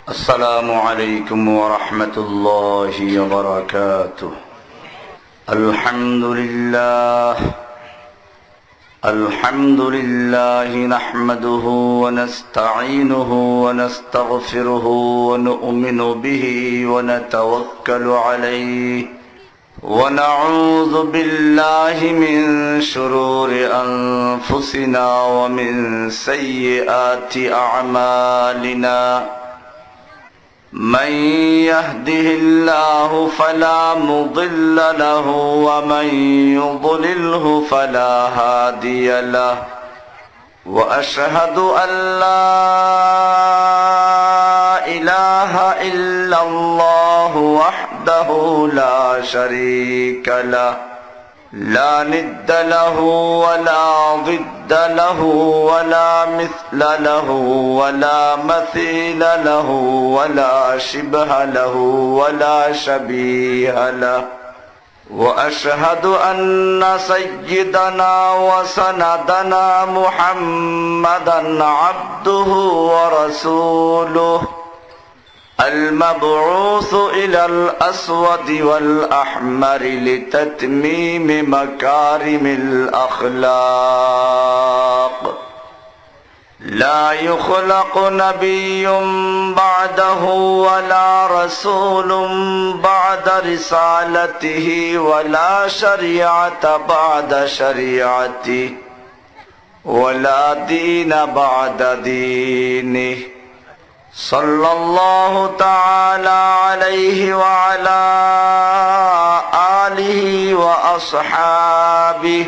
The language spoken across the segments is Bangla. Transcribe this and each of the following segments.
السلام عليكم ورحمة الله وبركاته. الحمد لله نحمده ونستعينه ونستغفره ونؤمن به ونتوكل عليه ونعوذ بالله من شرور أنفسنا ومن سيئات أعمالنا. من يهده الله فلا مضل له ومن يضلله فلا هادي له وأشهد أن لا إله إلا الله وحده لا شريك له لا ند له ولا ضد له ولا مثل له ولا مثيل له ولا شبه له ولا شبيه له وأشهد أن سيدنا وسندنا محمدا عبده ورسوله المبعوث إلى الأسود والأحمر لتتميم مكارم الأخلاق. لا يخلق نبي بعده ولا رسول بعد رسالته ولا شريعة بعد شريعته ولا دين بعد دينه. صلى الله تعالى عليه وعلى آله وأصحابه.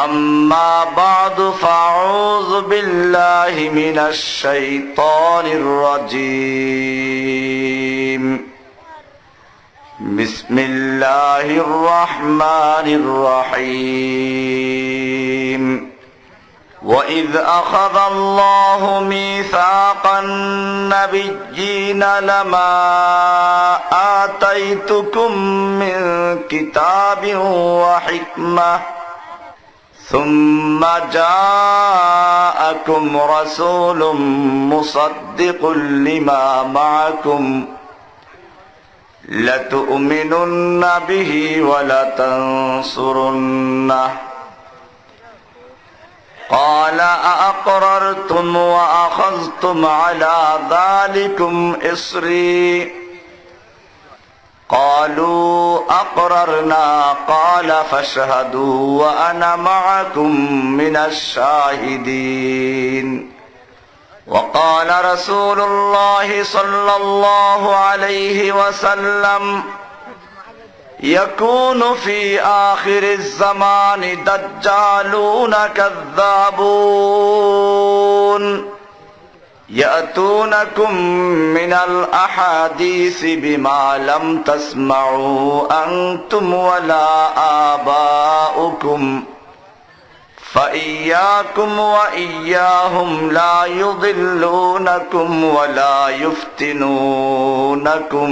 أما بعد فأعوذ بالله من الشيطان الرجيم. بسم الله الرحمن الرحيم. وإذ أخذ الله ميثاق النبيين لما آتيتكم من كتاب وحكمة ثم جاءكم رسول مصدق لما معكم لتؤمنن به ولتنصرنه. قال أأقررتم وأخذتم على ذلكم إصري قالوا أقررنا قال فاشهدوا وأنا معكم من الشاهدين. وقال رسول الله صلى الله عليه وسلم يكون في آخر الزمان دجالون كذابون يأتونكم من الأحاديث بما لم تسمعوا أنتم ولا آباؤكم فإياكم وإياهم لا يضلونكم ولا يفتنونكم.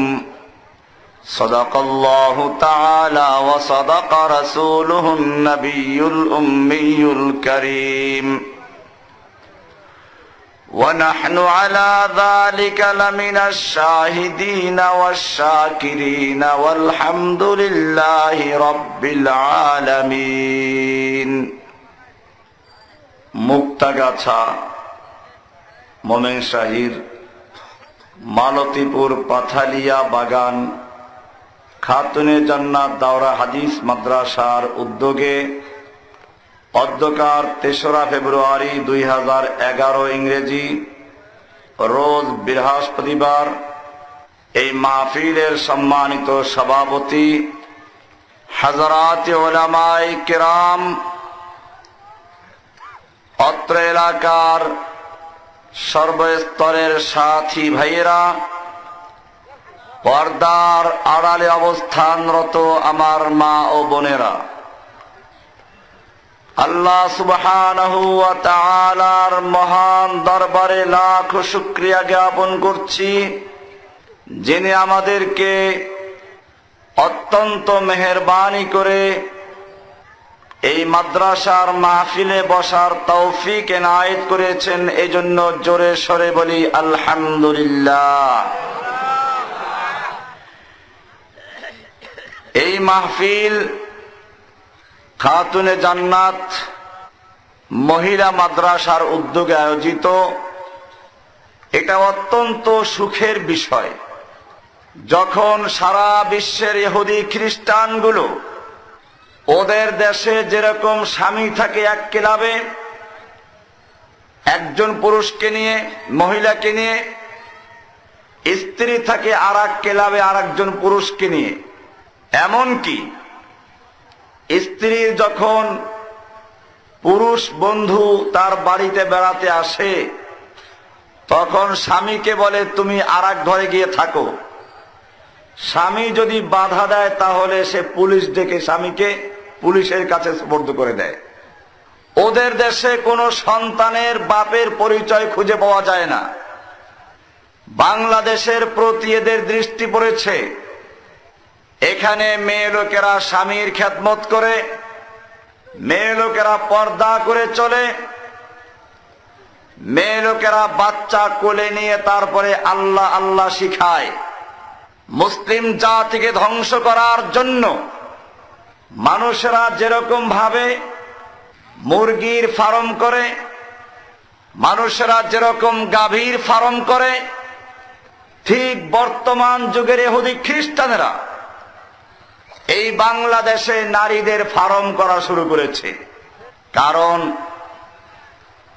صدق الله تعالى وصدق رسوله النبي الأمي الكريم. ونحن على ذلك لمن الشاهدين والشاكرين والحمد لله رب العالمين. মুক্তাগাছা মোমেনশাহির মালতীপুর পাথালিয়া বাগান খাতুনে জান্নাত দাওরা হাদিস মাদ্রাসার উদ্যোগে অধ্যকার ৩রা ফেব্রুয়ারি ২০১১ ইংরেজি রোজ বৃহস্পতিবার এই মাহফিলের সম্মানিত সভাপতি হযরত উলামায়ে কিরাম, অত্র এলাকার সর্বস্তরের সাথী ভাইয়েরা, পর্দার আড়ালে অবস্থানরত আমার মা ও বোনেরা, আল্লাহ সুবহানাহু ওয়া তাআলার মহান দরবারে লাখ শুকরিয়া জ্ঞাপন করছি, যিনি আমাদেরকে অত্যন্ত মেহেরবানি করে এই মাদ্রাসার মাহফিলে বসার তৌফিক এনায়েত করেছেন, এজন্য জোরে সরে বলি আলহামদুলিল্লাহ। এই মাহফিল খাতুনে জান্নাত মহিলা মাদ্রাসার উদ্যোগে আয়োজিত। এটা অত্যন্ত সুখের বিষয়, যখন সারা বিশ্বের ইহুদি খ্রিস্টানগুলো ওদের দেশে যেরকম স্বামী থাকে এক ক্লাবে, একজন পুরুষকে নিয়ে, মহিলাকে নিয়ে, স্ত্রী থাকে আর এক ক্লাবে আর একজন পুরুষকে নিয়ে। এমনকি স্ত্রীর যখন পুরুষ বন্ধু তার বাড়িতে বেড়াতে আসে, তখন স্বামীকে বলে তুমি আর এক ঘরে গিয়ে থাকো। স্বামী যদি বাধা দেয় তাহলে সে পুলিশ ডেকে স্বামীকে পুলিশের কাছে সুপর্দ করে দেয়। ওদের দেশে কোনো সন্তানের বাপের পরিচয় খুঁজে পাওয়া যায় না। বাংলাদেশের প্রতি এদের দৃষ্টি পড়েছে। এখানে মেয়ে লোকেরা স্বামীর খেদমত করে, মেয়ে লোকেরা পর্দা করে চলে, মেয়ে লোকেরা বাচ্চা কোলে নিয়ে তারপরে আল্লাহ আল্লাহ শিখায়। মুসলিম জাতিকে ধ্বংস করার জন্য মানুষেরা যেরকম ভাবে মুরগির ফার্ম করে, মানুষেরা যেরকম গাভীর ফার্ম করে, ঠিক বর্তমান যুগের ইহুদি খ্রিস্টানেরা এই বাংলাদেশে নারীদের ফার্ম করা শুরু করেছে। কারণ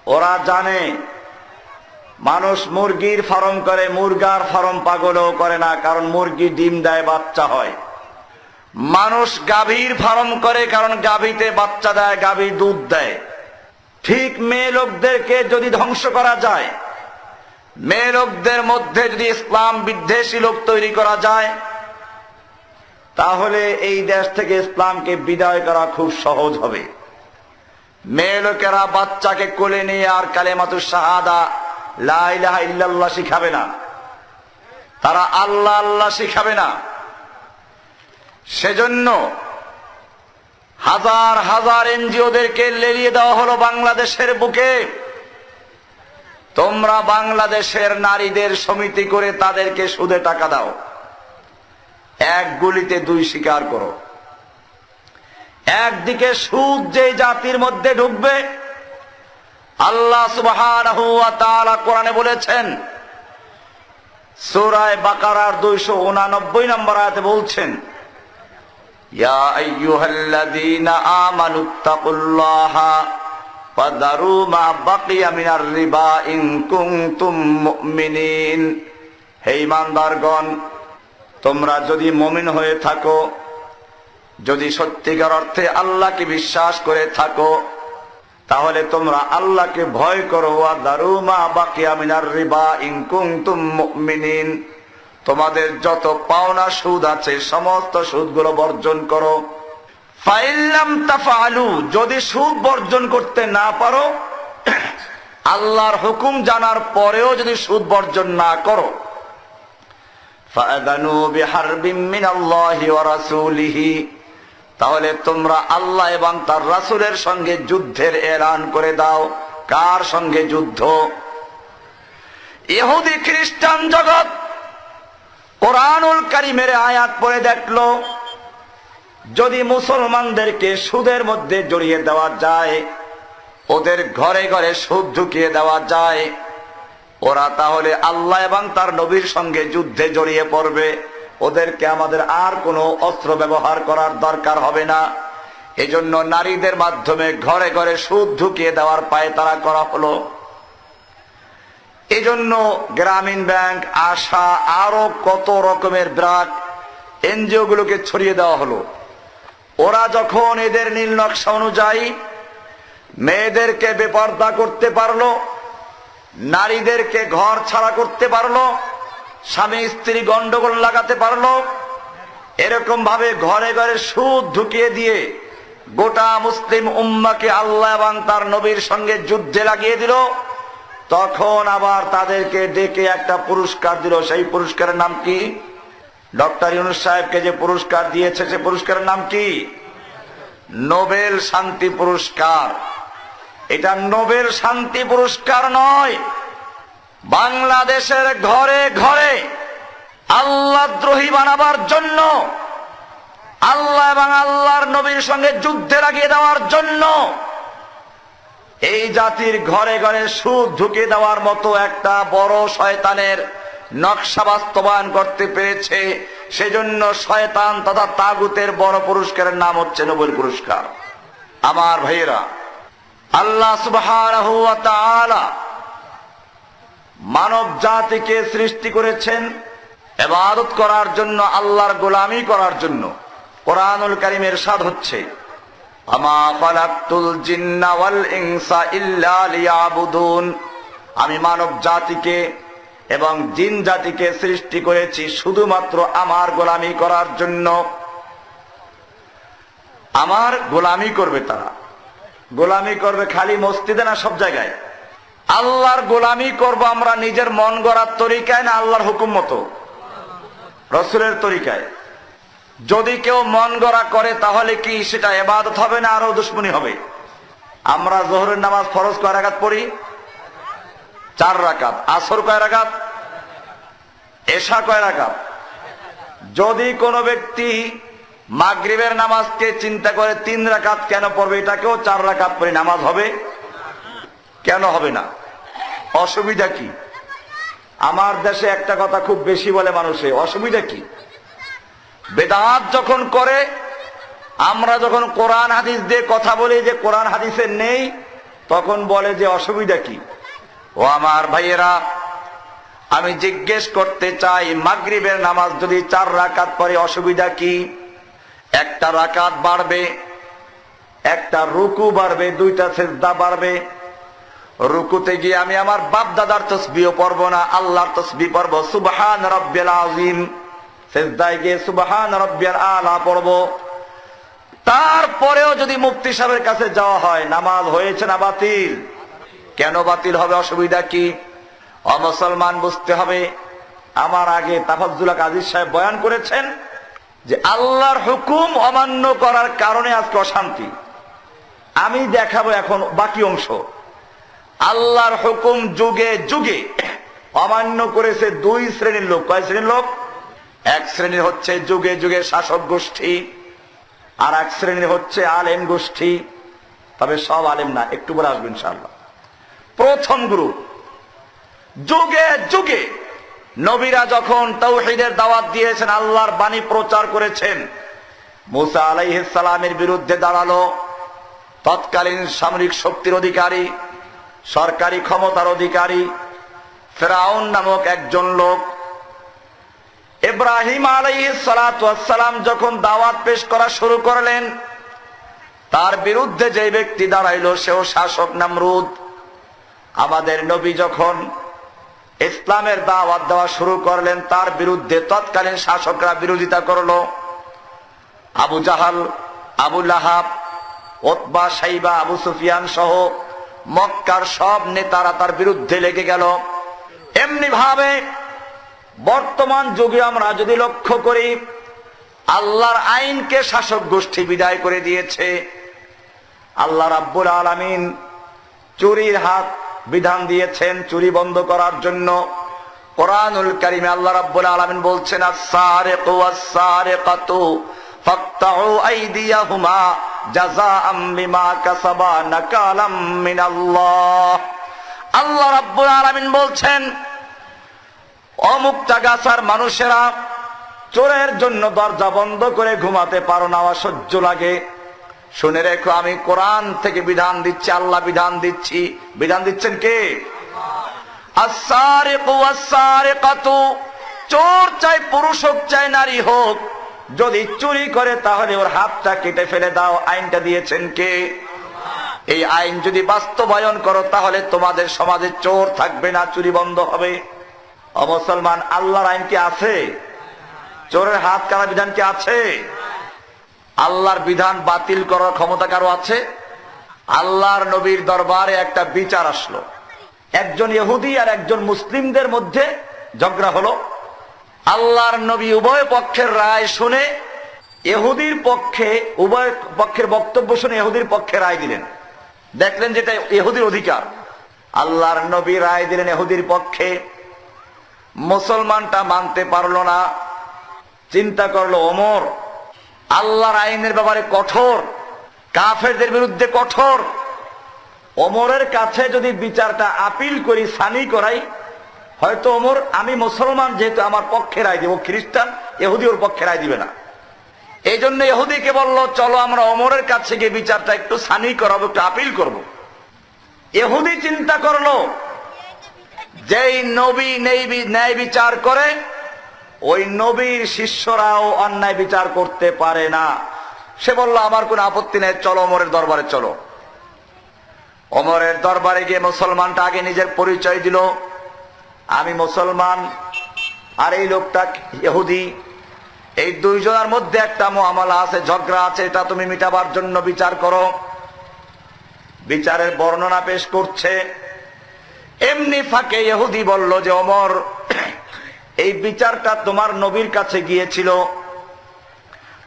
ওরা জানে মানুষ মুরগির ফার্ম করে, মুরগার ফার্ম পাগলও করে না, কারণ মুরগি ডিম দেয়, বাচ্চা হয়। মানুষ গাভীর ফার্ম করে, কারণ গাভীতে বাচ্চা দেয়, গাভী দুধ দেয়। ঠিক মেয়ে লোকদেরকে যদি ধ্বংস করা যায়, মেয়ে লোকদের মধ্যে যদি ইসলাম বিদ্বেষী লোক তৈরি করা যায়, তাহলে এই দেশ থেকে ইসলামকে বিদায় করা খুব সহজ হবে। মেয়ে লোকেরা বাচ্চাকে কোলে নিয়ে আর কালেমাতুশ শাহাদা লা ইলাহা ইল্লাল্লাহ শিখাবে না, তারা আল্লাহ আল্লাহ শিখাবে না। সেজন্য হাজার হাজার এনজিওদেরকে লেলিয়ে দেওয়া হলো বাংলাদেশের বুকে। তোমরা বাংলাদেশের নারীদের সমিতি করে তাদেরকে সুদে টাকা দাও, এক গুলিতে দুই শিকার করো। একদিকে সুদ যে জাতির মধ্যে ঢুকবে, আল্লাহ সুবহানাহু ওয়া তাআলা কোরআনে বলেছেন, সূরা বাকারার 289 নম্বর আয়াতে বলছেন, ইয়া আইয়ুহাল্লাযীনা আমানুত্তাকুল্লাহা ফাযারু মা বাকিয়া মিনার রিবা ইন কুনতুম মুমিনিন। হে ঈমানদারগণ, তোমরা যদি মুমিন হয়ে থাকো, যদি সত্যিকার অর্থে আল্লাহকে বিশ্বাস করে থাকো, তাহলে তোমরা আল্লাহকে ভয় করো। ওয়া দারু মা বাকিয়া মিনার রিবা ইন কুনতুম মুমিনিন। তোমাদের যত পাওনা সুদ আছে সমস্ত সুদগুলো বর্জন করো। ফাইন লাম তাফআলু, যদি সুদ বর্জন করতে না পারো, আল্লাহর হুকুম জানার পরেও যদি সুদ বর্জন না করো, ফাআযানু বিহারবিম মিনাল্লাহি ওয়া রাসূলিহি, তাহলে তোমরা আল্লাহ এবং তার রাসূলের সঙ্গে যুদ্ধের এলান করে দাও। কার সঙ্গে যুদ্ধ? ইহুদি খ্রিস্টান জগৎ কোরআনুল কারীমের আয়াত পড়ে দেখলো, যদি মুসলমানদেরকে সুদের মধ্যে জড়িয়ে দেওয়া যায়, ওদের ঘরে ঘরে সুদ ঢুকিয়ে দেওয়া যায়, ওরা তাহলে আল্লাহ এবং তার নবীর সঙ্গে যুদ্ধে জড়িয়ে পড়বে। ওদেরকে আমাদের আর কোনো অস্ত্র ব্যবহার করার দরকার হবে না। এজন্য নারীদের মাধ্যমে ঘরে ঘরে সুদ ঢুকিয়ে দেওয়ার পায়তারা করা হলো। এজন্য গ্রামীণ ব্যাংক, আশা, আরো কত রকমের ব্র্যাক এনজিও গুলোকে ছড়িয়ে দেওয়া হলো। ওরা যখন এদের নীল নকশা অনুযায়ী মেয়েদেরকে বেপর্দা করতে পারলো, নারীদেরকে ঘর ছাড়া করতে পারলো, স্বামী স্ত্রী গন্ডগোল লাগাতে পারলো, এরকম ভাবে ঘরে ঘরে সুদ ঢুকিয়ে দিয়ে গোটা মুসলিম উম্মাকে আল্লাহ এবং তার নবীর সঙ্গে যুদ্ধে লাগিয়ে দিল, তখন আবার তাদেরকে ডেকে একটা পুরস্কার দিল। সেই পুরস্কারের নাম কি? ডক্টর ইউনূস সাহেবকে যে পুরস্কার দিয়েছে সে পুরস্কারের নাম কি? নোবেল শান্তি পুরস্কার। এটা নোবেল শান্তি পুরস্কার নয়, বাংলাদেশের ঘরে ঘরে আল্লাহদ্রোহী বানাবার জন্য, আল্লাহ এবং আল্লাহর নবীর সঙ্গে যুদ্ধে লাগিয়ে দেওয়ার জন্য, এই জাতির ঘরে ঘরে সুদ ঢুকে দেওয়ার মতো একটা বড় শয়তানের নকশা বাস্তবায়ন করতে পেরেছে। সেজন্য শয়তান তথা তাগুতের বড় পুরস্কারের নাম হচ্ছে নোবেল পুরস্কার। আমার ভাইয়েরা, আল্লাহ সুবহানাহু ওয়া তাআলা মানব জাতিকে সৃষ্টি করেছেন ইবাদত করার জন্য, আল্লাহর গোলামি করার জন্য। কোরআনুল কারীমে ইরশাদ হচ্ছে, আমা খালাকতুল জিন্না ওয়াল ইনসা ইল্লা লিয়াবুদুন, আমি মানব জাতিকে এবং জিন জাতিকে সৃষ্টি করেছি শুধুমাত্র আমার গোলামি করার জন্য। আমার গোলামি করবে তারা। গোলামি করবে খালি মসজিদে না সব জায়গায়? আল্লাহর গোলামি করব আমরা নিজের মন গড়ার তরিকায় না আল্লাহর হুকুম মতো, রাসূলের তরিকায়? যদি কেউ মন গড়া করে তাহলে কি সেটা ইবাদত হবে না আরো দুশমনী হবে? আমরা যোহরের নামাজ ফরজ কয় রাকাত পড়ি? 4 রাকাত। আসর কয় রাকাত? এশা কয় রাকাত? যদি কোনো ব্যক্তি মাগরিবের নামাজকে চিন্তা করে 3 রাকাত কেন পড়বে, এটাকেও 4 রাকাত পড়ে নামাজ হবে? কেন হবে না? অসুবিধা কি? আমার দেশে একটা কথা খুব বেশি বলে মানুষে, অসুবিধা কি? বেদাত যখন করে, আমরা যখন কোরআন হাদিস দিয়ে কথা বলি যে কোরআন হাদিসে নেই, তখন বলে যে অসুবিধা কি? ও আমার ভাইয়েরা, আমি জিজ্ঞেস করতে চাই, মাগরিবের নামাজ যদি 4 রাকাত পড়ে অসুবিধা কি? একটা রাকাত বাড়বে, একটা রুকু বাড়বে, 2টা সিজদা বাড়বে। রুকুতে গিয়ে আমি আমার বাপ দাদার তাসবিহ পড়ব না, আল্লাহর তাসবিহ পড়ব, সুবহান রাব্বিল আযীম। সিজদায় গিয়ে সুবহান রাব্বিয়াল আলা পড়ব। তারপরেও যদি মুফতি সাহেবের কাছে যাওয়া হয়, নামাজ হয়েছে না বাতিল? কেন বাতিল হবে? অসুবিধা কি? মুসলমান বুঝতে হবে। আমার আগে তাফাজ্জুল আজিজ সাহেব বয়ান করেছেন যে আল্লাহর হুকুম অমান্য করার কারণে আজকে অশান্তি। আমি দেখাবো এখন বাকি অংশ। আল্লাহর হুকুম যুগে যুগে অমান্য করেছে 2 শ্রেণীর লোক। কয় শ্রেণীর লোক? এক শ্রেণীর হচ্ছে যুগে যুগে শাসক গোষ্ঠী, আর এক শ্রেণীর হচ্ছে আলেম গোষ্ঠী। তবে সব আলেম না, একটু বলে আসবেন ইনশাআল্লাহ। প্রথম গ্রুপ, যুগে যুগে নবীরা যখন তাওহীদের দাওয়াত দিয়েছেন, আল্লাহর বাণী প্রচার করেছেন, মুসা আলাইহিস সালামের বিরুদ্ধে দাঁড়ালো তৎকালীন সামরিক শক্তির অধিকারী, সরকারি ক্ষমতার অধিকারী ফিরআউন নামক একজন লোক। ইব্রাহিম আলাইহিস সালাতু ওয়াস সালাম যখন দাওয়াত পেশ করা শুরু করলেন, তার বিরুদ্ধে যে ব্যক্তি দাঁড়াইলো সেও শাসক নমরুদ। আমাদের নবী যখন ইসলামের দাওয়াত দেওয়া শুরু করলেন, তার বিরুদ্ধে তৎকালীন শাসকরা বিরোধিতা করলো। আবু জাহাল, আবু লাহাব, উতবা, শাইবা, আবু সুফিয়ান সহ মক্কার সব নেতারা তার বিরুদ্ধে লেগে গেল। এমনি ভাবে বর্তমান যুগে আমরা যদি লক্ষ্য করি, আল্লাহর আইনকে শাসক গোষ্ঠী বিদায় করে দিয়েছে। আল্লাহ রাব্বুল আলামিন চুরির হাত বিধান দিয়েছেন চুরি বন্ধ করার জন্য। কোরআনুল কারীমে আল্লাহ রাব্বুল আলামিন বলছেন, আস-সারিকু ওয়াস-সারিকাতু ফাকতাউ আইদিয়াহুমা জাযাআম বিমা কাসাবা নাকালাম মিনাল্লাহ। আল্লাহ রাব্বুল আলামিন বলছেন, অমুক্তাগাছার মানুষেরা চোরের জন্য দরজা বন্ধ করে ঘুমাতে পারো না, অসহ্য লাগে। শুনে রেখো, আমি কোরআন থেকে বিধান দিচ্ছি, আল্লাহ বিধান দিচ্ছি। বিধান দিচ্ছেন কে? আস-সারিকু ওয়াস-সারিকাতু, চোর চাই পুরুষ হোক চাই নারী হোক, যদি চুরি করে তাহলে ওর হাতটা কেটে ফেলে দাও। আইনটা দিয়েছেন কে? এই আইন যদি বাস্তবায়ন করো তাহলে তোমাদের সমাজে চোর থাকবে না, চুরি বন্ধ হবে। মুসলমান, আল্লাহর আইন কি আছে? চোরের হাত কাটা বিধান কি আছে? আল্লাহর বিধান বাতিল করার ক্ষমতা কারো আছে? আল্লাহর নবীর দরবারে একটা বিচার আসলো, একজন ইহুদি আর একজন মুসলিমদের মধ্যে ঝগড়া হলো। আল্লাহর নবী উভয় পক্ষের রায় শুনে ইহুদির পক্ষে, উভয় পক্ষের বক্তব্য শুনে ইহুদির পক্ষে রায় দিলেন। দেখলেন যেটা ইহুদির অধিকার। আল্লাহর নবী রায় দিলেন ইহুদির পক্ষে। মুসলমানটা মানতে পারলো না। চিন্তা করলো ওমর আল্লাহর আইনের ব্যাপারে কঠোর, কাফেরদের বিরুদ্ধে কঠোর। ওমরের কাছে যদি বিচারটা আপিল করি, সানি করাই, হয়তো ওমর, আমি মুসলমান যেহেতু আমার পক্ষে রায় দিব, খ্রিস্টান ইহুদি ওর পক্ষে রায় দিবে না। এই জন্য ইহুদিকে বলল চলো আমরা ওমরের কাছে গিয়ে বিচারটা একটু সানি করাবো, একটু আপিল করব। ইহুদি চিন্তা করলো যেই নবী ন্যায় বিচার করে ওই নবীর শিষ্যরাও অন্যায় বিচার করতে পারে না। সে বলল আমার কোনো আপত্তি নেই, চলো ওমরের দরবারে চলো। ওমরের দরবারে গিয়ে মুসলমানটা আগে নিজের পরিচয় দিল, আমি মুসলমান আর এই লোকটা ইহুদি। এই দুইজনের মধ্যে একটা মুআমালা আছে, ঝগড়া আছে, এটা তুমি মিটাবার জন্য বিচার করো। বিচারের বর্ণনা পেশ করছে। এমনি ফাঁকে ইহুদি বলল যে ওমর, এই বিচারটা তোমার নবীর কাছে গিয়েছিল,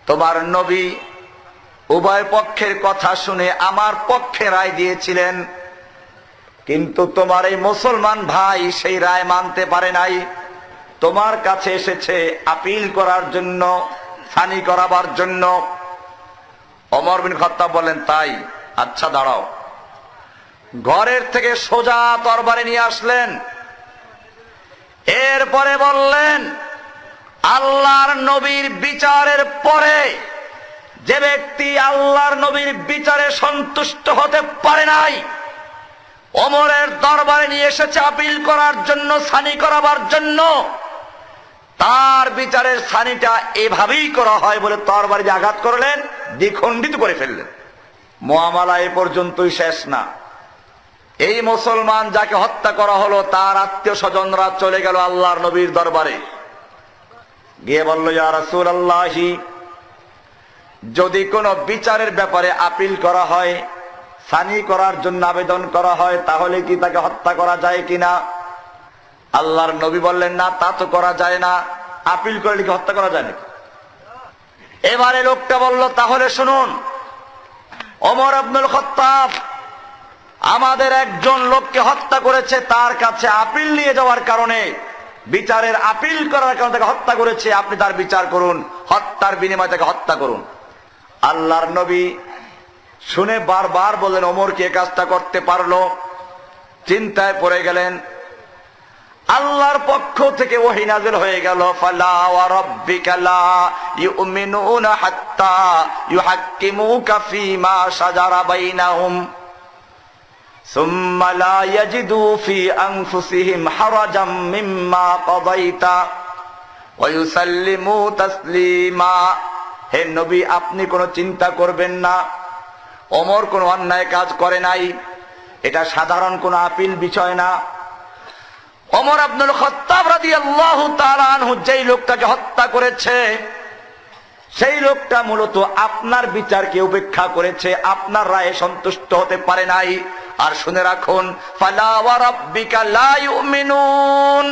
তোমার নবী উভয় পক্ষের কথা শুনে আমার পক্ষে রায় দিয়েছিলেন, কিন্তু তোমার এই মুসলমান ভাই সেই রায় মানতে পারে নাই, তোমার কাছে এসেছে আপিল করার জন্য, সানি করাবার জন্য। ওমর বিন খাত্তাব বলেন তাই, আচ্ছা দাঁড়াও। ঘরের থেকে সোজা তরবারি নিয়ে আসলেন। এরপরে বললেন আল্লাহর নবীর বিচারের পরে যে ব্যক্তি আল্লাহর নবীর বিচারে সন্তুষ্ট হতে পারে নাই, ওমরের দরবারে নিয়ে এসেছে আপিল করার জন্য, সানি করাবার জন্য, তার বিচারের সানিটা এভাবেই করা হয় বলে তরবারি দিয়ে আঘাত করলেন, দ্বিখণ্ডিত করে ফেললেন। মুআমালা এ পর্যন্তই শেষ না। এই মুসলমান যাকে হত্যা করা হলো তার আত্মীয় স্বজনরা চলে গেল আল্লাহর নবীর দরবারে, গিয়ে বলল ইয়া রাসূলুল্লাহি, যদি কোনো বিচারের ব্যাপারে আপিল করা হয়, সানি করার জন্য আবেদন করা হয়, তাহলে কি তাকে হত্যা করা যায় কিনা? আল্লাহর নবী বললেন না, তা তো করা যায় না। আপিল করলে কি হত্যা করা যায় নাকি? এবারে লোকটা বলল তাহলে শুনুন, ওমর ইবনুল খাত্তাব আমাদের একজন লোককে হত্যা করেছে, তার কাছে আপিল নিয়ে যাওয়ার কারণে, বিচারের আপিল করার কারণে তাকে হত্যা করেছে, আপনি তার বিচার করুন, হত্যার বিনিময়ে তাকে হত্যা করুন। আল্লাহর নবী শুনে বারবার বললেন ওমর কি কাজটা করতে পারলো? চিন্তায় পড়ে গেলেন। আল্লাহর পক্ষ থেকে ওহী নাযিল হয়ে গেল, ফালা ওয়া রাব্বিকা লা ইউমিনুনা হাত্তা ইউহাক্কিমুকা ফীমা শাজারা বাইনাহুম সুম্মা লা ইয়াজিদু ফি আনফুসিহিম হারাজাম মিম্মা কাদাইতা ওয়া ইউসাল্লিমু তাসলিমা। হে নবী, আপনি কোনো চিন্তা করবেন না, ওমর কোনো অন্যায় কাজ করে নাই, এটা সাধারণ কোনো আপিল বিষয় না। ওমর ইবনুল খাত্তাব রাদিয়াল্লাহু তাআলা আনহু যেই লোকটাকে হত্যা করেছে, সেই লোকটা মূলত আপনার বিচারকে উপেক্ষা করেছে, আপনার রায়ে সন্তুষ্ট হতে পারে নাই। আর শুনে রাখুন, ফালা ওয়া রাব্বিকা লা ইউমিনুন,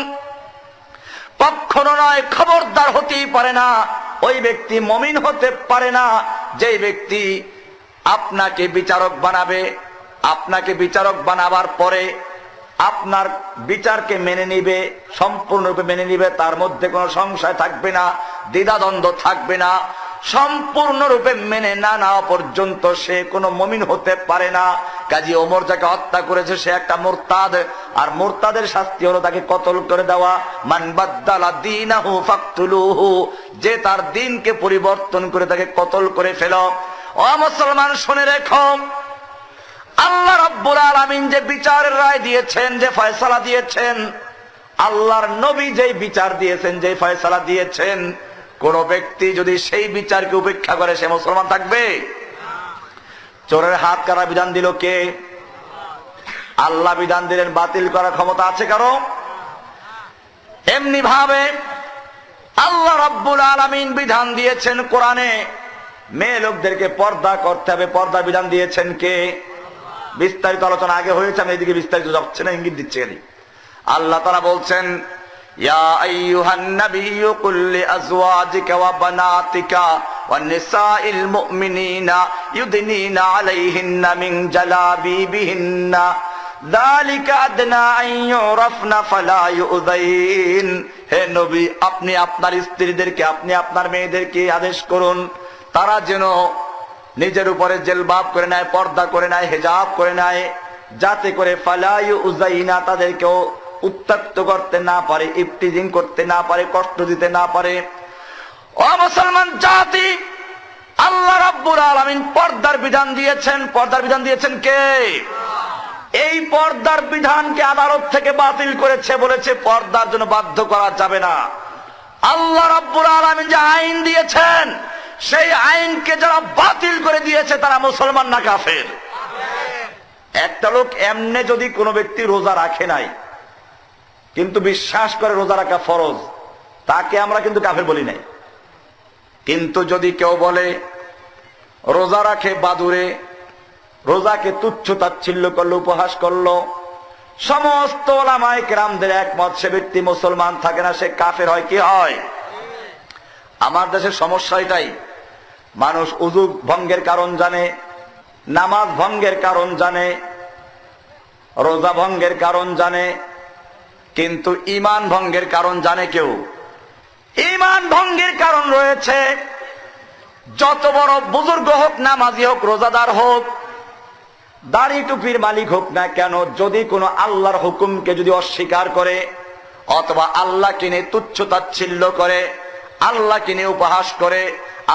কখনো নয়, খবরদার হতেই পারে না, ওই ব্যক্তি মুমিন হতে পারে না যেই ব্যক্তি আপনাকে বিচারক বানাবে, আপনাকে বিচারক বানাবার পরে আপনার বিচারকে মেনে নিবে, সম্পূর্ণরূপে মেনে নিবে, তার মধ্যে কোনো সংশয় থাকবে না, দ্বিধাদ্বন্দ্ব থাকবে না, সম্পূর্ণরূপে মেনে না নেওয়া পর্যন্ত সে কোনো মুমিন হতে পারে না। কাজী ওমর যাকে হত্যা করেছে সে একটা মুরতাদ, আর মুরতাদের শাস্তি হলো তাকে কতল করে দেওয়া। মান বাদ্দালা দীনাহু ফাকতুলুহু, যে তার দ্বীনকে পরিবর্তন করে তাকে কতল করে ফেলো। ও মুসলমান, শুনে রেখো, আল্লাহ রাব্বুল আলামিন যে বিচারের রায় দিয়েছেন, যে ফয়সালা দিয়েছেন, আল্লাহর নবী যেই বিচার দিয়েছেন, যে ফয়সালা দিয়েছেন, কোন ব্যক্তি যদি সেই বিচারকে উপেক্ষা করে সে মুসলমান থাকবে? চোরের হাত কাটা বিধান দিল কে? আল্লাহ বিধান দিলেন, বাতিল করার ক্ষমতা আছে কারো? এমনি ভাবে আল্লাহ রাব্বুল আলামিন বিধান দিয়েছেন কোরআনে, মেয়ে লোকদেরকে পর্দা করতে হবে, পর্দা বিধান দিয়েছেন কে? বিস্তারিত আলোচনা আগে হয়েছে, আমি এদিকে বিস্তারিত যাচ্ছে না, ইঙ্গিত দিচ্ছে। আল্লাহ তাআলা বলছেন, ইয়া আইয়ুহান নাবিয়্যু কুল লিআজওয়াজিকা ওয়া বানাতিকা ওয়ান নিসাইল মুমিনিনা ইউদনিনা আলাইহিন্না মিন জালাবিবিহিন্না যালিকা আদনা আন ইউরাফনা ফালা ইউযাইন। হে নবী, আপনি আপনার স্ত্রীদেরকে, আপনি আপনার মেয়েদেরকে আদেশ করুন তারা যেন নিজের উপরে জেলবাব করে নেয়, পর্দা করে নেয়, হিজাব করে নেয়, যাতে করে ফালা ইউযাইনা, তাদেরকেও উত্ত্যক্ত করতে না পারে, ইফতিজিং করতে না পারে, কষ্ট দিতে না পারে। ও মুসলমান জাতি, আল্লাহ রাব্বুল আলামিন পর্দার বিধান দিয়েছেন। পর্দার বিধান দিয়েছেন কে? এই পর্দার বিধানকে আদালত থেকে বাতিল করেছে, বলেছে পর্দার জন্য বাধ্য করা যাবে না। আল্লাহ রাব্বুল আলামিন যে আইন দিয়েছেন, সেই আইনকে যারা বাতিল করে দিয়েছে তারা মুসলমান না কাফের? একটা লোক এমনে যদি কোনো ব্যক্তি রোজা রাখে নাই কিন্তু বিশ্বাস করে রোজা রাখা ফরজ, তাকে আমরা কিন্তু কাফের বলি নাই। কিন্তু যদি কেউ বলে রোজা রাখে বাদুরে, রোজাকে তুচ্ছ তাচ্ছিল্য করলো, উপহাস করলো, সমস্ত ওলামায়ে কেরামদের একমত সে ব্যক্তি মুসলমান থাকে না, সে কাফের হয়। কি হয়? আমার দেশের সমস্যা এটাই, মানুষ উযু ভঙ্গের কারণ জানে, নামাজ ভঙ্গের কারণ জানে, রোজা ভঙ্গের কারণ জানে, কিন্তু ঈমান ভঙ্গের কারণ জানে কেউ? ঈমান ভঙ্গের কারণ রয়েছে। যত বড় বুজুর্গ হোক, নামাজি হোক, রোজাদার হোক, দাড়ি টুপির মালিক হোক না কেন, যদি কোনো আল্লাহর হুকুমকে যদি অস্বীকার করে অথবা আল্লাহকে নিয়ে তুচ্ছ তাচ্ছিল্য করে, আল্লাহকে নিয়ে উপহাস করে,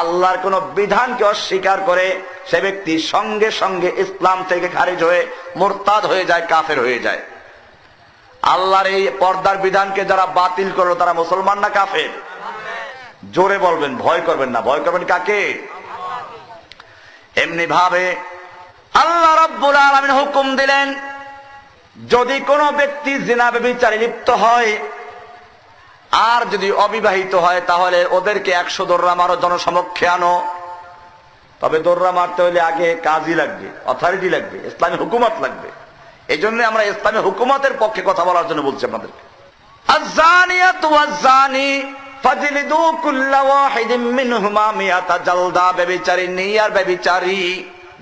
আল্লাহর কোন বিধানকে অস্বীকার করে, সে ব্যক্তি সঙ্গে সঙ্গে ইসলাম থেকে খারিজ হয়ে মুরতাদ হয়ে যায়, কাফের হয়ে যায়। আল্লাহর এই পর্দার বিধানকে যারা বাতিল করলো তারা মুসলমান না কাফের? জোরে বলবেন, ভয় করবেন না। ভয় করবেন কাকে? এমনি ভাবে আল্লাহ রাব্বুল আলামিন হুকুম দিলেন, যদি কোনো ব্যক্তি জিনা ব্যভিচারে লিপ্ত হয় আর যদি অবিবাহিত হয় তাহলে ওদেরকে 100 দোররা মারো, জনসমক্ষে আনো। তবে দোররা মারতে হলে আগে কাজী লাগবে, অথরিটি লাগবে, ইসলামী হুকুমত লাগবে। এই জন্য আমরা ইসলামী হুকুমতের পক্ষে কথা বলার জন্য বলছি আপনাদেরকে। আয-যানিয়াতু ওয়াজ-যানি ফাজলিদু কুল্লা ওয়াহিদিন মিনহুমা মিয়াতা জালদা। ব্যভিচারিণী আর ব্যভিচারী,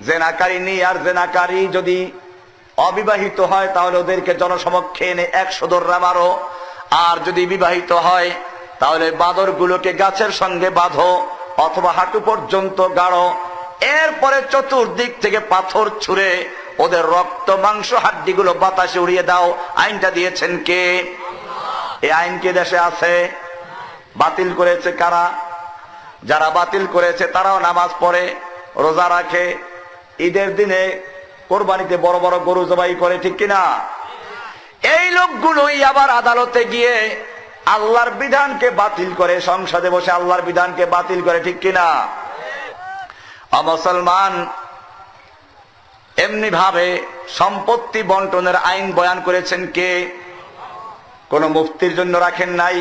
জেনাকারিণী আর জেনাকারী যদি অবিবাহিত হয় তাহলে ওদেরকে জনসমক্ষে এনে 100 দোররা মারো। আর যদি বিবাহিত হয় তাহলে বাঁদরগুলোকে গাছের সঙ্গে বাঁধো অথবা হাঁটু পর্যন্ত গাড়ো, এরপরে চতুর্দিক থেকে পাথর ছুঁড়ে ওদের রক্ত মাংস হাড্ডিগুলো বাতাসে উড়িয়ে দাও। আইনটা দিয়েছেন কে? এই আইন কে দেশে আছে? বাতিল করেছে কারা? যারা বাতিল করেছে তারাও নামাজ পড়ে, রোজা রাখে, ঈদের দিনে কোরবানিতে বড় বড় গরু জবাই করে, ঠিক কিনা? এই লোকগুলোই আবার আদালতে গিয়ে আল্লাহর বিধানকে বাতিল করে, সংসদে বসে আল্লাহর বিধানকে বাতিল করে, ঠিক কিনা? মুসলমান, এমনি ভাবে সম্পত্তি বন্টনের আইন বয়ান করেছেন কে? কোন মুফতির জন্য রাখেন নাই,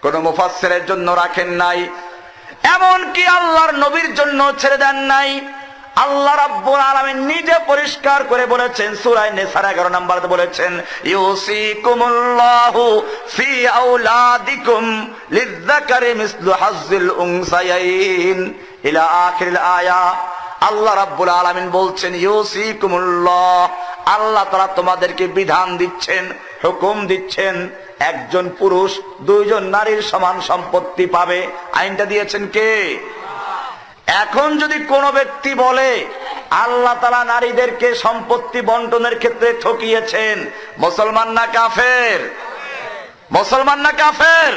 কোন মুফাসসিরের জন্য রাখেন নাই, এমনকি আল্লাহর নবীর জন্য ছেড়ে দেন নাই। আল্লাহ রাব্বুল আলামিন নিজে পরিষ্কার করে বলেছেন, সূরা নিসার 11 নম্বরে বলেছেন, ইউসিকুমুল্লাহু ফি আওলাদিকুম লিয-যাকারি মিসলু হাজ্জিল উনসায়াইন ইলা আখিরিল আয়া। আল্লাহ রাব্বুল আলামিন বলছেন, ইউসিকুমুল্লাহ, আল্লাহ তাআলা তোমাদেরকে বিধান দিচ্ছেন, হুকুম দিচ্ছেন, একজন পুরুষ 2 জন নারীর সমান সম্পত্তি পাবে। আইনটা দিয়েছেন কে? এখন যদি কোনো ব্যক্তি বলে আল্লাহ তাআলা নারীদেরকে সম্পত্তি বন্টনের ক্ষেত্রে ঠকিয়েছেন, মুসলমান না কাফের? মুসলমান না কাফের?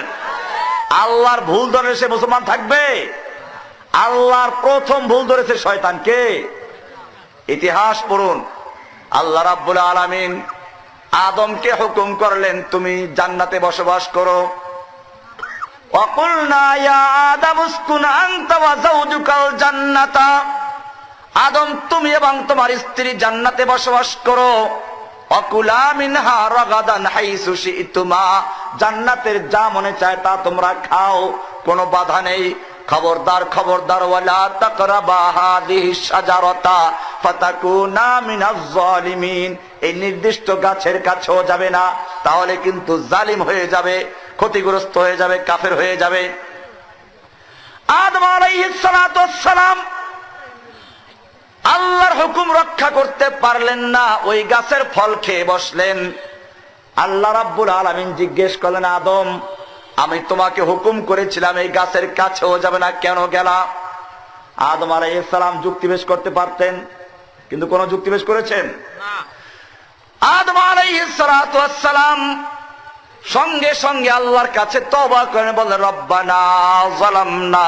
আল্লাহর ভুল ধরে সে মুসলমান থাকবে? আল্লাহর প্রথম ভুল ধরেছে শয়তানকে। ইতিহাস পড়ুন। আল্লাহ রাব্বুল আলামিন আদমকে হুকুম করলেন, তুমি জান্নাতে বসবাস করো। ওয়াকুলনা ইয়া আদম উসকুন আনতা ওয়া যাওজুকাল জান্নাতা। আদম, তুমি এবং তোমার স্ত্রী জান্নাতে বসবাস করো। ওয়াকুলা মিনহা রাগাদান হাইসু শি'তুমা। জান্নাতের যা মনে চায় তা তোমরা খাও, কোনো বাধা নেই। খবরদার খবরদার, ওয়ালা তাকরাবা হাদিহিশ শাজারাতা ফাতাকুনা মিনাজ জালিমিন। এই নির্দিষ্ট গাছের কাছেও যাবে না, তাহলে কিন্তু জালিম হয়ে যাবে। ক্ষতিগ্রস্ত হয়ে যাবে, কাফের হয়ে যাবে। আদম আলাইহিস সালাতু ওয়াস সালাম আল্লাহর হুকুম রক্ষা করতে পারলেন না, ওই গাছের ফল খেয়ে বসলেন। আল্লাহ রাব্বুল আলামিন জিজ্ঞেস করলেন, আদম, আমি তোমাকে হুকুম করেছিলাম এই গাছের কাছেও যাবে না, কেন গেলা? আদম আলাইহিস সালাম যুক্তি পেশ করতে পারতেন, কিন্তু কোন যুক্তি পেশ করেছেন না। আদম আলাইহিস সালাতু ওয়াস সালাম সঙ্গে সঙ্গে আল্লাহর কাছে তওবা করে বলেন, রব্বানা যালামনা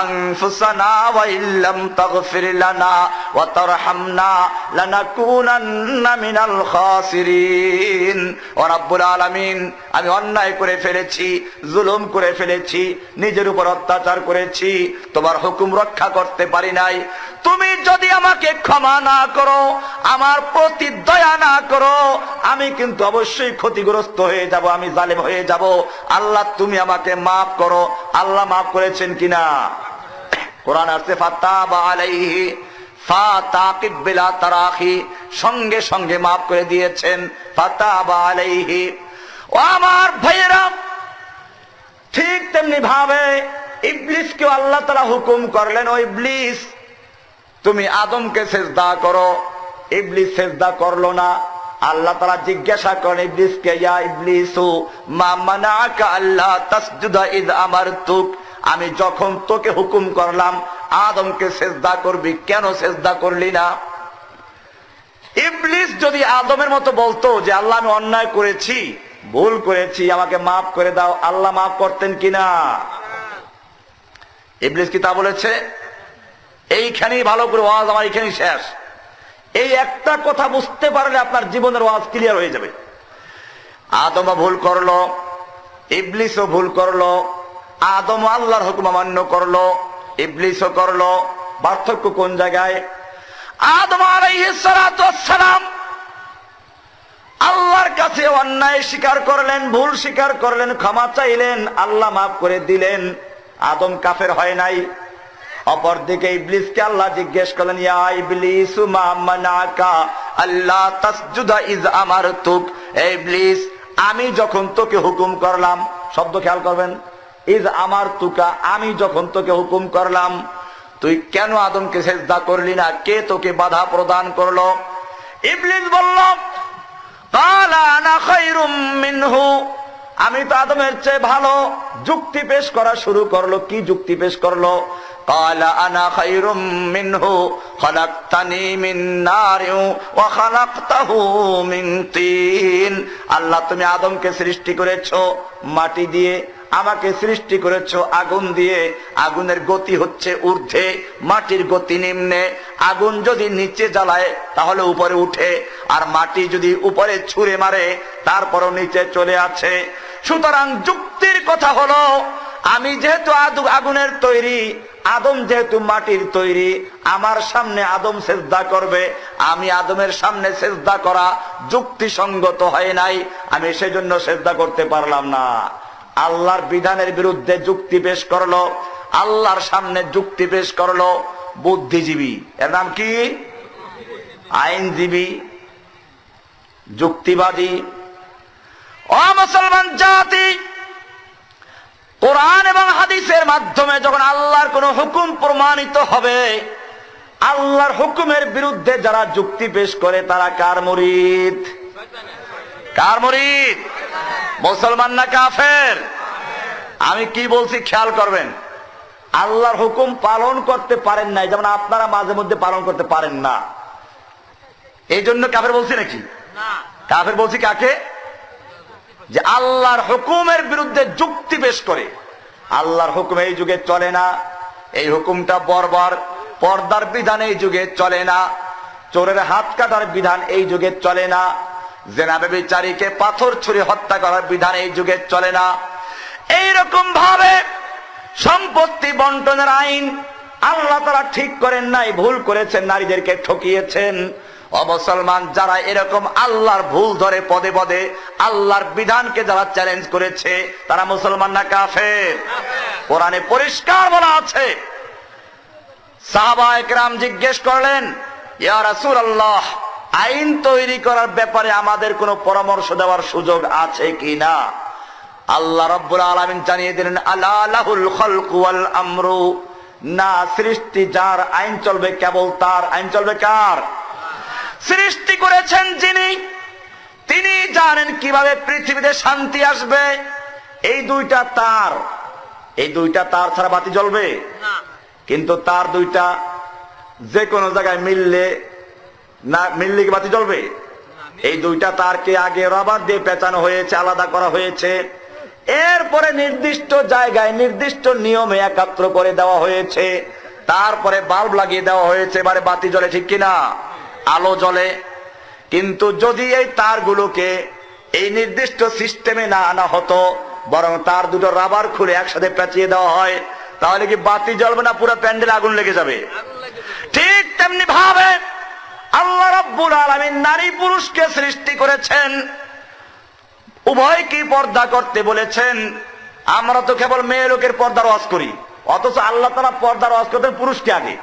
আনফুসানা ওয়া ইল্লাম তাগফির লানা ওয়া তারহামনা লানাকুনান্না মিনাল খাসিরিন। ও রব্বুল আলামিন, আমি অন্যায় করে ফেলেছি, জুলুম করে ফেলেছি, নিজের উপর অত্যাচার করেছি, তোমার হুকুম রক্ষা করতে পারি নাই। তুমি যদি আমাকে ক্ষমা না করো, আমার প্রতি দয়া না করো, আমি কিন্তু অবশ্যই ক্ষতিগ্রস্ত হয়ে যাব, আমি জালেম হয়ে যাব। আল্লাহ তুমি আমাকে মাফ করো। আল্লাহ মাফ করেছেন কিনা? কোরআন আছে ফাতাবা আলাইহি ফাতাকিব বিলা তারাখি, সঙ্গে সঙ্গে মাফ করে দিয়েছেন। ফাতাবা আলাইহি। ও আমার ভাইয়েরা, ঠিক তেমনি ভাবে ইবলিসকে আল্লাহ তাআলা হুকুম করলেন, ও ইবলিস, তুমি আদমকে সিজদা করো। ইবলিস সিজদা করলো না। আল্লাহ তাআলা জিজ্ঞাসা করেন ইবলিসকে, ইয়া ইবলিসু মা মানাআকা আল্লা তাসজুদা ইয আমারতুক, আমি যখন তোকে হুকুম করলাম আদমকে সিজদা করবি, কেন সিজদা করলি না? ইবলিস যদি আদমের মতো বলতো যে আল্লাহ আমি অন্যায় করেছি, ভুল করেছি, আমাকে মাফ করে দাও, আল্লাহ মাফ করতেন কিনা? ইবলিস কি তা বলেছে? এইখানেই ভালো করে ওয়াজ আমার এখানেই শেষ। এই একটা কথা বুঝতে পারলে আপনার জীবনের ওয়াজ ক্লিয়ার হয়ে যাবে। আদমও ভুল করলো, ইবলিসও ভুল করলো। আদম আল্লাহর হুকুম অমান্য করলো, ইবলিসও করলো। পার্থক্য কোন জায়গায়? আদম আলাইহিস সালাতু ওয়াস সালাম আল্লাহর কাছে অন্যায় স্বীকার করলেন, ভুল স্বীকার করলেন, ক্ষমা চাইলেন, আল্লাহ মাফ করে দিলেন। আদম কাফের হয় নাই। অপরদিকে ইবলিসকে আল্লাহ জিজ্ঞেস করলেন, ইয়া ইবলিসু মা মানাকা আল্লাহ তাসজুদা ইয আমারতুক, ইবলিস, আমি যখন তোকে হুকুম করলাম, শব্দ খেয়াল করবেন, ইয আমারতুকা, আমি যখন তোকে হুকুম করলাম, তুই কেন আদমকে সিজদা করলি না? কে তোকে বাধা প্রদান করলো? ইবলিস বলল, ক্বালা আনা খায়রুম মিনহু, আমি তো আদমের চেয়ে ভালো। যুক্তি পেশ করা শুরু করলো। কি যুক্তি পেশ করলো? ক্বালা আনা খায়রুম মিনহু খালাকতানি মিন নারিন ওয়া খালাকতাহু মিন তিন। আল্লাহ তুমি আদমকে সৃষ্টি করেছো মাটি দিয়ে, আমাকে সৃষ্টি করেছো আগুন দিয়ে। আগুনের গতি হচ্ছে ঊর্ধ্বে, মাটির গতি নিম্নে। আগুন যদি নিচে জ্বালায় তাহলে উপরে উঠে, আর মাটি যদি উপরে ছুঁড়ে মারে তারপরও নিচে চলে আছে। সুতরাং যুক্তির কথা হলো, আমি যেহেতু আগুনের তৈরি, আদম যেহেতু মাটির তৈরি, আমার সামনে আদম সিজদা করবে, আমি আদমের সামনে সিজদা করা যুক্তিসঙ্গত হয় নাই, আমি সেজন্য সিজদা করতে পারলাম না। আল্লাহর বিধানের বিরুদ্ধে যুক্তি পেশ করলো, আল্লাহর সামনে যুক্তি পেশ করলো বুদ্ধিজীবী। এর নাম কি? আইনজীবী, যুক্তিবাদী। ও মুসলমান জাতি, কোরআন এবং হাদিসের মাধ্যমে যখন আল্লাহর কোন হুকুম প্রমাণিত হবে, আল্লাহর হুকুমের বিরুদ্ধে যারা যুক্তি পেশ করে তারা কার মুরিদ? কার মুরিদ? মুসলমান না কাফের? আমি কি বলছি খেয়াল করবেন। আল্লাহর হুকুম পালন করতে পারেন নাই, যেমন আপনারা মাঝে মধ্যে পালন করতে পারেন না, এই জন্য কাফের বলছি নাকি? কাফের বলছি কাকে? যে আল্লাহর হুকুমের বিরুদ্ধে যুক্তি পেশ করে। আল্লাহর হুকুম এই যুগে চলে না, এই হুকুমটা বর্বর। পর্দার বিধান এই যুগে চলে না, চোরের হাত কাটার বিধান এই যুগে চলে না, জেনা ব্যভিচারীকে পাথর ছুঁড়ে হত্যা করার বিধান এই যুগে চলে না। এইরকম ভাবে সম্পত্তি বন্টনের আইন আল্লাহ তাআলা ঠিক করেন নাই, ভুল করেছেন, নারীদেরকে ঠকিয়েছেন। অমুসলমান যারা এরকম আল্লাহর ভুল ধরে পদে পদে আল্লাহর বিধানকে যারা চ্যালেঞ্জ করেছে তারা মুসলমান না কাফের? কোরআনে পরিষ্কার বলা আছে। সাহাবায়ে কেরাম জিজ্ঞেস করলেন, ইয়া রাসূলুল্লাহ, আইন তৈরি করার ব্যাপারে আমাদের কোনো পরামর্শ দেওয়ার সুযোগ আছে কিনা? আল্লাহ রাব্বুল আলামিন জানিয়ে দিলেন আলা লাহুল খালকু ওয়াল আমরু, না, সৃষ্টি যার, আইন চলবে কেবল তার। আইন চলবে কার? সৃষ্টি করেছেন যিনি, তিনি জানেন কিভাবে পৃথিবীতে শান্তি আসবে। এই দুইটা তার, এই দুইটা তার ছাড়া বাতি জ্বলবে না। কিন্তু তার দুইটা যে কোনো জায়গায় মিললে না, মিললে কি বাতি জ্বলবে? এই দুইটা তারকে আগে রাবার দিয়ে পেঁচানো হয়েছে, আলাদা করা হয়েছে, এরপরে নির্দিষ্ট জায়গায় নির্দিষ্ট নিয়মে একাত্র করে দেওয়া হয়েছে, তারপরে বাল্ব লাগিয়ে দেওয়া হয়েছে, এবারে বাতি জ্বলে, ঠিক কিনা? আলো জ্বলে। কিন্তু যদি এই তারগুলোকে এই নির্দিষ্ট সিস্টেমে না আনা হতো, বরং তার দুটো রাবার খুলে একসাথে পেঁচিয়ে দেওয়া হয়, তাহলে কি বাতি জ্বলবে না পুরো প্যান্ডেল আগুন লেগে যাবে? ঠিক তেমনি ভাবে আল্লাহ রাব্বুল আলামিন নারী পুরুষকে সৃষ্টি করেছেন, উভয়কে পর্দা করতে বলেছেন। আমরা তো কেবল মেয়ে লোকের পর্দার ওয়াজ করি, অথচ আল্লাহ তাআলা পর্দার ওয়াজ করতেন পুরুষকে আগে।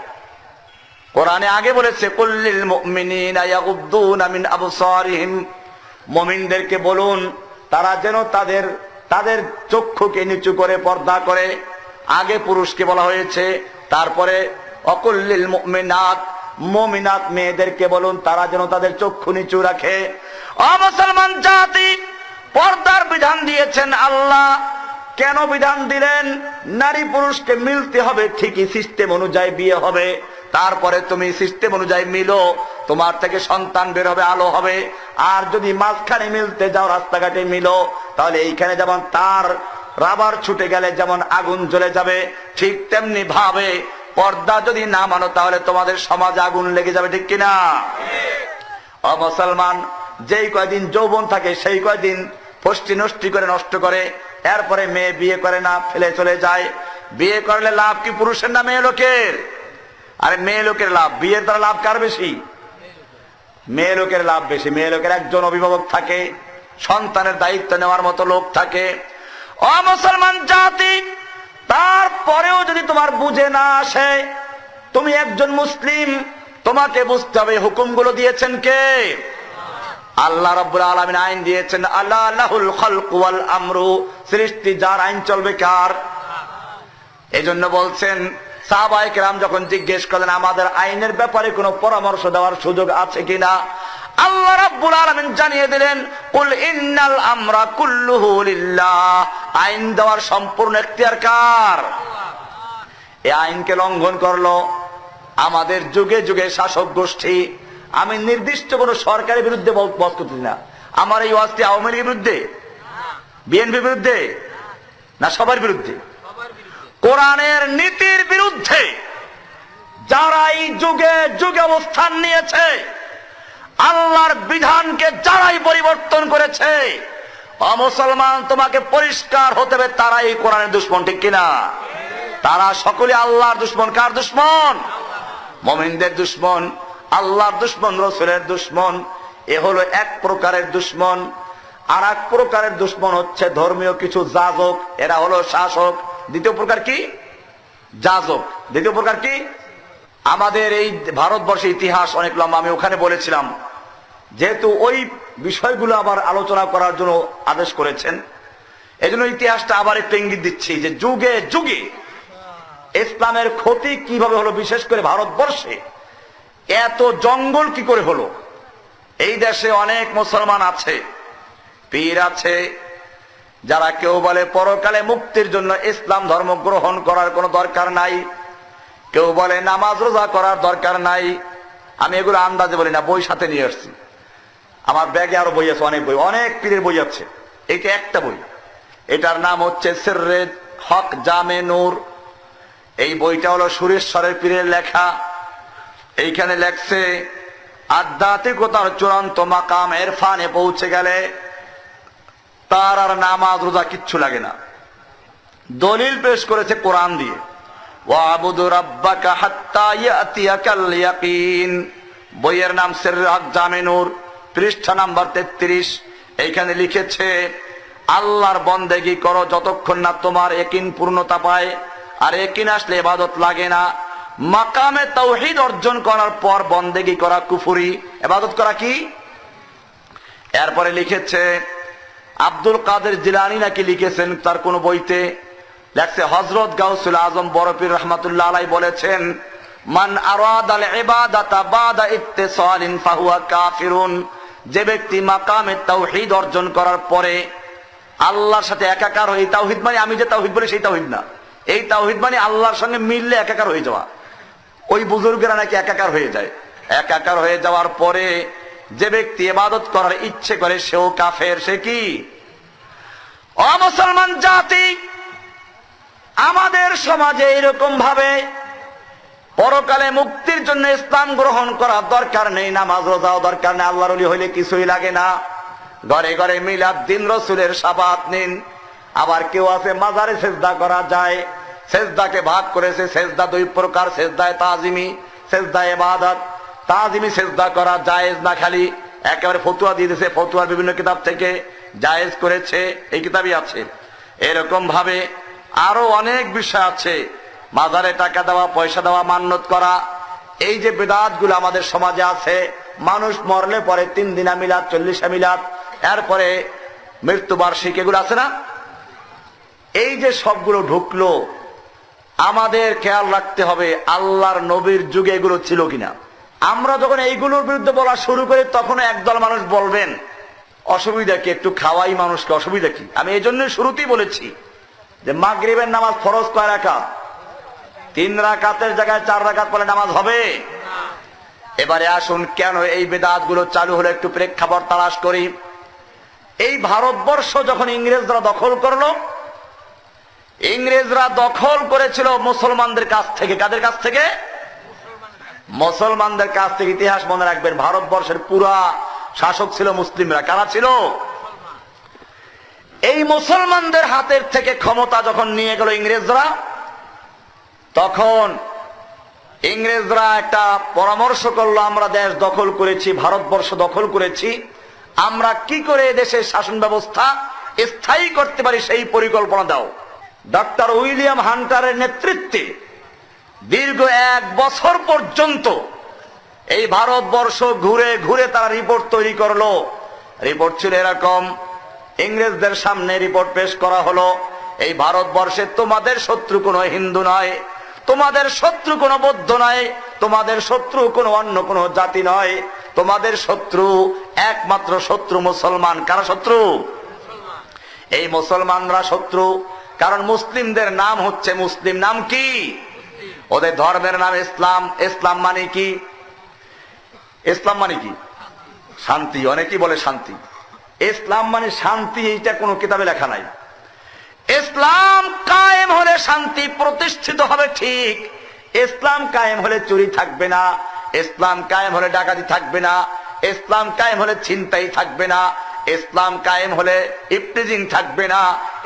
কোরআনে আগে বলেছে কুল্লিল মুমিনিনা ইয়াগুদ্দুনা মিন আবসারিহিম, মুমিনদেরকে বলুন তারা যেন তাদের চক্ষুকে নিচু করে পর্দা করে। আগে পুরুষকে বলা হয়েছে, তারপরে অকুল্লিল মুমিনাত, মুমিনাত মেয়েদেরকে বলুন তারা যেন তাদের চক্ষু নিচু রাখে। ও মুসলমান জাতি, পর্দার বিধান দিয়েছেন আল্লাহ। কেন বিধান দিলেন? নারী পুরুষকে মিলতে হবে, ঠিকই সিস্টেম অনুযায়ী বিয়ে হবে, তারপরে তুমি সিস্টেম অনুযায়ী মিলো, তোমার থেকে সন্তান বের হবে, আলো হবে। আর যদি মাঝখানে মিলতে যাও, রাস্তাঘাটে মিলো, তাহলে এইখানে যেমন তার রাবার ছুটে গেলে যেমন আগুন জ্বলে যাবে, ঠিক তেমনি ভাবে পর্দা যদি না মানো তাহলে তোমাদের সমাজে আগুন লেগে যাবে, ঠিক কিনা? ও মুসলমান, যেই কয়দিন যৌবন থাকে সেই কয়দিন ফষ্টি নষ্টি করে নষ্ট করে, এরপরে মেয়ে বিয়ে করে না, ফেলে চলে যায়। বিয়ে করলে লাভ কি পুরুষের না মেয়ে লোকের? আরে মেয়ে লোকের লাভ। বিয়ের দ্বারা লাভ কার বেশি? মেয়ে লোকের লাভ বেশি। মেয়ে লোকের একজন অভিভাবক থাকে, সন্তানের দায়িত্ব নেওয়ার মতো লোক থাকে। ও মুসলমান জাতি, তারপরেও যদি তোমার বুঝে না আসে, তুমি একজন মুসলিম, তোমাকে বুঝতে হবে হুকুমগুলো দিয়েছেন কে? আল্লাহ রাব্বুল আলামিন আইন দিয়েছেন আলা লাহুল খালকু ওয়াল আমরু, সৃষ্টি যার, আইন চলবে কার? এজন্য বলছেন সাহাবায়ে কেরাম যখন জিজ্ঞেস করলেন আমাদের আইনের ব্যাপারে কোনো পরামর্শ দেওয়ার সুযোগ আছে কিনা, আল্লাহ রাব্বুল আলামিন জানিয়ে দিলেন কুল ইন্নাল আমরা কুল্লুহু লিল্লাহ, আইন দেওয়ার সম্পূর্ণ এখতিয়ার কার? এই আইনকে লঙ্ঘন করলো আমাদের যুগে যুগে শাসক গোষ্ঠী। আমি নির্দিষ্ট কোন সরকারের বিরুদ্ধে বস করতেছি না। আমার এই ওয়াজটি আওয়ামী লীগের বিরুদ্ধে, বিএনপির বিরুদ্ধে না, সবার বিরুদ্ধে। কোরআনের নীতির বিরুদ্ধে যারা এই যুগে যুগে অবস্থান নিয়েছে, আল্লাহর বিধানকে যারাই পরিবর্তন করেছে, মুসলমান তোমাকে পরিষ্কার হতে হবে তারা এই কোরআনের দুশমন, ঠিক কিনা? তারা সকলে আল্লাহর দুশমন। কার দুশমন? মুমিনদের দুশমন, আল্লাহর দুশমন, রাসূলের দুশমন। এ হলো এক প্রকারের দুশমন। আর এক প্রকারের দুশমন হচ্ছে ধর্মীয় কিছু যাজক, এরা হলো শাসক। দ্বিতীয় প্রকার কি? যাজক। দ্বিতীয় প্রকার কি? আমাদের এই ভারতবর্ষের ইতিহাস অনেক লম্বা, আমি ওখানে বলেছিলাম, যেহেতু ওই বিষয়গুলো আবার আলোচনা করার জন্য আদেশ করেছেন, এজন্য ইতিহাসটা আবার একটু ইঙ্গিত দিচ্ছি যে যুগে যুগে ইসলামের ক্ষতি কিভাবে হলো, বিশেষ করে ভারতবর্ষে এত জঙ্গল কি করে হলো। এই দেশে অনেক মুসলমান আছে, পীর আছে, যারা কেউ বলে পরকালে মুক্তির জন্য ইসলাম ধর্ম গ্রহণ করার কোনো দরকার নাই, কেউ বলে নামাজ রোজা করার দরকার নাই। আমি এগুলো আন্দাজে বলি না, বই সাথে নিয়ে আসছি। আমার ব্যাগে আরো বই আছে, অনেক বই, অনেক পীরের বই আছে। এটা একটা বই, এটার নাম হচ্ছে সিররে হক জামে নূর। এই বইটা হলো সুরেশ্বরের পীরের লেখা। এইখানে লেখছে আধ্যাত্মিকতার চূড়ান্ত মাকাম ইরফানে পৌঁছে গেলে তার আর নামাজ রোজা কিচ্ছু লাগে না। দলিল পেশ করেছে কোরআন দিয়ে, ওয়াবুদু রাব্বাকা হাত্তা ইয়াতিয়াকাল ইয়াকিন। বইয়ের নাম সিররে হক জামে নূর, পৃষ্ঠা নাম্বার 33। এইখানে লিখেছে আল্লাহর বন্দেগী করো যতক্ষণ না তোমার ইয়াকিন পূর্ণতা পায়। আর ইয়াকিন আসলে ইবাদত লাগে না। মাকামে তাওহীদ অর্জন করার পর বন্দেগী করা কুফরি, ইবাদত করা কি? এরপরে লিখেছে আব্দুল কাদের জিলানী নাকি লিখেছেন তার কোন বইতে, লেখছে হযরত গাউসুল আজম বরপীর রাহমাতুল্লাহ আলাইহি বলেছেন, মান আরাদাল ইবাদাতা বাদা ইত্তিসালিন ফাহুয়া কাফিরুন, যে ব্যক্তি মাকামে তাওহীদ অর্জন করার পরে আল্লাহর সাথে একাকার হয়ে, তাওহীদ মানে আমি যে তাওহীদ বলি সেই তাওহীদ না, এই তাওহীদ মানে আল্লাহর সঙ্গে মিললে একাকার হয়ে যাওয়া। ওই বুজুর্গেরা নাকি একাকার হয়ে যায়। একাকার হয়ে যাওয়ার পরে যে ব্যক্তি ইবাদত করার ইচ্ছে করে সেও কাফের। সে কি? অমুসলমান জাতি, আমাদের সমাজে এরকম ভাবে পরকালে মুক্তির জন্য ইসলাম গ্রহণ করার দরকার নেই, নামাজ রোজাও দরকার নেই, আল্লাহর ওলি হইলে কিছুই লাগে না, ঘরে ঘরে মিলাদ দিন রসুলের শাফাআত নিন। আবার কেউ আছে মাজারে সেজদা করা যায়, সেজদাকে ভাগ করেছে, সেজদা দুই প্রকার, সেজদায়ে তাজিমি, সেজদায়ে ইবাদত। তাজিমি সেজদা করা জায়েজ না, খালি একেবারে ফতুয়া দিয়ে দিয়েছে, ফতুয়ার বিভিন্ন কিতাব থেকে জায়েজ করেছে, এই কিতাবই আছে। এরকম ভাবে আরো অনেক বিষয় আছে, মাজারে টাকা দেওয়া, পয়সা দেওয়া, মান্যত করা, এই যে বিদআত গুলো আমাদের সমাজে আছে। মানুষ মরলে পরে 3 দিনা মিলাদ, 40 মিলাদ, এরপরে মৃত্যুবার্ষিকী, এগুলো আছে না? এই যে সবগুলো ঢুকলো, আমাদের খেয়াল রাখতে হবে আল্লাহর নবীর যুগে এগুলো ছিল কিনা। আমরা যখন এইগুলোর বিরুদ্ধে বলা শুরু করি তখন একদল মানুষ বলবেন অসুবিধা কি, একটু খাওয়াই মানুষকে, অসুবিধা কি? আমি এই জন্য শুরুতেই বলেছি যে মাগরিবের নামাজ ফরজ কয় রাকাত? 3 রাকাতের জায়গায় 4 রাকাত পড়লে নামাজ হবে? এবারে আসুন কেন এই বিদআত গুলো চালু হলো একটু প্রেক্ষাপট তালাশ করি। এই ভারতবর্ষ যখন ইংরেজরা দখল করলো, ইংরেজরা দখল করেছিল মুসলমানদের কাছ থেকে। কাদের কাছ থেকে? মুসলমানদের কাছ থেকে। ইতিহাস মনে রাখবেন, ভারতবর্ষের পুরা শাসক ছিল মুসলিমরা। কারা ছিল? এই মুসলমানদের হাতের থেকে ক্ষমতা যখন নিয়ে গেল ইংরেজরা, তখন ইংরেজরা একটা পরামর্শ করলো, আমরা দেশ দখল করেছি, ভারতবর্ষ দখল করেছি, আমরা কি করে দেশের শাসন ব্যবস্থা স্থায়ী করতে পারি সেই পরিকল্পনা দাও। ডক্টর উইলিয়াম হান্টারের নেতৃত্বে দীর্ঘ 1 বছর পর্যন্ত এই ভারতবর্ষ ঘুরে ঘুরে তারা রিপোর্ট তৈরি করলো। রিপোর্ট ছিল এরকম, ইংরেজদের সামনে রিপোর্ট পেশ করা হলো, এই ভারতবর্ষে তোমাদের শত্রু কোনো হিন্দু নয়, তোমাদের শত্রু কোনো বৌদ্ধ নয়, তোমাদের শত্রু কোনো অন্য কোনো জাতি নয়, তোমাদের শত্রু একমাত্র শত্রু মুসলমান। কারা শত্রু? এই মুসলমানরা শত্রু, কারণ মুসলিমদের নাম হচ্ছে মুসলিম। নাম কি? ওদের ধর্মের নাম ইসলাম। ইসলাম মানে কি? ইসলাম মানে কি? শান্তি। অনেকেই বলে শান্তি। ইসলাম মানে শান্তি, এইটা কোনো কিতাবে লেখা নাই। ইসলাম কায়েম হলে শান্তি প্রতিষ্ঠিত হবে, ঠিক। ইসলাম কায়েম হলে চুরি থাকবে না, ইসলাম কায়েম হলে ডাকাতি থাকবে না, ইসলাম কায়েম হলে ছিনতাই থাকবে না, ইসলাম কায়েম হলে ইফতিজিং থাকবে না,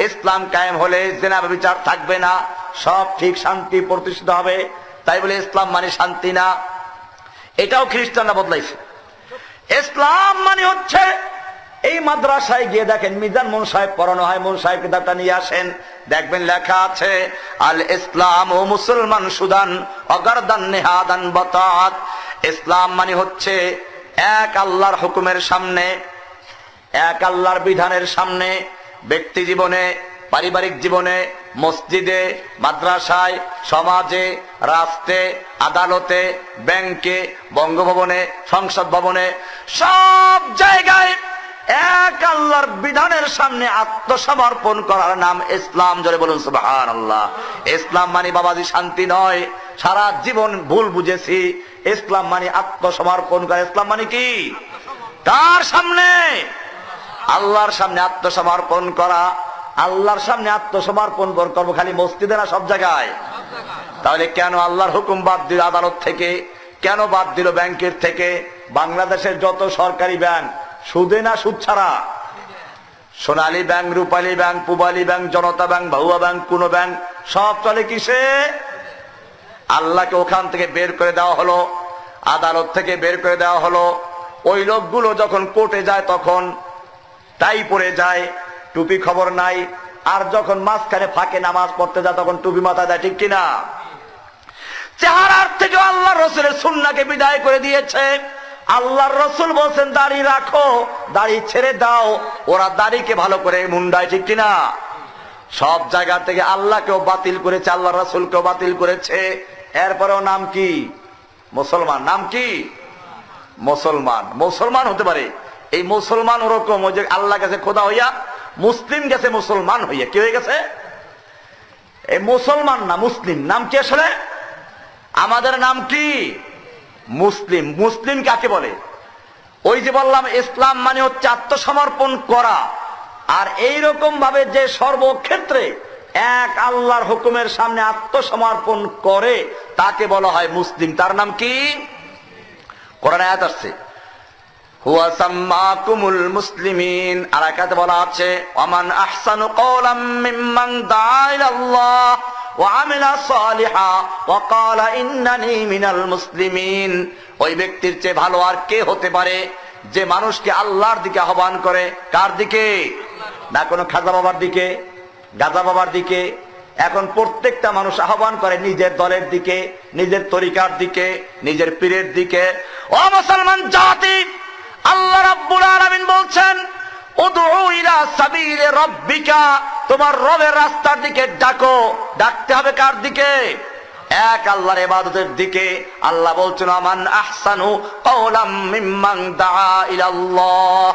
ইসলাম কায়েম হলে জিনা ব্যভিচার থাকবে না, সব ঠিক, শান্তি প্রতিষ্ঠিত হবে। তাই বলে ইসলাম মানে শান্তি না, এটাও খ্রিস্টানরা বদলাইছে। ইসলাম মানে হচ্ছে, এই মাদ্রাসায় গিয়ে দেখেন মিজান মুন সাহেব পড়ানো হয়, মুন সাহেব কিতাবটা নিয়ে আসেন, দেখবেন লেখা আছে আল ইসলাম ও মুসলমান সুদান অগারদান নেহাদান বাতাত। ইসলাম মানে হচ্ছে এক আল্লাহর হুকুমের সামনে, এক আল্লাহর বিধানের সামনে, ব্যক্তি জীবনে, পারিবারিক জীবনে, মসজিদে, মাদ্রাসায়, সমাজে, রাষ্ট্রে, আদালতে, ব্যাংকে, বঙ্গভবনে, সংসদ ভবনে, সব জায়গায় এক আল্লাহর বিধানের সামনে আত্মসমর্পণ করার নাম ইসলাম। জোরে বলুন সুবহানাল্লাহ। ইসলাম মানে বাবাজি শান্তি নয়, সারা জীবন ভুল বুঝেছি। ইসলাম মানে আত্মসমর্পণ করা। ইসলাম মানে কি? কার সামনে? আল্লাহর সামনে আত্মসমর্পণ করা। আল্লাহর সামনে আত্মসমর্পণ করবো খালি মসজিদে না, সব জায়গায়? তাহলে কেন আল্লাহর হুকুম বাদ দিল আদালত থেকে? কেন বাদ দিল ব্যাংকের থেকে? বাংলাদেশের যত সরকারি ব্যাংক সুদে না সুদ ছাড়া? সোনালী ব্যাংক, রূপালী ব্যাংক, পূবালী ব্যাংক, জনতা ব্যাংক, ভাউয়া ব্যাংক, কোন ব্যাংক, সব চলে কিসে? আল্লাহকে ওখান থেকে বের করে দেওয়া হলো, আদালত থেকে বের করে দেওয়া হলো। ওই লোকগুলো যখন কোর্টে যায় তখন টাই পরে যায়, টুপি খবর নাই, আর যখন মাঝখানে ফাঁকে নামাজ পড়তে যায় তখন টুপি মাথা দেয়, ঠিক কিনা? চেহারার থেকে আল্লাহ রাসূলের সুন্নাহকে বিদায় করে দিয়েছে। আল্লাহর রাসূল বলেন দাড়ি রাখো, দাড়ি ছেড়ে দাও। ওরা দাড়িকে ভালো করে মুন্ডায়, ঠিক কিনা? সব জায়গা থেকে আল্লাহকেও বাতিল করেছে, আল্লাহর রাসূলকেও বাতিল করেছে। এরপরেও নাম কি? মুসলমান। নাম কি? মুসলমান। মুসলমান হতে পারে। এই মুসলমান ওরকম, ওই যে আল্লাহ গেছে খোদা হইয়া, মুসলিম গেছে মুসলমান হইয়া। কি হয়ে গেছে? এই মুসলমান না, মুসলিম। নাম কি আসলে? আমাদের নাম কি? মুসলিম। মুসলিম কাকে বলে? ওই যে বললাম ইসলাম মানে হচ্ছে আত্মসমর্পণ করা। আর এইরকম ভাবে যে সর্বক্ষেত্রে এক আল্লাহর হুকুমের সামনে আত্মসমর্পণ করে তাকে বলা হয় মুসলিম। তার নাম কি? কোরআনে আয়াত আসছে, হুয়া সাম্মাকুমুল মুসলিমিন। আর আয়াতে বলা আছে, ওয়ামান আহসানু কওলাম মিম্মান দাআ ইলাল্লাহ ওয়া আমিলা সালিহা ওয়া ক্বালা ইন্নানী মিনাল মুসলিমিন। ওই ব্যক্তির চেয়ে ভালো আর কে হতে পারে যে মানুষকে আল্লাহর দিকে আহ্বান করে? কার দিকে? না কোনো খাজা বাবার দিকে, গাজা বাবার দিকে। এখন প্রত্যেকটা মানুষ আহ্বান করে নিজের দলের দিকে, নিজের তরিকার দিকে, নিজের পীরের দিকে। ও মুসলমান জাতি, আল্লাহ রাব্বুল আলামিন বলছেন, উদউ ইলা সাবিলি রাব্বিকা, তোমার রবের রাস্তার দিকে ডাকো। ডাকতে হবে কার দিকে? এক আল্লাহর ইবাদতের দিকে। আল্লাহ বলছেন, আমান আহসানু কওলাম মিম্মান দাআ ইলাল্লাহ,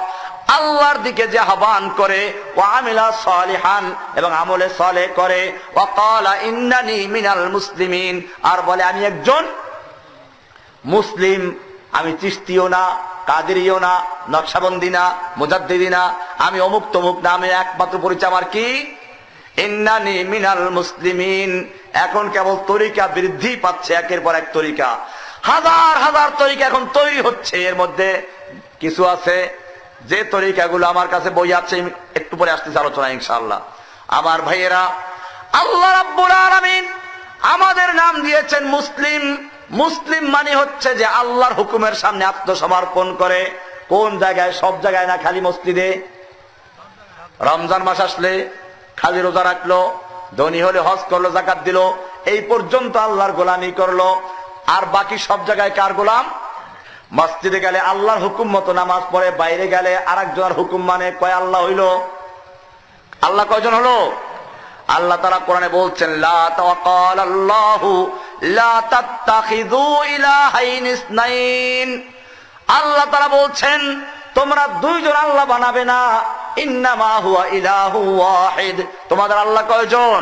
আল্লাহর দিকে যে আহ্বান করে, ওয়া আমিলা সালিহান, এবং আমলে সালেহ করে, ওয়া ক্বালা ইন্নানী মিনাল মুসলিমিন, আর বলে আমি একজন মুসলিম। আমি চিশতিও না, কাদেরিও না, নকশবন্দি না, মুজাদ্দিদি না, আমি অমুক তমুক না। আমি একমাত্র পরিচয় আমার কি? ইন্নানী মিনাল মুসলিমিন। এখন কেবল তরিকা বৃদ্ধি পাচ্ছে, একের পর এক তরিকা, হাজার হাজার তরিকা এখন তৈরি হচ্ছে। এর মধ্যে কিছু আছে যে তরিকাগুলো আমার কাছে বই আছে, একটু পরে আসতেছে আলোচনা ইনশাআল্লাহ। আমার ভাইয়েরা, আল্লাহ রাব্বুল আলামিন আমাদের নাম দিয়েছেন মুসলিম। মুসলিম মানে হচ্ছে যে আল্লাহর হুকুমের সামনে আত্মসমর্পণ করে। কোন জায়গায়? সব জায়গায় না, খালি মসজিদে। রমজান মাস আসলে খালি রোজা রাখলো, ধনী হলে হজ করলো, যাকাত দিল, এই পর্যন্ত আল্লাহর গোলামি করলো। আর বাকি সব জায়গায় কার গোলাম? মসজিদে গেলে আল্লাহর হুকুম মতো নামাজ পড়ে, বাইরে গেলে আরেকজনের হুকুম মানে। কয় আল্লাহ হইল? আল্লাহ কয়জন হলো? আল্লাহ তাআলা কোরআনে বলছেন, লা তাওয়াক্কালাল্লাহু লা তাত্তাখিযু ইলাহাইনি ইসনাইন। আল্লাহ তাআলা বলছেন, তোমরা দুইজন আল্লাহ বানাবে না, ইন্নামা হুয়া ইলাহু ওয়াহিদ। তোমাদের আল্লাহ কয়জন?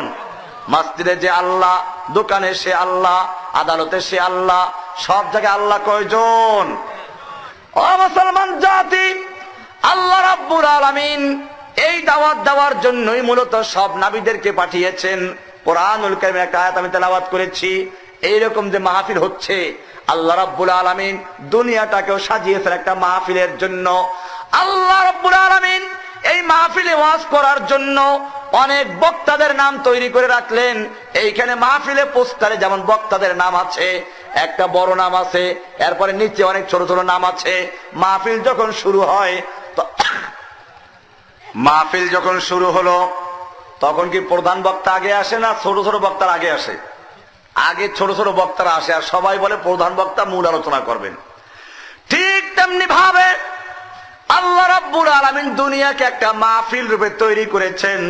মসজিদে যে আল্লাহ, দোকানে সে আল্লাহ, আদালতে সে আল্লাহ, সব জায়গায় আল্লাহ কয়জন? ও মুসলমান জাতি, আল্লাহ রাব্বুল আলামিন এই দাওয়াত দেওয়ার জন্যই মূলত সব নবীদেরকে পাঠিয়েছেন। কোরআনুল কারীমের একটা আয়াত আমি তেলাওয়াত করেছি। এইরকম যে মাহফিল হচ্ছে, আল্লাহ রাব্বুল আলামিন দুনিয়াটাকেও সাজিয়েছেন একটা মাহফিলের জন্য। আল্লাহ রাব্বুল আলামিন এই মাহফিলে ওয়াজ করার জন্য অনেক বক্তাদের নাম তৈরি করে রাখলেন। এইখানে মাহফিলে পোস্টারে যেমন বক্তাদের নাম আছে, একটা বড় নাম আছে, এরপরে নিচে অনেক ছোট ছোট নাম আছে। মাহফিল যখন শুরু হয়, মাহফিল যখন শুরু হলো, তখন কি প্রধান বক্তা আগে আসে না ছোট ছোট বক্তার আগে আসে? আগে ছোট ছোট বক্তারা আসে, আর সবাই বলে প্রধান বক্তা মূল আলোচনা করবেন। ঠিক তেমনি ভাবে আল্লাহ রাব্বুল আলামিন দুনিয়াকে একটা মাহফিল রূপে তৈরি করেছেন।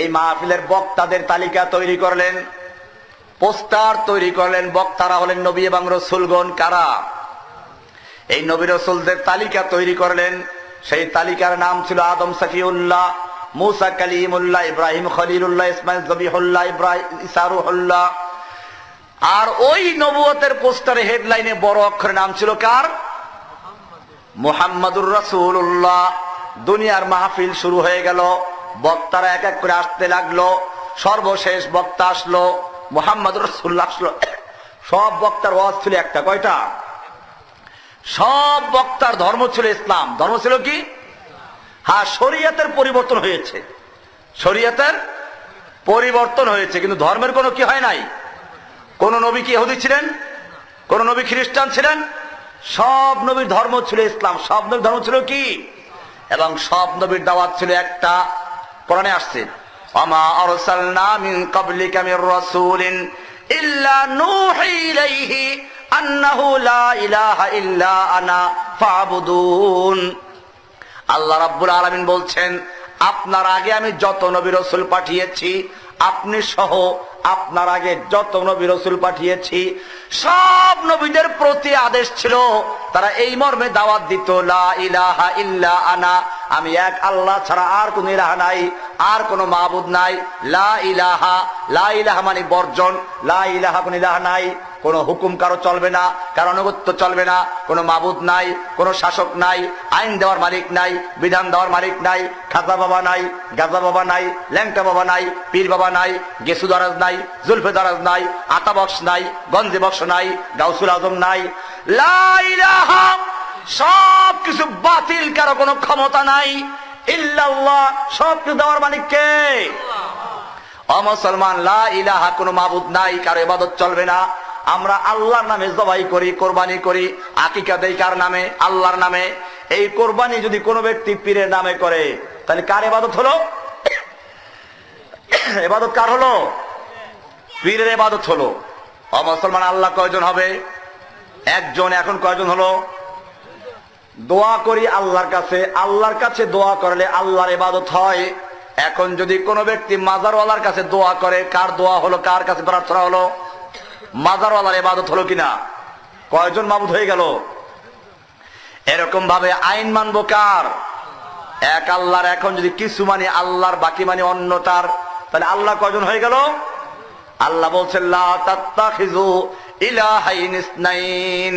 এই মাহফিলের বক্তাদের তালিকা তৈরি করলেন, পোস্টার তৈরি করলেন। বক্তারা হলেন নবী এবং রাসূলগণ। কারা? এই নবী রাসূলদের তালিকা তৈরি করলেন। সেই তালিকার নাম ছিল আদম সফিউল্লাহ, মুসা কালিমুল্লাহ, ইব্রাহিম খলিলুল্লাহ, ইসমাইল জবিহুল্লাহ, ইব্রাহিম ঈসা রূহুল্লাহ। আর ওই নবুয়তের পোস্টারে হেডলাইনে বড় অক্ষরে নাম ছিল কার? মুহাম্মাদুর রাসূলুল্লাহ। দুনিয়ার মাহফিল শুরু হয়ে গেল, বক্তারা এক এক করে আসতে লাগলো। সর্বশেষ বক্তা আসলো, মুহাম্মাদুর রাসূলুল্লাহ আসলো। সব বক্তার ওয়াজ ছিল একটা। কয়টা? সব বক্তার ধর্ম ছিল ইসলাম। ধর্ম ছিল কি? হ্যাঁ, শরীয়তের পরিবর্তন হয়েছে, শরীয়তের পরিবর্তন হয়েছে, কিন্তু ধর্মের কোনো কি হয় নাই। কোন নবী কি ইহুদি ছিলেন? কোন নবী খ্রিস্টান ছিলেন? সব নবীর ধর্ম ছিল ইসলাম। সব নবীর ধর্ম ছিল কি? এবং সব নবীর দাওয়াত ছিল একটা। কোরআনে আসছে, ওয়ামা আরসালনা মিন ক্বাবলিকা মির রাসূলিন ইল্লা নূহি ইলাইহি আন্নাহু লা ইলাহা ইল্লা আনা ফাবুদুন। আল্লাহ রাব্বুল আলামিন বলছেন, আপনার আগে আমি যত নবী রাসূল পাঠিয়েছি, আপনি সহ আপনার আগে যত নবী রাসূল পাঠিয়েছি, সব নবীদের প্রতি আদেশ ছিল, তারা এই মর্মে দাওয়াত দিত, লা ইলাহা ইল্লা আনা, আমি এক আল্লাহ ছাড়া আর কোন ইলাহ নাই, আর কোন মাবুদ নাই। লা ইলাহা, লা ইলাহা মানে বর্জন, লা ইলাহা কোন ইলাহ নাই, কোন হুকুম কারো চলবে না, কারো আনুগত্য চলবে না, কোন মাবুদ নাই, কোন শাসক নাই, আইন দেওয়ার মালিক নাই, বিধান দেওয়ার মালিক নাই, খাজা বাবা নাই, গাজা বাবা নাই, ল্যাংটা বাবা নাই, পীর বাবা নাই, গেসু দারাজ নাই, জুলফে দারাজ নাই, আতা বক্স নাই, গঞ্জে বক্স নাই, গাউসুল আজম নাই। লা ইলাহা, সব কিছু বাতিল, কারো কোনো ক্ষমতা নাই, ইল্লাল্লাহ, সব কিছু দেওয়ার মালিক কে? ও মুসলমান, লা ইলাহা, কোনো মাবুদ নাই, কারো ইবাদত চলবে না। আমরা আল্লাহর নামে জবাই করি, কোরবানি করি, আকিকা দেই কার নামে? আল্লাহর নামে। এই কোরবানি যদি কোনো ব্যক্তি পীরের নামে করে, তাহলে কার ইবাদত হলো? ইবাদত কার হলো? পীরের ইবাদত হলো। ও মুসলমান, আল্লাহ কয়জন হবে? একজন। এখন কয়জন হলো? দোয়া করি আল্লাহর কাছে, আল্লাহর কাছে দোয়া করলে আল্লাহর ইবাদত হয়। এখন যদি কোনো ব্যক্তি মাজারওয়ালার কাছে দোয়া করে, কার দোয়া হলো? কার কাছে প্রার্থনা হলো? মাজারওয়ালার ইবাদত হলো কিনা? কয়জন মাবুদ হয়ে গেল? এরকম ভাবে আইন মানবো কার? এক আল্লাহর। এখন যদি কিছু মানে আল্লাহর, বাকি মানে অন্যটার, তাহলে আল্লাহ কয়জন হয়ে গেল? আল্লাহ বলছেন, লা তাত্তাখিযু ইলাহাইন ইসনাইন,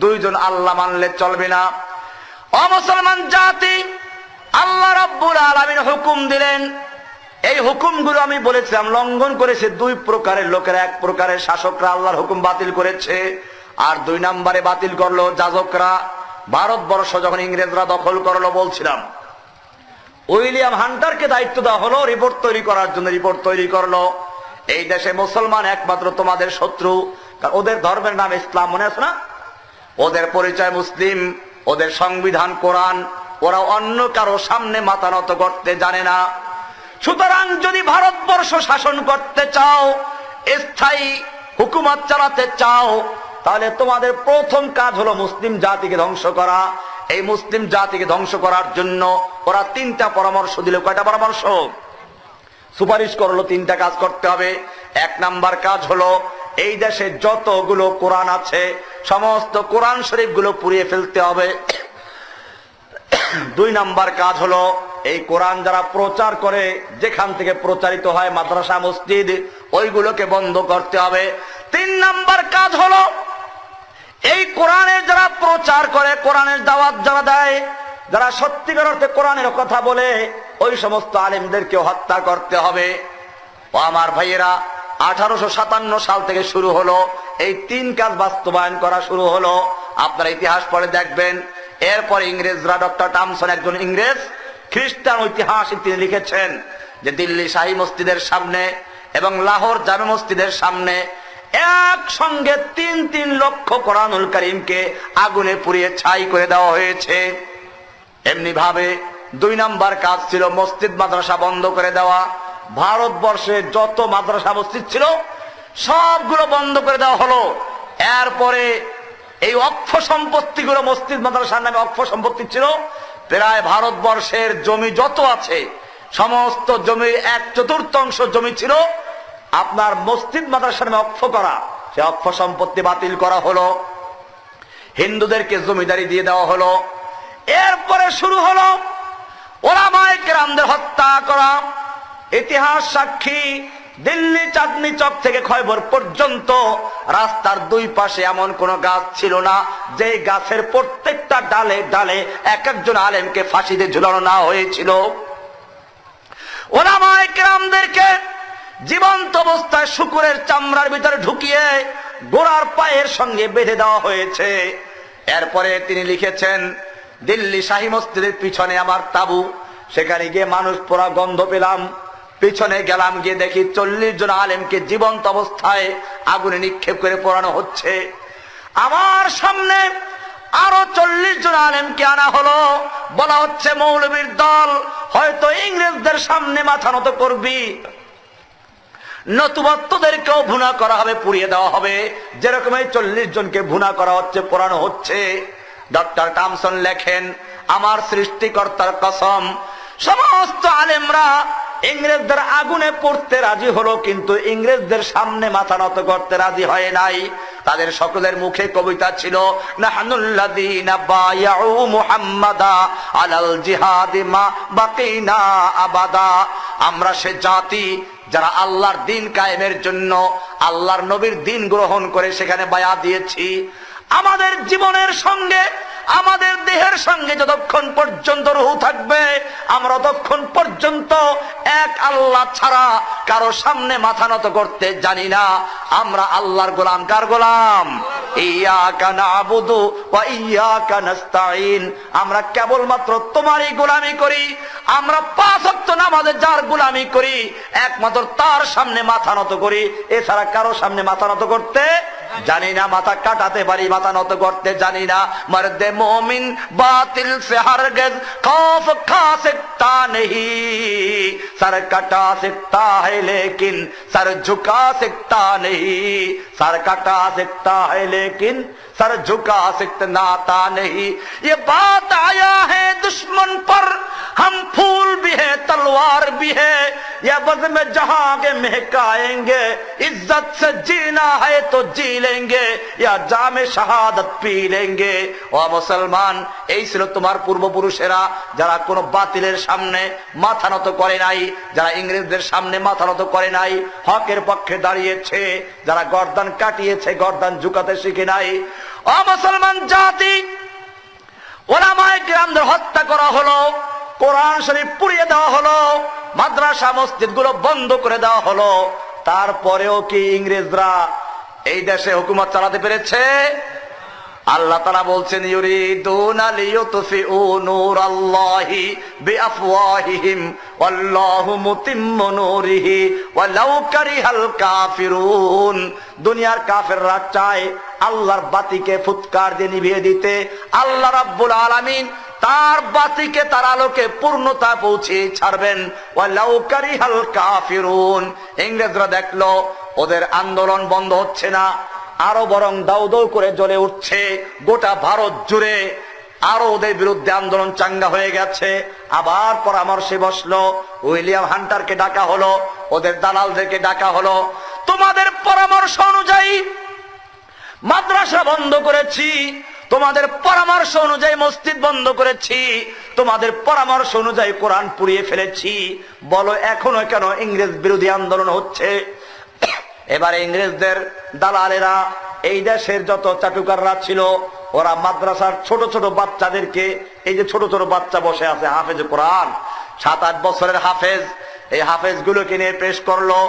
দুইজন আল্লাহ মানলে চলবে না। ও মুসলমান জাতি, আল্লাহ রাব্বুল আলামিন হুকুম দিলেন, এই হুকুমগুলো আমি বলেছিলাম লঙ্ঘন করেছে দুই প্রকারের লোকেরা। এক প্রকারের শাসকরা আল্লাহর হুকুম বাতিল করেছে, আর দুই নম্বরে বাতিল করলো যাজকরা। ভারতবর্ষ যখন ইংরেজরা দখল করলো, বলছিলাম উইলিয়াম হান্টারকে দায়িত্ব দেওয়া হলো রিপোর্ট তৈরি করার জন্য। রিপোর্ট তৈরি করলো, এই দেশে মুসলমান একমাত্র তোমাদের শত্রু, ওদের ধর্মের নাম ইসলাম, মনে আছে না? ওদের পরিচয় মুসলিম, ওদের সংবিধান কোরআন, ওরা অন্য কারো সামনে মাথা নত করতে জানে না। সুতরাং যদি ভারতবর্ষ শাসন করতে চাও, স্থায়ী হুকুমত চালাতে চাও, তাহলে তোমাদের প্রথম কাজ হলো মুসলিম জাতিকে ধ্বংস করা। এই মুসলিম জাতিকে ধ্বংস করার জন্য ওরা তিনটা পরামর্শ দিল। কয়টা পরামর্শ? সুপারিশ করলো, তিনটা কাজ করতে হবে। এক নাম্বার কাজ হলো, এই দেশে যতগুলো কোরআন আছে সমস্ত কোরআন শরীফ গুলো পুড়িয়ে ফেলতে হবে। দুই নাম্বার কাজ হলো, এই কোরআন যারা প্রচার করে, যেখান থেকে প্রচারিত হয় মাদ্রাসা মসজিদ, ওইগুলোকে বন্ধ করতে হবে। তিন নাম্বার কাজ হলো, এই কোরআনের যারা প্রচার করে, কোরআনের দাওয়াত যারা দেয়, যারা সত্যিকার অর্থে কোরআনের কথা বলে, ওই সমস্ত আলেমদেরকে হত্যা করতে হবে। ও আমার ভাইয়েরা, 1857 সাল থেকে শুরু হলো এই তিন কাজ বাস্তবায়ন করা শুরু হলো। আপনারা ইতিহাস পড়ে দেখবেন। এরপর ইংরেজরা, ডক্টর টমসন একজন ইংরেজ খ্রিস্টান ঐতিহাসিক, তিনি লিখেছেন যে দিল্লি শাহী মসজিদের সামনে এবং লাহোর জামে মসজিদের সামনে একসঙ্গে 3 লক্ষ কোরআনুল কারীমকে আগুনে পুড়িয়ে ছাই করে দেওয়া হয়েছে। এমনি ভাবে দুই নাম্বার কাজ ছিল মসজিদ মাদ্রাসা বন্ধ করে দেওয়া। ভারতবর্ষে যত মাদ্রাসা মসজিদ ছিল সবগুলো বন্ধ করে দেওয়া হলো। এরপরে এই অক্ষ সম্পত্তিগুলো, মসজিদ মাদ্রাসার নামে অক্ষ সম্পত্তি ছিল, প্রায় ভারতবর্ষের জমি যত আছে সমস্ত জমির 1/4 জমি ছিল আপনার মসজিদ মাদ্রাসার নামে অক্ষ করা। সে অক্ষ সম্পত্তি বাতিল করা হলো, হিন্দুদেরকে জমিদারি দিয়ে দেওয়া হলো। এরপরে শুরু হলো ওলামায়ে কেরামদের হত্যা করা। ইতিহাস সাক্ষী, দিল্লি চাঁদনি চক থেকে খয়বর পর্যন্ত রাস্তার দুই পাশে এমন কোন গাছ ছিল না যে গাছের প্রত্যেকটা ডালে ডালে এক একজন আলেমকে ফাঁসিতে ঝুলানো না হয়েছিল। ওলামায়ে কেরামদেরকে জীবন্ত অবস্থায় শুকুরের চামড়ার ভিতরে ঢুকিয়ে ঘোড়ার পায়ের সঙ্গে বেঁধে দেওয়া হয়েছে। এরপরে তিনি লিখেছেন, দিল্লি শাহী মসজিদের পিছনে আমার তাবু, সেখানে গিয়ে মানুষ পোড়া গন্ধ পেলাম। পিছনে গেলাম, গিয়ে দেখি 40 জন আলেমকে জীবন্ত অবস্থায় আগুনে নিক্ষেপ করে পোড়ানো হচ্ছে। আমার সামনে আরো 40 জন আলেমকে আনা হলো, বলা হচ্ছে মৌলবীর দল, হয়তো ইংরেজদের সামনে মাথা নত করবি, নতুবত্বদেরকেও ভুনা করা হবে, পুড়িয়ে দেওয়া হবে, যেরকম এই 40 জনকে ভুনা করা হচ্ছে, পোড়ানো হচ্ছে। ডক্টর টমসন লেখেন, আমার সৃষ্টিকর্তার কসম, সমস্ত আলেমরা ইংরেজদের আগুনে পড়তে রাজি হলো, কিন্তু ইংরেজদের সামনে মাথা নত করতে রাজি হয় নাই। তাদের সকলের মুখে কবিতা ছিল, নাহনুল্লাযীনা বায়াউ মুহাম্মাদা আলাল জিহাদি মা বাকিনা আবাদা। আমরা সে জাতি যারা আল্লাহর দ্বীন কায়েমের জন্য আল্লাহর নবীর দ্বীন গ্রহণ করে সেখানে বায়াত দিয়েছি। আমাদের জীবনের সঙ্গে, আমাদের দেহের সঙ্গে যতক্ষণ পর্যন্ত রূহ থাকবে, আমরা ততক্ষণ পর্যন্ত এক আল্লাহ ছাড়া কারো সামনে মাথা নত করতে জানি না। আমরা আল্লাহর গোলাম। কার গোলাম? ইয়াকা নাবুদু ওয়া ইয়াকা নাস্তাঈন। আমরা কেবলমাত্র তোমারই গোলামি করি। আমরা 5 ওয়াক্ত নামাজে যার গোলামি করি, একমাত্র তার সামনে মাথা নত করি, এছাড়া কারো সামনে মাথা নত করতে জানি না। মাথা কাটাতে পারি, মাথা নত করতে জানি না। মর্দে मोमिन बातिल से हरगिज़ खौफ खा सकता नहीं, सर कटा सकता है लेकिन सर झुका सकता नहीं, सर कटा सकता है लेकिन सर झुका सकता नहीं। ये बात आया है दुश्मन पर, हम फूल भी है तलवार भी है, या बज़्म में जहां के महकाएंगे, इज्जत से जीना है तो जी लेंगे, या जामे शहादत पी लेंगे। ও মুসলমান, এই ছিল তোমার পূর্বপুরুষেরা, যারা কোনো বাতিলের সামনে মাথা নত করে নাই, যারা ইংরেজদের সামনে মাথা নত করে নাই, হকের পক্ষে দাঁড়িয়েছে, যারা গর্দান কাটিয়েছে, গর্দান ঝুঁকাতে শিখে নাই। ও মুসলমান জাতি, ওলামায়ে কিরামদের হত্যা করা হলো, কোরআন শরীফ পুড়িয়ে দেওয়া হলো, মাদ্রাসা মসজিদগুলো বন্ধ করে দেওয়া হলো। তারপরেও কি ইংরেজরা এই দেশে হুকুমত চালাতে পেরেছে? আল্লাহ তাআলা বলছেন, ইউরিদুনা লিইউতফিউ নূরাল্লাহি বিআফওয়াহিহিম ওয়াল্লাহু মুতিম্মু নূরিহি ওয়ালাউ কারিহাল কাফিরুন। দুনিয়ার কাফেররা চায় আল্লাহর বাতিকে ফুৎকার দিয়ে নিভিয়ে দিতে, আল্লাহ রাব্বুল আলামিন তার বাতিকে, তার আলোকে পূর্ণতা পৌঁছে ছাড়বেন। ওয়ালাউ কারিহাল কাফিরুন। ইংরেজরা দেখলো ওদের আন্দোলন বন্ধ হচ্ছে না, আরো বরং দাউ দাউ করে জ্বলে উঠছে গোটা ভারত জুড়ে, আরো ওদের বিরুদ্ধে আন্দোলন চাঙ্গা হয়ে গেছে। আবার পরামর্শে বসলো, উইলিয়াম হান্টারকে ডাকা হলো, ওদের দালালদেরকে ডাকা হলো, তোমাদের পরামর্শ অনুযায়ী মাদ্রাসা বন্ধ করেছি, তোমাদের পরামর্শ অনুযায়ী মসজিদ বন্ধ করেছি, তোমাদের পরামর্শ অনুযায়ী কোরআন পুড়িয়ে ফেলেছি, বলো এখনো কেন ইংরেজ বিরোধী আন্দোলন হচ্ছে? এবারে ইংরেজদের দালালেরা, এই দেশের যত চাটুকাররা ছিল, ওরা মাদ্রাসার ছোট ছোট বাচ্চাদেরকে, এই যে ছোট ছোট বাচ্চা বসে আছে হাফেজ কোরআন, 7-8 বছরের হাফেজ, এই হাফেজ গুলোকে নিয়ে পেশ করলো,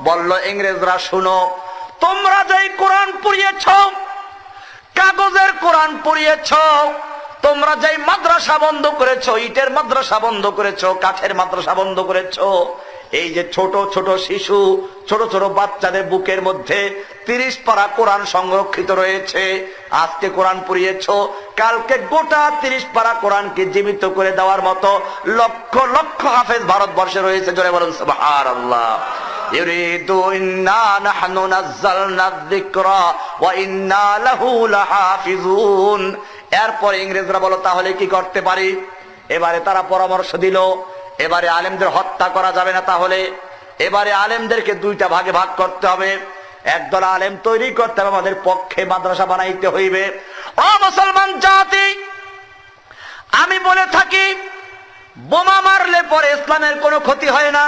বলল ইংরেজরা শুনো, তোমরা যেই কোরআন পুড়িয়েছ, কাগজের কোরআন পুড়িয়েছ, তোমরা যেই মাদ্রাসা বন্ধ করেছো, ইটের মাদ্রাসা বন্ধ করেছো, কাঠের মাদ্রাসা বন্ধ করেছো, এই যে ছোট ছোট শিশু, ছোট ছোট বাচ্চাদের বুকের মধ্যে 30 পারা কোরআন সংরক্ষিত রয়েছে, আজকে কোরআন পুড়িয়েছো, কালকে গোটা 30 পারা কোরআনকে জীবিত করে দেওয়ার মতো লক্ষ লক্ষ হাফেজ ভারতবর্ষে রয়েছে। জোরে বলুন সুবহানাল্লাহ। ইউরিদু ইন্না নাহনু নাযালনা যিকরা ওয়া ইন্না লাহু লাহাফিজুন। এরপর ইংরেজরা বলো তাহলে কি করতে পারি? এবারে তারা পরামর্শ দিল, এবারে আলেমদের হত্যা করা যাবে না, তাহলে এবারে আলেমদেরকে 2টা ভাগে ভাগ করতে হবে। একদল আলেম তৈরি করতে হবে, আমাদের পক্ষে মাদ্রাসা বানাইতে হইবে। ও মুসলমান জাতি, আমি বলে থাকি, বোমা মারলে পরে ইসলামের কোনো ক্ষতি হয় না,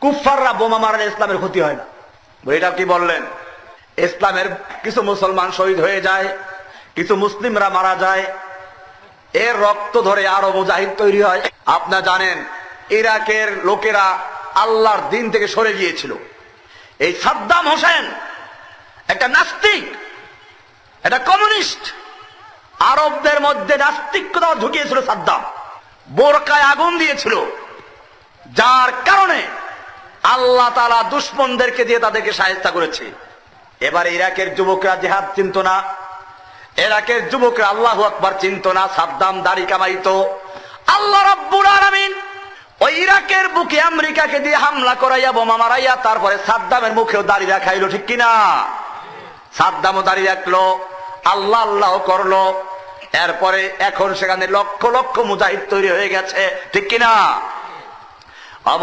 কুফফাররা বোমা মারলে ইসলামের ক্ষতি হয় না। এটা কি বললেন? ইসলামের কিছু মুসলমান শহীদ হয়ে যায়, কিছু মুসলিমরা মারা যায়, এর রক্ত ধরে আরো মুজাহিদ তৈরি হয়। আপনারা জানেন ইরাকের লোকেরা আল্লাহর দ্বীন থেকে সরে গিয়েছিল। এই সাদ্দাম হোসেন একটা নাস্তিক, একটা কমিউনিস্ট, আরবদের মধ্যে নাস্তিকতা ঢুকিয়েছিল। সাদ্দাম বোরকায় আগুন দিয়েছিল, যার কারণে আল্লাহ তাআলা দুশমনদেরকে দিয়ে তাদেরকে সাহায্য করেছে। এবার ইরাকের যুবকরা জিহাদ চিনত না, ইরাকের যুবকরা আল্লাহু আকবার চিনত না, সাদ্দাম দাড়ি কামাইতো। আল্লাহ রাব্বুল আলামিন ওই ইরাকের বুকে আমেরিকাকে দিয়ে হামলা করাইয়া বোমা মারাইয়া তারপরে সাদ্দামের মুখেও দাড়ি রাখাইলো, ঠিক কিনা? সাদ্দামও দাড়ি রাখলো, আল্লাহ আল্লাহ করলো, এরপরে এখন সেখানে লক্ষ লক্ষ মুজাহিদ তৈরি হয়ে গেছে, ঠিক কিনা?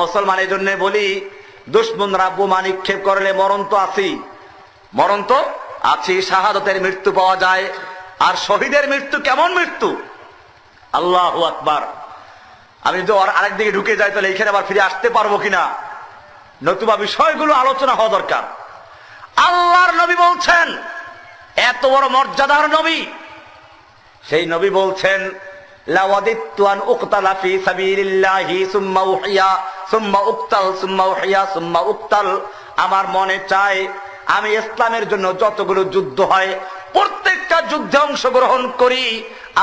মুসলমান, এই জন্য বলি দুশ্মনরা বোমা নিক্ষেপ করলে মরণ তো আছি, মরণ তো আছি, শাহাদতের মৃত্যু পাওয়া যায়। আর শহীদের মৃত্যু কেমন মৃত্যু! আল্লাহু আকবার। আমি যদি আরেকদিকে ঢুকে যাই তাহলে এখানে আবার ফিরে আসতে পারবো কিনা, নতুবা বিষয়গুলো আলোচনা হওয়া দরকার। আল্লাহর নবী বলছেন, এত বড় মর্যাদার নবী, সেই নবী বলছেন লাওয়াদিতু আন উকতালা ফি সাবিলিল্লাহি সুম্মা উহিয়া সুম্মা উকতাল সুম্মা উহিয়া সুম্মা উকতাল। আমার মনে চায় আমি ইসলামের জন্য যতগুলো যুদ্ধ হয় প্রত্যেকটা যুদ্ধে অংশগ্রহণ করি।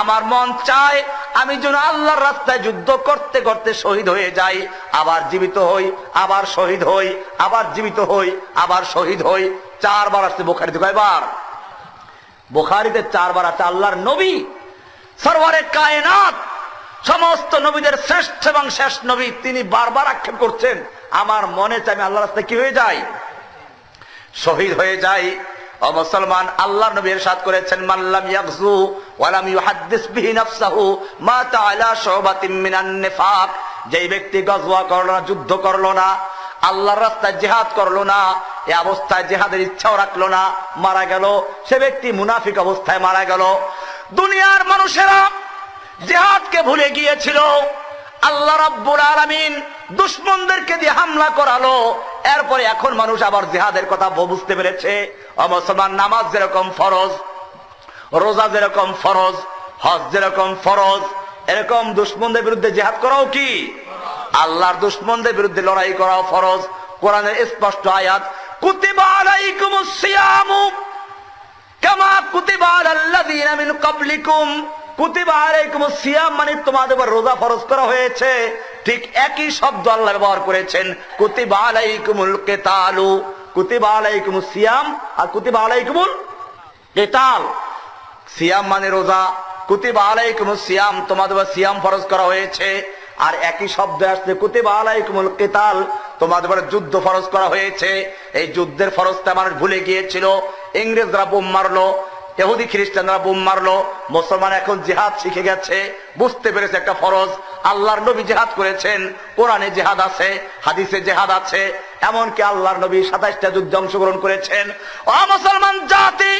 আমার মন চায় আমি যেন আল্লাহর রাস্তায় যুদ্ধ করতে করতে শহীদ হয়ে যাই, আবার জীবিত হই, আবার শহীদ হই, আবার জীবিত হই, আবার শহীদ হই। 4 বার আসছে বুখারীতে, কয়বার? বুখারীতে 4 বার আছে। আল্লাহর নবী সরওয়ারে কায়নাত, সমস্ত নবীদের শ্রেষ্ঠ এবং শেষ নবী, তিনি বারবার আক্ষেপ করছেন আমার মনে চাই আমি আল্লাহর রাস্তায় কি হয়ে যাই, শহীদ হয়ে যাই। ও মুসলমান, আল্লাহর নবী ইরশাদ করেছেন মাল্লাম ইয়াগজু ওয়া লাম ইউহাদ্দিস বিহি নাফসাহু মা তাআলা শুবাতিন মিনান নিফাক। যেই ব্যক্তি গজওয়া করলো না, যুদ্ধ করলো না, আল্লাহর রাস্তায় জিহাদ করলো না, এই অবস্থায় জিহাদের ইচ্ছাও রাখলো না, মারা গেল, সে ব্যক্তি মুনাফিক অবস্থায় মারা গেল। দুনিয়ার মানুষেরা জিহাদকে ভুলে গিয়েছিল, আল্লাহ রাব্বুল আলামিন দুশমনদেরকে দিয়ে হামলা করালো, এরপরে এখন মানুষ আবার জিহাদের কথা বুঝতে পেরেছে। ও মুসলমান, নামাজ যেরকম ফরজ, রোজা যেরকম ফরজ, হজ যেরকম ফরজ, এরকম দুশমনদের বিরুদ্ধে জিহাদ করাও কি? আল্লাহর দুশমনদের বিরুদ্ধে লড়াই করাও ফরজ। কোরআনের স্পষ্ট আয়াত, কুতিবা আলাইকুমুস সিয়ামু কামা কুতিবা আলাল্লাযিনা মিন ক্বাবলিকুম। কুতিবা আলাইকুমুস সিয়াম মানে তোমাদের উপর রোজা ফরজ করা হয়েছে, ঠিক একই শব্দ আল্লাহ ব্যবহার করেছেন কুতিবা আলাইকুমুল কিতালু। কুতিবা আলাইকুমুস সিয়াম আর কুতিবা আলাইকুমুল কিতাল। সিয়াম মানে রোজা, কুতিবা আলাইকুমুস সিয়াম তোমাদের উপর সিয়াম ফরজ করা হয়েছে। আর একই শব্দ আসছে কুতিবা আলাইকুমুল কিতাল, তোমাদের উপর যুদ্ধ ফরজ করা হয়েছে। এই যুদ্ধের ফরজটা মানুষ ভুলে গিয়েছিল। ইংরেজরা বোম মারলো, ইহুদি খ্রিস্টানরা বোম মারলো, মুসলমান এখন জিহাদ শিখে গেছে, বুঝতে পেরেছে একটা ফরজ। আল্লাহর নবী জিহাদ করেছেন, কোরআনে জিহাদ আছে, হাদিসে জিহাদ আছে, এমনকি আল্লাহর নবী 27টা যুদ্ধে অংশগ্রহণ করেছেন। ও মুসলমান জাতি,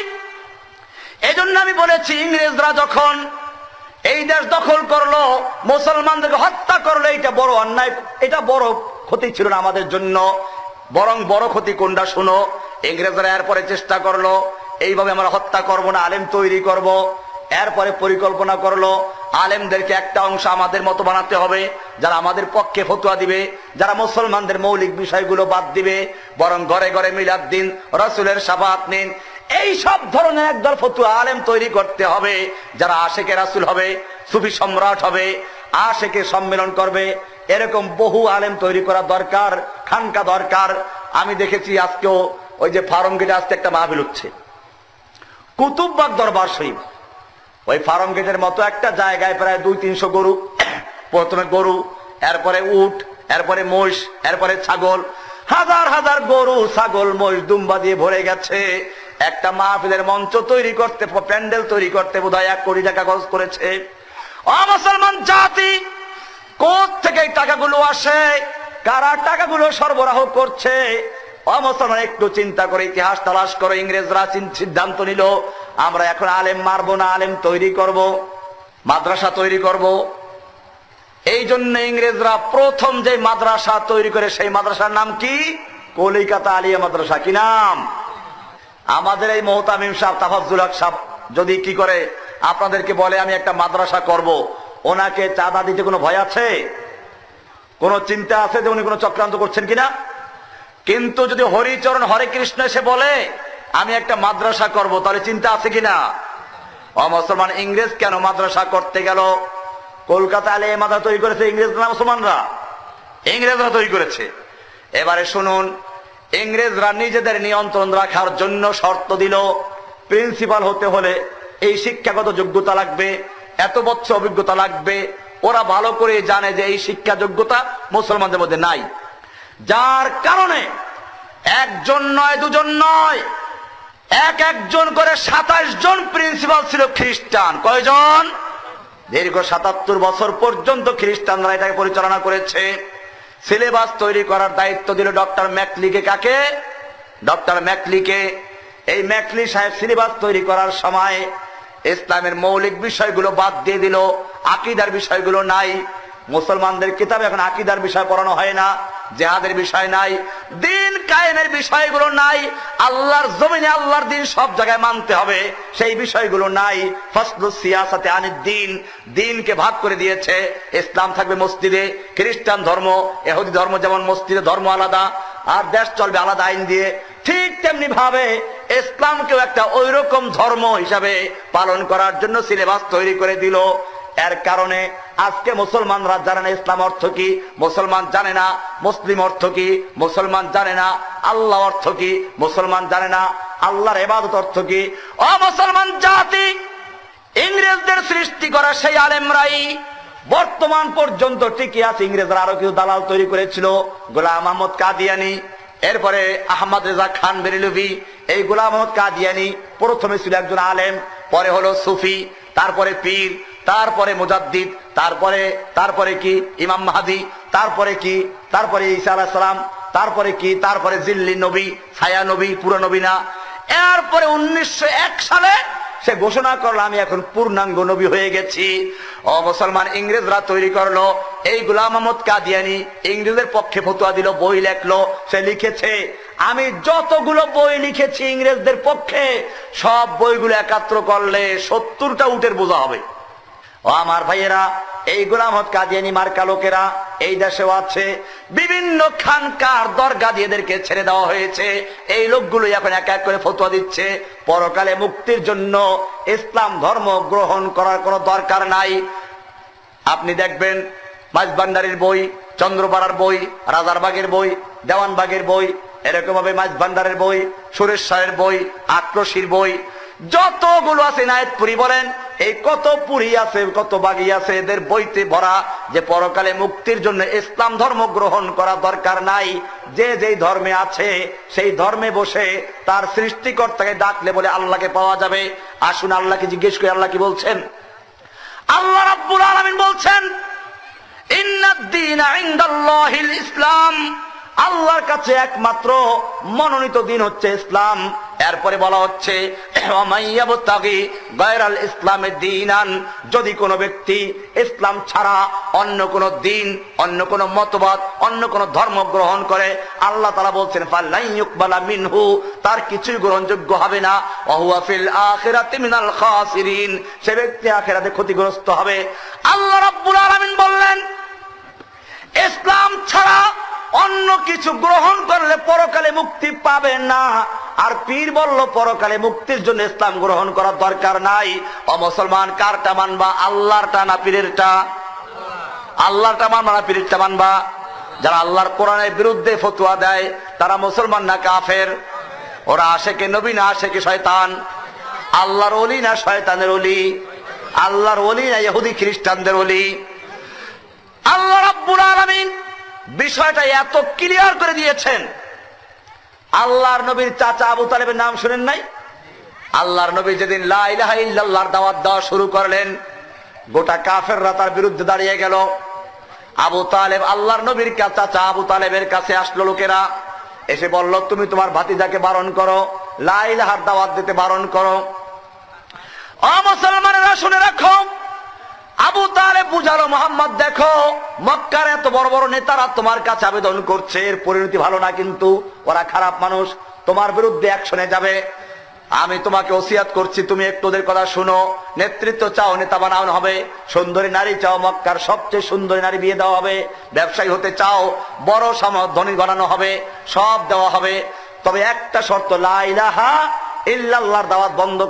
এই জন্য আমি বলেছি ইংরেজরা যখন এই দেশ দখল করলো, মুসলমানদেরকে হত্যা করলো, এটা বড় অন্যায়, এটা বড় ক্ষতি ছিল না আমাদের জন্য। বরং বড় ক্ষতি কোনটা শুনো, ইংরেজরা এরপরে চেষ্টা করলো এইভাবে আমরা হত্যা করব না, আলেম তৈরি করব। এরপরে পরিকল্পনা করলো আলেমদেরকে একটা অংশ আমাদের মতো বানাতে হবে, যারা আমাদের পক্ষে ফতোয়া দিবে, যারা মুসলমানদের মৌলিক বিষয়গুলো বাদ দিবে, বরং ঘরে ঘরে মিলাদ দিন, রাসূলের শাফাআত নিন, এই সব ধরনের একদল ফতোয়া আলেম তৈরি করতে হবে, যারা আশেকে রাসূল হবে, সুফি সম্রাট হবে, আশেকে সম্মেলন করবে। এরকম বহু আলেম তৈরি করা দরকার, খানকা দরকার। আমি দেখেছি আজকেও ওই যে ফার্ম গেটে আজকে একটা মাহফিল হচ্ছে, কুতুববাগ দরবার শরীফ, ওই ফার্ম গেটের মতো একটা জায়গায় প্রায় 200-300 গরু, প্রথমে গরু, এরপরে উট, এরপরে মহিষ, এরপরে ছাগল, হাজার হাজার গরু ছাগল মহিষ দুম্বা দিয়ে ভরে গেছে। একটা মাহফিলের মঞ্চ তৈরি করতে, প্যান্ডেল তৈরি করতে বোধহয় 1 কোটি টাকা খরচ করেছে। ও মুসলমান জাতি, কোথা থেকে এই টাকাগুলো আসে, কারা টাকাগুলো সরবরাহ করছে? ও মুসলমান, একটু চিন্তা করে ইতিহাস তালাশ করো। ইংরেজরা সিদ্ধান্ত নিল আমরা এখন আলেম মারবো না, আলেম তৈরি করব, মাদ্রাসা তৈরি করব। এই জন্য ইংরেজরা প্রথম যে মাদ্রাসা তৈরি করে সেই মাদ্রাসার নাম কি? কলিকাতা আলিয়া মাদ্রাসা। কি নাম? আমাদের এই মোহতামিম সাহেব, তাফাজ্জুল হক সাহেব যদি কি করে আপনাদেরকে বলে আমি একটা মাদ্রাসা করব, ওনাকে চাঁদা দিতে কোনো ভয় আছে? কোনো চিন্তা আছে যে উনি কোনো চক্রান্ত করছেন কিনা? কিন্তু যদি হরিচরণ হরে কৃষ্ণ এসে বলে আমি একটা মাদ্রাসা করব, তাহলে চিন্তা আছে কিনা? ও মুসলমান, ইংরেজ কেন মাদ্রাসা করতে গেল? কলকাতা আলিয়া মাদ্রাসা তৈরি করেছে ইংরেজরা না মুসলমানরা? ইংরেজরা তৈরি করেছে। এবারে শুনুন, ইংরেজরা নিজেদের নিয়ন্ত্রণ রাখার জন্য শর্ত দিল প্রিন্সিপাল হতে হলে এই শিক্ষাগত যোগ্যতা লাগবে, এত বছর অভিজ্ঞতা লাগবে, ওরা ভালো করে জানে যে এই শিক্ষা যোগ্যতা মুসলমানদের মধ্যে নাই, যার কারণে একজন নয় দুজন নয়, একজন করে 27 জন প্রিন্সিপাল ছিল খ্রিস্টান। কয়জন? দীর্ঘ 77 বছর পর্যন্ত খ্রিস্টানরা এটাকে পরিচালনা করেছে। সিলেবাস তৈরি করার দায়িত্ব দিল ডক্টর ম্যাকলিকে। কাকে? ডক্টর ম্যাকলিকে। এই ম্যাকলি সাহেব সিলেবাস তৈরি করার সময় ইসলামের মৌলিক বিষয়গুলো বাদ দিয়ে দিল, আকীদার বিষয়গুলো নাই। মুসলমানদের কিতাবে এখন আকীদার বিষয় পড়ানো হয় না, জিহাদের বিষয় নাই, দিন কায়েমের বিষয়গুলো নাই, আল্লাহর জমিনে আল্লাহর দিন সব জায়গায় মানতে হবে সেই বিষয়গুলো নাই। ফাসলুস সিয়াসাতে আনিদ দ্বীন, দ্বীনকে ভাগ করে দিয়েছে। ইসলাম থাকবে মসজিদে, খ্রিস্টান ধর্ম ইহুদি ধর্ম যেমন মসজিদে ধর্ম আলাদা আর দেশ চলবে আলাদা আইন দিয়ে, ঠিক তেমনি ভাবে ইসলামকেও একটা ওইরকম ধর্ম হিসাবে পালন করার জন্য সিলেবাস তৈরি করে দিল। এর কারণে আজকে মুসলমানরা জানে না ইসলাম অর্থ কি, মুসলমান জানে না মুসলিম অর্থ কি, মুসলমান জানে না আল্লাহ অর্থ কি, মুসলমান জানে না আল্লাহর ইবাদত অর্থ কি। ও মুসলমান জাতি, ইংরেজদের সৃষ্টি করা সেই আলেমরাই বর্তমান পর্যন্ত টিকে আছে। ইংরেজরা আরো কেউ দালাল তৈরি করেছিল, গোলাম আহমদ কাদিয়ানি, এরপরে আহমদ রেজা খান বেরেলভি। এই গোলাম আহমদ কাদিয়ানি প্রথমে ছিল একজন আলেম, পরে হলো সুফি, তারপরে পীর, তারপরে মুজাদ্দিদ, তারপরে কি ইমাম মাহদি, তারপরে কি, তারপরে ঈসা আলাইহিস সালাম, তারপরে কি, তারপরে জিল্লি নবী, ছায়া নবী, পুরো নবী না। এরপরে 1901 সালে সে ঘোষণা করলো আমি এখন পূর্ণাঙ্গ নবী হয়ে গেছি। ও মুসলমান, ইংরেজরা তৈরি করলো এই গোলাম আহমদ কাদিয়ানি, ইংরেজের পক্ষে ফতোয়া দিল, বই লেখলো। সে লিখেছে আমি যতগুলো বই লিখেছি ইংরেজদের পক্ষে সব বইগুলো একাত্র করলে 70টা উটের বোঝা হবে। ও আমার ভাইয়েরা, এই গোলাম আহমদ কাদিয়ানি মার্কা লোকেরা এই দেশেও আছে। বিভিন্ন খানকার দরগা দিয়ে এদেরকে ছেড়ে দেওয়া হয়েছে। এই লোকগুলো এখন এক এক করে ফতোয়া দিচ্ছে পরকালে মুক্তির জন্য ইসলাম ধর্ম গ্রহণ করার কোনো দরকার নাই। আপনি দেখবেন মাঝভান্ডারির বই, চন্দ্রপাড়ার বই, রাজারবাগের বই, দেওয়ানবাগের বই, এরকম ভাবে মাঝভান্ডারের বই, সুরেশ্বরের বই, আক্রোশীর বই, যতগুলো আছে, নায়েতপুরি বলেন, এই কত পুরী আছে, কত বাগি আছে, এদের বইতে ভরা যে পরকালে মুক্তির জন্য ইসলাম ধর্ম গ্রহণ করা দরকার নাই। যে যেই ধর্মে আছে সেই ধর্মে বসে তার সৃষ্টিকর্তাকে ডাকলে বলে আল্লাহকে পাওয়া যাবে। আসুন আল্লাহকে জিজ্ঞেস করে আল্লাহ কি বলছেন। আল্লাহ রাব্বুল আলামিন বলছেন ইন্নাদ-দীনা ইনদাল্লাহিল ইসলাম, আল্লাহর কাছে একমাত্র মনোনীত দিন হচ্ছে ইসলাম। এরপরে বলা হচ্ছে ওয়ামাইয়াবতাগি গায়রাল ইসলামে দীনান, যদি কোনো ব্যক্তি ইসলাম ছাড়া অন্য কোনো দিন, অন্য কোনো মতবাদ, অন্য কোনো ধর্ম গ্রহণ করে, আল্লাহ তাআলা বলছেন ফালাই ইউকবালা মিনহু, তার কিছুই গ্রহণযোগ্য হবে না। ওয়া হুয়া ফিল আখিরাতি মিনাল খাসিরিন, সে ব্যক্তি আখিরাতে ক্ষতিগ্রস্ত হবে। আল্লাহ রাব্বুল আলামিন বললেন ইসলাম ছাড়া অন্য কিছু গ্রহণ করলে পরকালে মুক্তি পাবে না। আর পীর বলল পরকালে মুক্তির জন্য ইসলাম গ্রহণ করার দরকার নাই। ও মুসলমান, কারটা মানবা, আল্লাহরটা না পীরেরটা? আল্লাহরটা মানবা না পীরেরটা মানবা? যারা আল্লাহর কোরআনের বিরুদ্ধে ফতোয়া দেয় তারা মুসলমান না কাফের? ওরা আশেকে নবী না আশেকে শয়তান? আল্লাহর ওলি না শয়তানের ওলি? আল্লাহর ওলি না ইহুদি খ্রিস্টানদের ওলি? আল্লাহ রাব্বুল আলামিন বিষয়টা এত ক্লিয়ার করে দিয়েছেন। আল্লাহর নবীর চাচা আবু তালেবের নাম শুনেন নাই? আল্লাহর নবী যেদিন লা ইলাহা ইল্লাল্লাহর দাওয়াত দেওয়া শুরু করলেন, গোটা কাফেররা তার বিরুদ্ধে দাঁড়িয়ে গেল। আবু তালেব, আল্লাহর নবীর চাচা আবু তালেবের কাছে আসলো লোকেরা, এসে বলল তুমি তোমার ভাতিজাকে বারণ করো, লা ইলাহার দাওয়াত দিতে বারণ করো। ও মুসলমানেরা শুনে রাখো, আবু তালেব বুঝালো মোহাম্মদ দেখো মক্কার এত বড় বড় নেতারা তোমার কাছে আবেদন করছে, এর পরিণতি ভালো না, কিন্তু ওরা খারাপ মানুষ, তোমার বিরুদ্ধে অ্যাকশনে যাবে। আমি তোমাকে ওসিয়াত করছি তুমি একটু ওদের কথা শুনো। নেতৃত্ব চাও, নেতা বানানো হবে। সুন্দরী নারী চাও, মক্কার সবচেয়ে সুন্দরী নারী বিয়ে দেওয়া হবে। ব্যবসায়ী হতে চাও, বড় ধনী বানানো হবে, সব দেওয়া হবে। তবে একটা শর্ত, লা ইলাহা ইল্লাল্লাহর দাওয়াত বন্ধ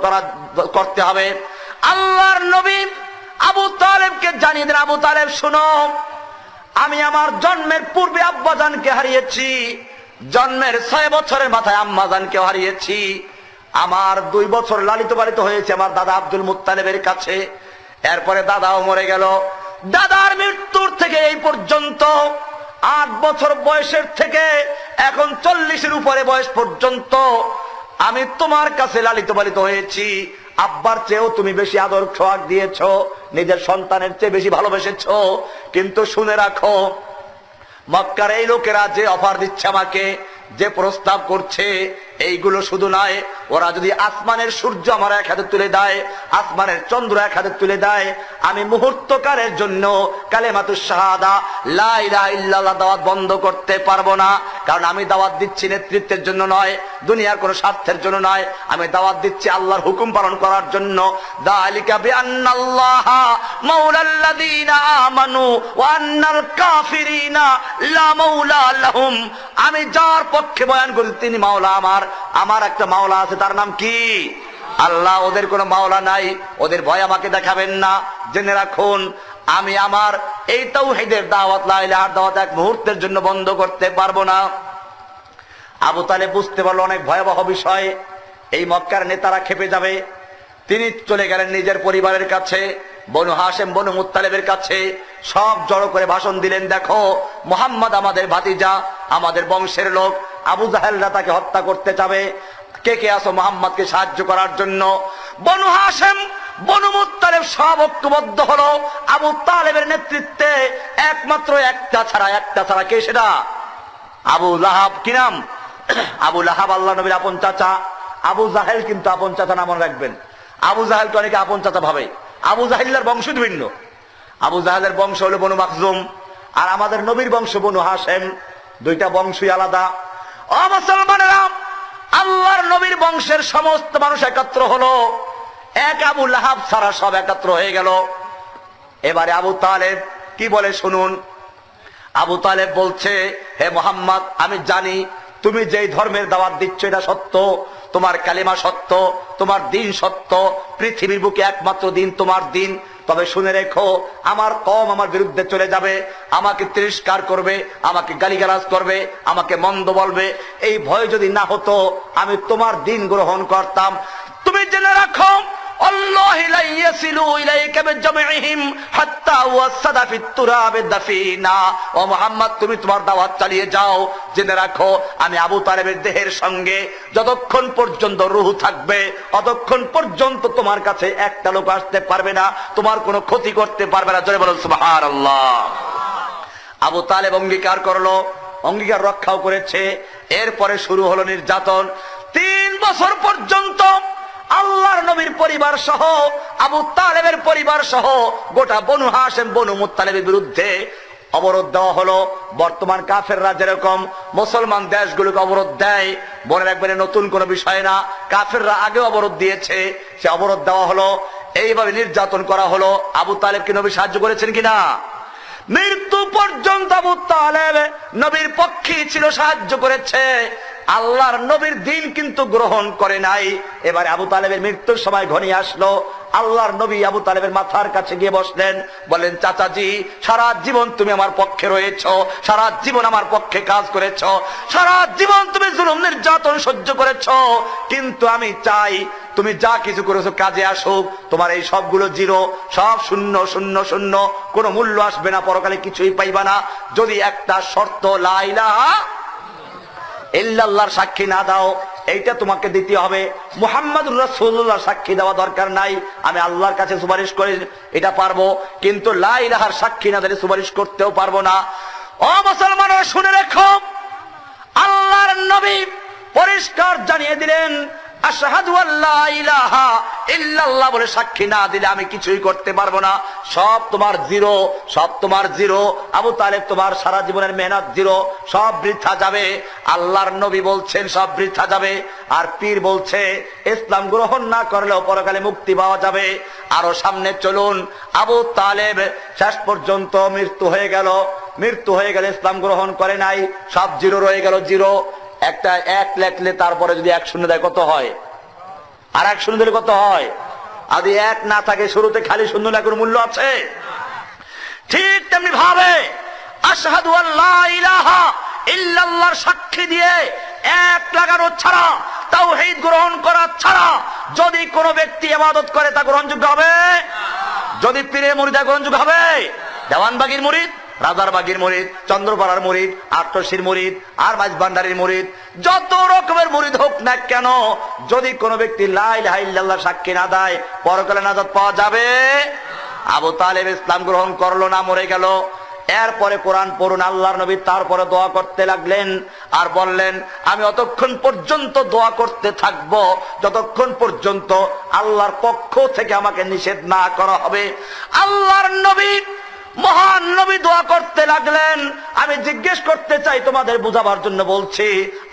করতে হবে। আল্লাহর নবী আবু তালেবকে জানিয়ে দেন, আবু তালেব শুনো, আমি আমার জন্মের পূর্বে আব্বাজানকে হারিয়েছি, জন্মের 6 বছরের মাথায় আম্মাজানকে হারিয়েছি, আমার 2 বছর লালিত পালিত হয়েছে আমার দাদা আব্দুল মুত্তালিবের কাছে। এরপরে দাদাও মরে গেল, দাদার মৃত্যুর থেকে এই পর্যন্ত 8 বছর বয়সের থেকে এখন 40-এর উপরে বয়স পর্যন্ত আমি তোমার কাছে লালিত পালিত হয়েছি। আব্বার চেয়েও তুমি বেশি আদর ছোঁয়াক দিয়েছ, নিজের সন্তানের চেয়ে বেশি ভালোবেসেছ। কিন্তু শুনে রাখো, মক্কার এই লোকেরা যে অফার দিচ্ছে আমাকে, যে প্রস্তাব করছে, এইগুলো শুধু নয়, ওরা যদি আসমানের সূর্য আমার এক হাতে তুলে দেয়, আসমানের চন্দ্র এক হাতে তুলে দেয়, আমি মুহূর্তকালের জন্য কালেমাতুশ শাহাদা লা ইলাহা ইল্লাল্লাহ দাওয়াত বন্ধ করতে পারবো না। কারণ আমি দাওয়াত দিচ্ছি নেতৃত্বের জন্য নয়, দুনিয়ার কোনো স্বার্থের জন্য নয়, আমি দাওয়াত দিচ্ছি আল্লাহর হুকুম পালন করার জন্য। যালিকা বিআন্নাল্লাহা মাওলাল্লাযীনা আমানু ওয়া আন্নাল কাফিরিনা লা মাওলা লাহুম। আমি যার পক্ষে বয়ান করি তিনি মাওলা আমার, আমার একটা মাওলা আছে, তার নাম কি? আল্লাহ। ওদের কোনো মাওলা নাই, ওদের ভয় আমাকে দেখাবেন না। জেনে রাখুন, আমি আমার এই তাওহীদের দাওয়াত, লা ইলাহার দাওয়াত এক মুহূর্তের জন্য বন্ধ করতে পারবো না। আবু তালেব বুঝতে পারলো অনেক ভয়াবহ বিষয়, এই মক্কার নেতারা খেপে যাবে। তিনি চলে গেলেন নিজের পরিবারের কাছে, বনু হাশেম বনু মুত্তালিবের কাছে, সব জড়ো করে ভাষণ দিলেন, দেখো মুহাম্মদ আমাদের ভাতিজা, আমাদের বংশের লোক, আবু জাহেলরা তাকে হত্যা করতে যাবে, কে কে আসো মুহাম্মদকে সাহায্য করার জন্য। বনু হাশেম বনু মুত্তালিব সব ঐক্যবদ্ধ হলো আবু তালেবের নেতৃত্বে। একমাত্র একটা ছাড়া, কে সেটা? আবু লাহাব। কি নাম? আবু লাহাব আল্লাহ নবীর আপন চাচা। আবু জাহেল কিন্তু আপন চাচা না, মনে রাখবেন। আবু জাহেলকে অনেকে আপন চাচা ভাবে, আবু জাহেলের বংশ ভিন্ন। আবু জাহেলের বংশ হলো বনু মাখজুম, আর আমাদের নবীর বংশ বনু হাশেম, দুইটা বংশই আলাদা। ও মুসলমানেরা, আল্লাহর নবীর বংশের সমস্ত মানুষ একত্র হলো, এক আবু লাহাব ছাড়া সব একত্র হয়ে গেল। এবারে আবু তালেব কি বলে শুনুন। আবু তালেব বলছে, হে মুহাম্মদ, আমি জানি তুমি যেই ধর্মের দাওয়াত দিচ্ছ এটা সত্য, তোমার কালিমা সত্য, তোমার দিন সত্য, পৃথিবীর বুকে একমাত্র দিন তোমার দিন। তবে শুনে রেখো, আমার কওম আমার বিরুদ্ধে চলে যাবে, আমাকে তিরস্কার করবে, আমাকে গালিগালাজ করবে, আমাকে মন্দ বলবে। এই ভয় যদি না হতো আমি তোমার দিন গ্রহণ করতাম। তুমি জেনে রাখো, আল্লাহ লা ইয়াসিলু ইলাইকা বিজামইহিম হাত্তা ওয়াসাদা ফিত তুরাবি দাফিনা। ও মুহাম্মদ, তুমি তোমার দাওয়াত চালিয়ে যাও। জেনে রাখো, আমি আবু তালেবের দেহের সঙ্গে যতক্ষণ পর্যন্ত রূহ থাকবে, ততক্ষণ পর্যন্ত তোমার কাছে একটা লোক আসতে পারবে না, তোমার কোনো ক্ষতি করতে পারবে না। জোরে বলুন সুবহানাল্লাহ। আবু তালেব অঙ্গীকার করলো, অঙ্গীকার রক্ষাও করেছে। এরপরে শুরু হলো নির্যাতন। 3 বছর পর্যন্ত আল্লাহর নবীর পরিবার সহ, আবু তালেবের পরিবার সহ গোটা বনু হাশেম বনু মুত্তালিবের বিরুদ্ধে অবরোধ দেওয়া হলো। বর্তমান কাফেররা যেরকম মুসলমান দেশগুলোকে অবরোধ দেয়, মনে রাখবেন নতুন কোনো বিষয় না, কাফেররা আগে অবরোধ দিয়েছে, সে অবরোধ দেওয়া হলো। এইভাবে নির্যাতন করা হলো। আবু তালেবকে নবী সাহায্য করেছেন কিনা? মৃত্যু পর্যন্ত আবু তালেব নবীর পক্ষে ছিল, সাহায্য করেছে। আল্লাহর নবীর দিন কিন্তু গ্রহণ করে নাই। এবারে আবু তালেবের মৃত্যুর সময় ঘনিয়ে আসলো। আল্লাহর নবী আবু তালেবের মাথার কাছে গিয়ে বসলেন, বলেন, চাচাজি, সারা জীবন তুমি আমার পক্ষে রয়েছো, সারা জীবন আমার পক্ষে কাজ করেছো, সারা জীবন তুমি জুলুম নির্যাতন সহ্য করেছো, কিন্তু আমি চাই তুমি যা কিছু করেছো কাজে আসুক। তোমার এই সবগুলো জিরো, সব শূন্য শূন্য শূন্য, কোনো মূল্য আসবে না, পরকালে কিছুই পাইবা না, যদি একটা শর্ত লা ইলাহা ইল্লাল্লাহর সাক্ষী না দাও। এইটা তোমাকে দিতে হবে। মুহাম্মাদুর রাসূলুল্লাহর সাক্ষী দেওয়া দরকার নাই, আমি আল্লাহর কাছে সুপারিশ করে এটা পারবো, কিন্তু লা ইলাহার সাক্ষী না দিলে সুপারিশ করতেও পারবো না। ও মুসলমানরা, শুনে রেখো, আল্লাহর নবী পরিষ্কার জানিয়ে দিলেন, আশহাদু আল্লা ইলাহা ইল্লাল্লাহ বলে সাক্ষী না দিলে আমি কিছুই করতে পারবো না। সব তোমার জিরো, সব তোমার জিরো। আবু তালেব, তোমার সারা জীবনের মেহনত জিরো, সব বৃথা যাবে। আল্লাহর নবী বলছেন সব বৃথা যাবে, আর পীর বলছে ইসলাম গ্রহণ না করলেও পরকালে মুক্তি পাওয়া যাবে। আরো সামনে চলুন। আবু তালেব শেষ পর্যন্ত মৃত্যু হয়ে গেল। মৃত্যু হয়ে গেলে ইসলাম গ্রহণ করে নাই, সব জিরো রয়ে গেল, জিরো। একটা 1 লেখলে তারপরে যদি 1 শূন্য দেয় কত হয়? আর 1 শূন্য দিলে কত হয়? যদি 1 না থাকে, শুরুতে খালি শূন্য লেখার মূল্য আছে? ঠিক তেমনি ভাবে আশহাদু আল্লা ইলাহা ইল্লাল্লাহর সাক্ষী দিয়ে 1 লাগানো ছাড়া, তাওহীদ গ্রহণ করা ছাড়া যদি কোনো ব্যক্তি ইবাদত করে তা গ্রহণযোগ্য হবে? যদি পীরে মুরিদা গ্রহণযোগ্য হবে? দেওয়ানবাগির মুরিদ, রাজারবাগির মুরিদ, চন্দ্রপাড়ার মুরিদ, আটশির মুরিদ, আর মাঝবান্ডারির মুরিদ, যত রকমের মুরিদ হোক না কেন, যদি কোনো ব্যক্তি লা ইলাহা ইল্লাল্লাহ সাক্ষী না দেয়, পরকালে নাজাত পাওয়া যাবে? আবু তালেব ইসলাম গ্রহণ করলো না, মরে গেল। এরপরে কোরআন পড়ুন, আল্লাহর নবী তারপরে দোয়া করতে লাগলেন আর বললেন, আমি অতক্ষণ পর্যন্ত দোয়া করতে থাকব যতক্ষণ পর্যন্ত আল্লাহর পক্ষ থেকে আমাকে নিষেধ না করা হবে। আল্লাহর নবী, মহান নবী দোয়া করতে লাগলেন। আমি জিজ্ঞেস করতে চাই, তোমাদের বুঝাবার জন্য বলছি,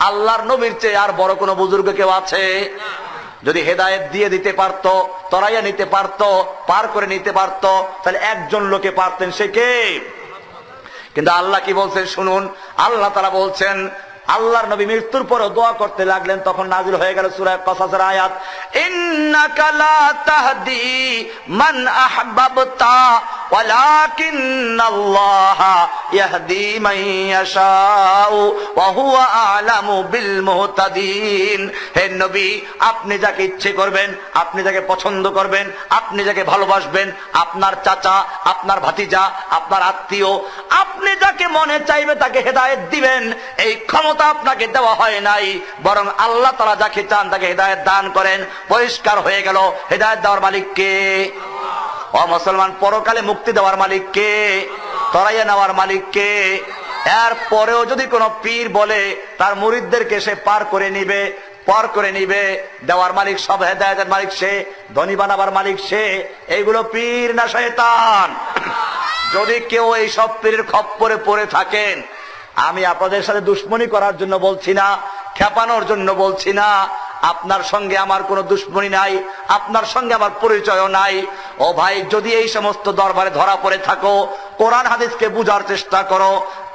আল্লাহর নবীর চেয়ে আর বড় কোনো বুজুর্গ কেউ আছে? যদি হেদায়েত দিয়ে দিতে পারতো, তরাইয়া নিতে পারতো, পার করে নিতে পারতো, তাহলে একজন লোকে পারতেন, সে কে? কিন্তু আল্লাহ কি বলছেন শুনুন। আল্লাহ তাআলা বলছেন, আল্লাহর নবী মৃত্যুর পরে দোয়া করতে লাগলেন, তখন নাযিল হয়ে গেল সূরা কসাসের আয়াত, ইন্নাকা লা তাহদি মান আহবাবতা ওয়ালাকিন্নাল্লাহা ইয়াহদি মান ইয়াশাউ ওয়া হুয়া আ'লামু বিল মুহতাদিন। হে নবী, আপনি যাকে ইচ্ছে করবেন, আপনি যাকে পছন্দ করবেন, আপনি যাকে ভালোবাসবেন, আপনার চাচা, আপনার ভাতিজা, আপনার আত্মীয়, আপনি যাকে মনে চাইবে তাকে হেদায়েত দিবেন। এই ক্ষমতা আপনাকে দেওয়া হয় নাই, বরং আল্লাহ তাআলা যাকে চান তাকে হেদায়েত দান করেন। পরিষ্কার হয়ে গেল, হেদায়েত দেওয়ার মালিক কে? ও মুসলমান, পরকালে মুক্তি দেওয়ার মালিক কে? তরাইয়া নেওয়ার মালিক কে? এর পরেও যদি কোনো পীর বলে তার মুরিদদেরকে সে পার করে নিবে, পার করে নিবে, দেওয়ার মালিক সব, হেদায়েতের মালিক সে, ধনী বানাবার মালিক সে, এইগুলো পীর না শয়তান? যদি কেউ এই সব পীরের খপ্পরে পড়ে থাকেন, আমি আপনাদের সাথে দুশ্মনী করার জন্য বলছি না, খেপানোর জন্য বলছি না, আপনার সঙ্গে আমার কোনো দুশ্মনী নাই, আপনার সঙ্গে আমার পরিচয়ও নাই। ও ভাই, যদি এই সমস্ত দরবারে ধরা পড়ে থাকো, কোরআন হাদিসকে বুঝার চেষ্টা করো,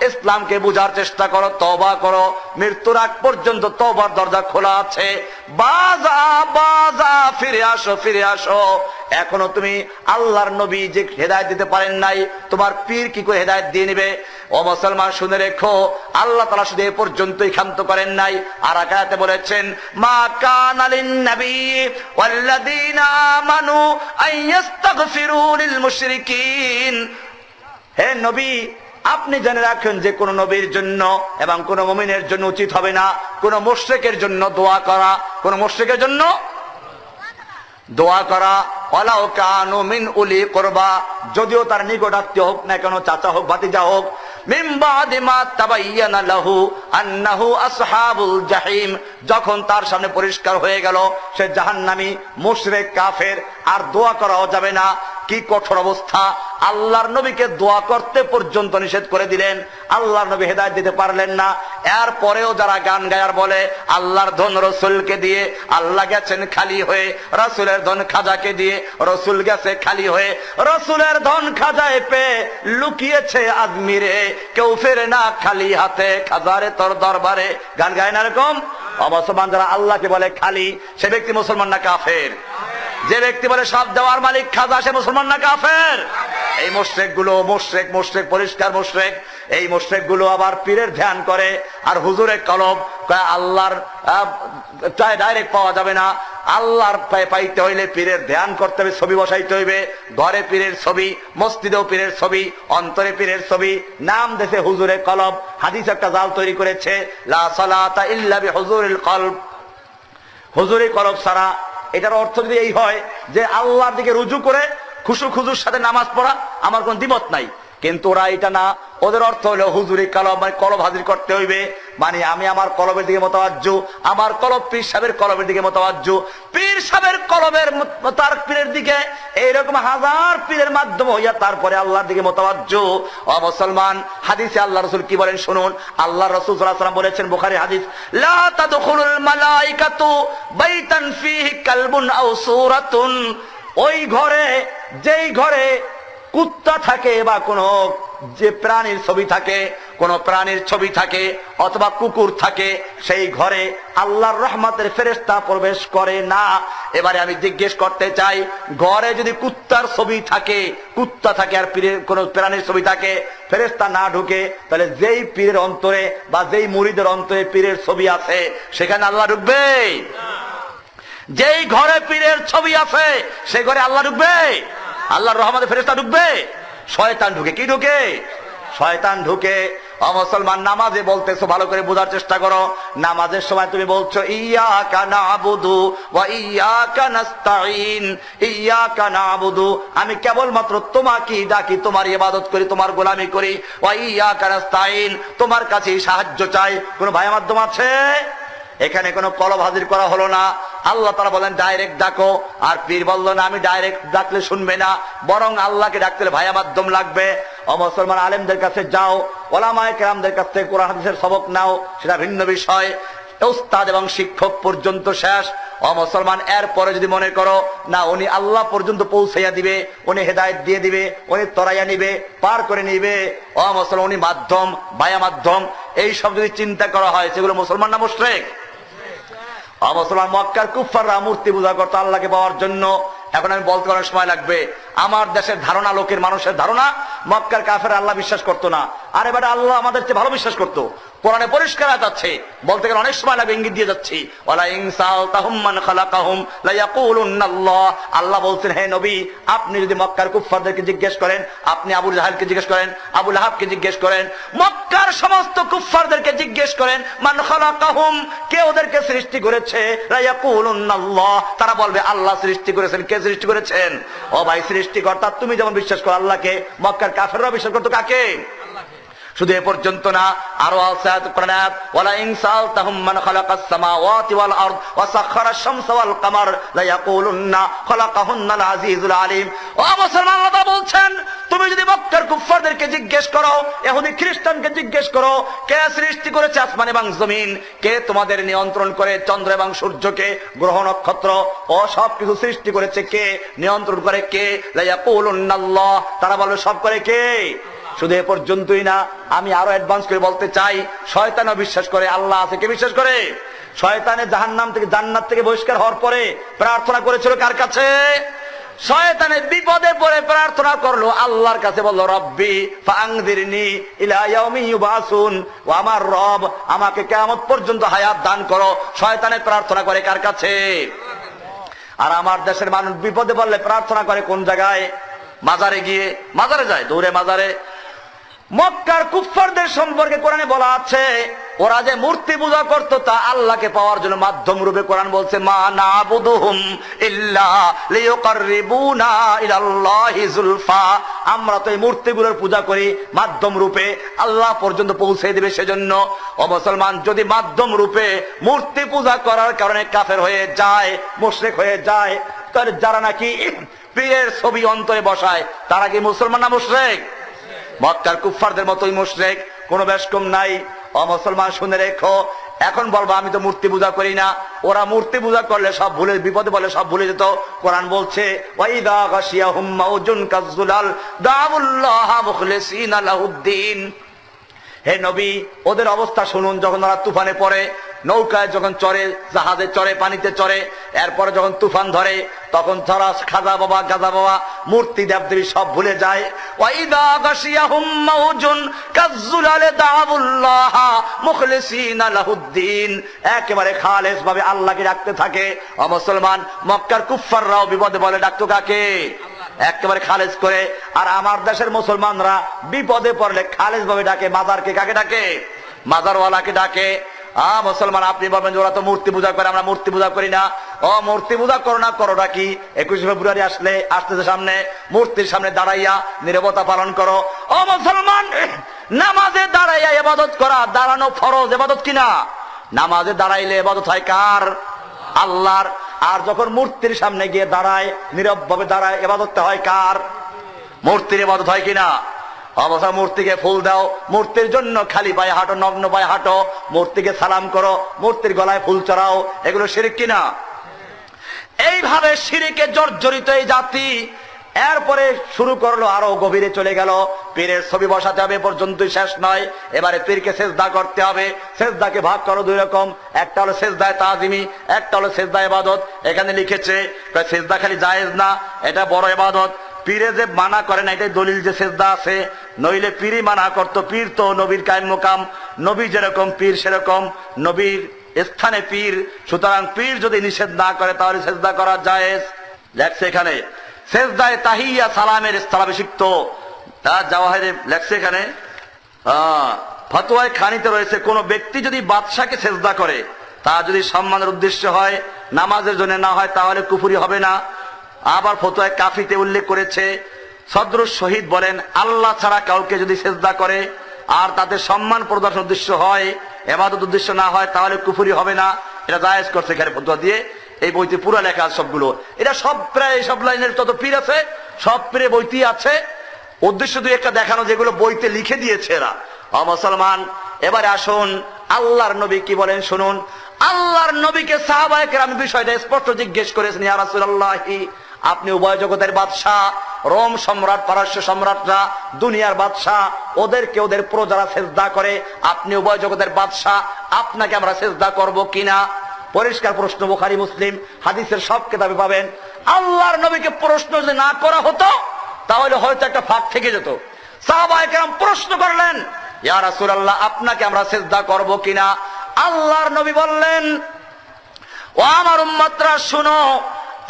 ইসলামকে বুঝার চেষ্টা করো, তওবা করো। মৃত্যুর আগ পর্যন্ত তওবার দরজা খোলা আছে। বাজা বাজা, ফিরে আসো, ফিরে আসো। এখনো তুমি আল্লাহর নবী যে হেদায়েত দিতে পারেন নাই, তোমার পীর কি করে হেদায়েত দিয়ে নেবে? ও মুসলমান, শুনে রেখো, আল্লাহ তাআলা শুধু এ পর্যন্তই ক্ষান্ত করেন নাই, আর আয়াতে বলেছেন, মা কানা লিন নবী ওয়াল্লাযীনা আমানু আইয়াস্তাগফিরু লিল মুশরিকিন। হে নবী, আপনি জেনে রাখেন যে কোন নবীর জন্য এবং কোন মুমিনের জন্য উচিত হবে না কোন মুশরিকের জন্য দোয়া করা, কোন মুশরিকের জন্য দোয়া করা। ওয়ালাউ কানু মিন উলি কুরবা, যদিও তার নিকটাত্মীয় হোক না কেন, চাচা হোক, ভাতিজা হোক। মিন বাদি মা তাবায়্যানা লাহু আন্নাহু আসহাবুল জাহিম, যখন তার সামনে পরিষ্কার হয়ে গেল সে জাহান্নামী, মুশরিক, কাফের, আর দোয়া করাও যাবে না। কি কঠোর অবস্থা! আল্লাহর নবীকে দোয়া করতে পর্যন্ত নিষেধ করে দিলেন, আল্লাহর নবী হেদায়েত দিতে পারলেন না। এর পরেও যারা গান গায়ার বলে আল্লাহর ধন রসুলকে দিয়ে, আল্লাহ গেছেন খালি হয়ে, রসুলের ধন খাজাকে দিয়ে, রসুল গেছে খালি হয়ে, রসুলের ধন খাজায় পেয়ে লুকিয়েছে আজমিরে, কেউ ফেরে না খালি হাতে, খাজারে তোর দরবারে। গান গায় না এরকম? মুসলমান যারা আল্লাহকে বলে খালি, সে ব্যক্তি মুসলমান না কাফের? যে ব্যক্তি বলে সব দেওয়ার মালিক খাজা, সে মুসলমান না কাফের? এই মুশরিক গুলো মুশরিক, মুশরিক, পরিষ্কার মুশরিক। এই মুশরিক গুলো আবার পীরের ধ্যান করে, আর হুজুরের কলব আল্লাহর ডাইরেক্ট পাওয়া যাবে না। আল্লাহর পাইতে হইলে পীরের ধ্যান করতে হবে, ছবি বসাইতে হইবে। ঘরে পীরের ছবি, মসজিদেও পীরের ছবি, অন্তরে পীরের ছবি, নাম দেশে হুজুরের কলব। হাদিস একটা জাল তৈরি করেছে, লা সালাতা ইল্লা বিহুজুরিল কলব, হুজুরের কলব ছাড়া। এটার অর্থ যদি এই হয় যে আল্লাহর দিকে রুজু করে খুশু খুজুর সাথে নামাজ পড়া, আমার কোন দ্বিমত নাই, কিন্তু ওরা এটা না। ওদের অর্থ হলো হুজুরি কলব, মানে কলব হাজির করতে হইবে, মানে আমি আমার কলবের দিকে মোতাবাজ্জু, আমার কলব পীর সাহেবের কলবের দিকে মোতাবাজ্জু, পীর সাহেবের কলবের তার পীরের দিকে, এইরকম হাজার পীরের মাধ্যমে হইয়া তারপরে আল্লাহর দিকে মোতাবাজ্জু। ও মুসলমান, হাদিসে আল্লাহ রাসূল কি বলেন শুনুন। আল্লাহ রাসূল সাল্লাল্লাহু আলাইহি ওয়াসাল্লাম বলেছেন, বুখারী হাদিস, লা তাদখুলুল মালাইকাতু বাইতান ফীহি কালবুন আও সূরাতুন, ওই ঘরে, যেই ঘরে কুত্তা থাকে বা কোন যে প্রাণীর ছবি থাকে, কোন প্রাণীর ছবি থাকে অথবা কুকুর থাকে, সেই ঘরে আল্লাহর রহমতের ফেরেশতা প্রবেশ করে না। এবারে আমি জিজ্ঞেস করতে চাই, ঘরে যদি কুত্তার ছবি থাকে, কুত্তা থাকে আর পীরের কোন প্রাণীর ছবি থাকে, ফেরেশতা না ঢুকে, তাহলে যেই পীরের অন্তরে বা যেই মুরিদের অন্তরে পীরের ছবি আছে, সেখানে আল্লাহ ঢুকবে? যেই ঘরে পীরের ছবি আছে সেই ঘরে আল্লাহ ঢুকবে? আল্লাহর রহমতে ফেরেশতা ঢুকবে? শয়তান ঢুকে। কি ঢুকে? শয়তান ঢুকে। মুসলমান নামাজে বলতেছো, ভালো করে বোঝার চেষ্টা করো। নামাজের সময় তুমি বলছো ইয়্যাকা না'বুদু ওয়া ইয়্যাকা নাস্তাঈন। ইয়্যাকা না'বুদু, আমি কেবলমাত্র তোমাকেই ডাকি, তোমার ইবাদত করি, তোমার গোলামি করি। ওয়া ইয়্যাকা নাস্তাঈন, তোমার কাছেই সাহায্য চাই। কোন ভাই মাধ্যম আছে? এখানে কোনো কলব হাজির করা হলো না। আল্লাহ তাআলা বলেন ডাইরেক্ট ডাকো। আর পীর বলল না, আমি ডাইরেক্ট ডাকলে শুনবে না, বরং আল্লাহকে ডাকতে ভাইয়া মাধ্যম লাগবে। ও মুসলমান, আলেমদের কাছে যাও, ওলামায়ে কেরামদের কাছ থেকে কোরআন হাদিসের সবক নাও, সেটা ভিন্ন বিষয়। উস্তাদ এবং শিক্ষক পর্যন্ত শেষ। ও মুসলমান, এরপরে যদি মনে করো না উনি আল্লাহ পর্যন্ত পৌঁছাইয়া দিবে, উনি হেদায়েত দিয়ে দিবে, উনি তরাইয়া নিবে, পার করে নিবে, ও মুসলমান উনি মাধ্যম, ভাইয়া মাধ্যম, এই সব যদি চিন্তা করা হয়, সেগুলো মুসলমান না মুশরিক? মুসলমান, মক্কার কুফাররা মূর্তি পূজা করতো আল্লাহকে পাওয়ার জন্য। এখন আমি বলতে অনেক সময় লাগবে, আমার দেশের ধারণা, লোকের মানুষের ধারণা মক্কার কাফের আল্লাহ বিশ্বাস করতো না। আরে বেটা, আল্লাহ আমাদের চেয়ে ভালো বিশ্বাস করতো। কোরআনে পরিষ্কার আয়াত আছে, বলতে গেলে অনেক সময় লাগবে, ইঙ্গিত দিয়ে যাচ্ছি। ওয়ালা ইন সাআলতাহুম মান খালাকাহুম লা ইয়াকুলুন্নাল্লাহ। আল্লাহ বলছেন, হে নবী, আপনি যদি মক্কার কুফফারদেরকে জিজ্ঞেস করেন, আপনি আবু জাহেলকে জিজ্ঞেস করেন, আবু লাহাবকে জিজ্ঞেস করেন, মক্কার সমস্ত কুফফারদেরকে জিজ্ঞেস করেন, মান খালাকাহুম, কে ওদেরকে সৃষ্টি করেছে? লা ইয়াকুলুন্নাল্লাহ, তারা বলবে আল্লাহ সৃষ্টি করেছেন। কে সৃষ্টি করেছেন? ও ভাই, সৃষ্টিকর্তা তুমি যেমন বিশ্বাস করো আল্লাহকে, মক্কার কাফেররা বিশ্বাস করতো কাকে? শুধু এ পর্যন্ত না, আরো আছে কোরআনে, ওয়ালা ইন সাআলতাহুম মান খালাকাস সামাওয়াতি ওয়াল আরদ ওয়া সাখখারাশ শামসা ওয়াল কামার লা ইয়াকুলুন্না খালাকাহুন্নাল আজিজুল আলিম। ও মুসলমান, আল্লাহ বলছেন, তুমি যদি মক্কার কুফফারদেরকে জিজ্ঞেস করো, ইহুদি খ্রিস্টানকে জিজ্ঞেস করো, কে সৃষ্টি করেছে আসমান এবং জমিন, কে তোমাদের নিয়ন্ত্রণ করে চন্দ্র এবং সূর্যকে, গ্রহ নক্ষত্র ও সবকিছু সৃষ্টি করেছে কে, নিয়ন্ত্রণ করে কে? লা ইয়াকুলুন্নাল্লাহ, তারা বলবে সব করে কে? শুধু এ পর্যন্তই না, আমি আরো অ্যাডভান্স করে বলতে চাই, শয়তানও বিশ্বাস করে আল্লাহ আছে। কে বিশ্বাস করে? শয়তানে জাহান্নাম থেকে, জান্নাত থেকে বহিষ্কার হওয়ার পরে প্রার্থনা করেছিল কার কাছে? শয়তানে বিপদে পড়ে প্রার্থনা করলো আল্লাহর কাছে, বলল রব্বি ফাআনযিরনি ইলা ইয়াউমি ইউবাসুন, ও আমার রব, আমাকে কিয়ামত পর্যন্ত হায়াত দান করো। শয়তানে প্রার্থনা করে কার কাছে? আর আমার দেশের মানুষ বিপদে পড়লে প্রার্থনা করে কোন জায়গায়? মাজারে গিয়ে, মাজারে যায়, দৌড়ে মাজারে। মক্কার কুফফারদের সম্পর্কে কোরআনে বলা আছে, ওরা যে মূর্তি পূজা করতো তা আল্লাহকে পাওয়ার জন্য মাধ্যম রূপে। কোরআন বলছে, মা না'বুদুহুম ইল্লা লিয়ুকাররিবুনা ইলাল্লাহি যুলফা, আমরা তো এই মূর্তিগুলোর পূজা করি মাধ্যম রূপে, আল্লাহ পর্যন্ত পৌঁছে দিবে সেজন্য। ও মুসলমান, যদি মাধ্যম রূপে মূর্তি পূজা করার কারণে কাফের হয়ে যায়, মুশরিক হয়ে যায়, তাহলে যারা নাকি পীরের ছবি অন্তরে বসায়, তারা কি মুসলমান না মুশরিক? মক্কার কুফফারদের মতোই মুশরিক, কোনো বেশ কম নাই। ও মুসলমান, শুনে রেখো, এখন বলবো আমি তো মূর্তি পূজা করি না। ওরা মূর্তি পূজা করলে সব ভুলে, বিপদে বলে সব ভুলে যেত। কোরআন বলছে, ওয়াইদা গাশিয়াহুম মাউজুন কাযযুলাল দাউল্লাহ মুখলিসিনা লাহুদ্দিন। হে নবী, ওদের অবস্থা শুনুন, যখন ওরা তুফানে পড়ে, নৌকায় যখন চড়ে, জাহাজে চড়ে, পানিতে চড়ে, এরপরে যখন তুফান ধরে, তখন তারা খাজা বাবা, গাজা বাবা, মূর্তি দেবদেবী সব ভুলে যায়। ওয়াইদা গাশিয়াহুম মাউজুন কাযযুলাল দাউল্লাহ মুখলিসিনা লাহুদ্দিন, একেবারে খালেস ভাবে আল্লাহকে ডাকতে থাকে। ও মুসলমান, মক্কার কুফফাররাও বিপদে বলে ডাকতো কাকে? একেবারে খালেজ করে। আর আমার দেশের মুসলমানরা বিপদে পড়লে খালেজ ভাবে ডাকে মাজারকে। কাকে ডাকে? মাজারওয়ালাকে ডাকে। মুসলমান, আপনি বলবেন যে ওরা তো মূর্তি পূজা করে, আমরা মূর্তি পূজা করি না। ও মূর্তি পূজা করো না, করোটা কি? 21 ফেব্রুয়ারি আসতেছে সামনে, মূর্তির সামনে দাঁড়াইয়া নীরবতা পালন করো। ও মুসলমান, নামাজে দাঁড়াইয়া ইবাদত করা, দাঁড়ানো ফরজ, ইবাদত কিনা? নামাজে দাঁড়াইলে ইবাদত হয় কার? আল্লাহর। আর যখন মূর্তির সামনে গিয়ে দাঁড়ায়, নীরব ভাবে দাঁড়ায়, ইবাদতটা হয় কার? মূর্তির ইবাদত হয় কিনা? অবস্থা, মূর্তিকে ফুল দাও, মূর্তির জন্য খালি পায়ে হাঁটো, নগ্ন পায়ে হাঁটো, মূর্তিকে সালাম করো, মূর্তির গলায় ফুল চড়াও, এগুলো শিরক কিনা? এইভাবে শিরকে জর্জরিত এই জাতি। এরপরে শুরু করলো, আরো গভীরে চলে গেল, পীরের ছবি বসাতে হবে পর্যন্তই শেষ নয়, এবারে পীরকে সেজদা করতে হবে। সেজদাকে ভাগ করো দুই রকম, একটা হলো সেজদায়ে তাজিমি, একটা হলো সেজদা ইবাদত। এখানে লিখেছে সেজদা খালি জায়েজ না, এটা বড় ইবাদত। পীরে যে মানা করে না, এটাই দলিল যে সেজদা আছে, নইলে পীরই মানা করতো। পীর তো নবীর কায়েম মোকাম, নবী যেরকম পীর সেরকম, নবীর স্থানে পীর। সুতরাং পীর যদি নিষেধ না করে তাহলে সেজদা করা জায়েজ। দেখছে এখানে সেজদায়ে তাহিয়া সালামের স্থলাভিষিক্ত তার জাওয়াহিরে লেখছে এখানে ফতোয়ায়ে খানিতে রয়েছে, কোন ব্যক্তি যদি বাদশাকে সেজদা করে তা যদি সম্মানের উদ্দেশ্য হয়, নামাজের জন্য না হয়, তাহলে কুফরি হবে না। আবার ফতোয়ায়ে কাফিতে উল্লেখ করেছে, সদরুস শহীদ বলেন, আল্লাহ ছাড়া কাউকে যদি সেজদা করে আর তাদের সম্মান প্রদর্শন উদ্দেশ্য হয়, ইবাদত উদ্দেশ্য না হয়, তাহলে কুফরি হবে না। এটা জায়েজ করছে এখানে ফতোয়া দিয়ে। এই বইতে পুরো লেখা আছে সবগুলো। এটা সব প্রায় সব লাইনের যত পীর আছে সব পীরে বইতেই আছে। উদ্দেশ্য দুই একটা দেখানো যেগুলো বইতে লিখে দিয়েছে এরা। মুসলমান, এবারে আসুন আল্লাহর নবী কি বলেন শুনুন। আল্লাহর নবীকে সাহাবায়ে কেরাম বিষয়টা স্পষ্ট জিজ্ঞেস করেছেন, ইয়া রাসূলুল্লাহি, আপনি উভয় জগতের বাদশাহ, রোম সম্রাট, পারস্য সম্রাটরা দুনিয়ার বাদশাহ, ওদেরকে ওদের প্রজারা সেজদা করে, আপনি উভয় জগতের বাদশাহ, আপনাকে আমরা সেজদা করব কিনা? পরিষ্কার প্রশ্ন, বুখারী মুসলিম হাদিসের সব কিতাবে পাবেন। আল্লাহর নবীকে প্রশ্ন যদি না করা হতো তাহলে হয়তো একটা ফাঁক থেকে যেত। সাহাবায়ে কেরাম প্রশ্ন করলেন, ইয়া রাসূলুল্লাহ, আপনাকে আমরা সেজদা করব কিনা? আল্লাহর নবী বললেন, ও আমার উম্মতরা শুনো,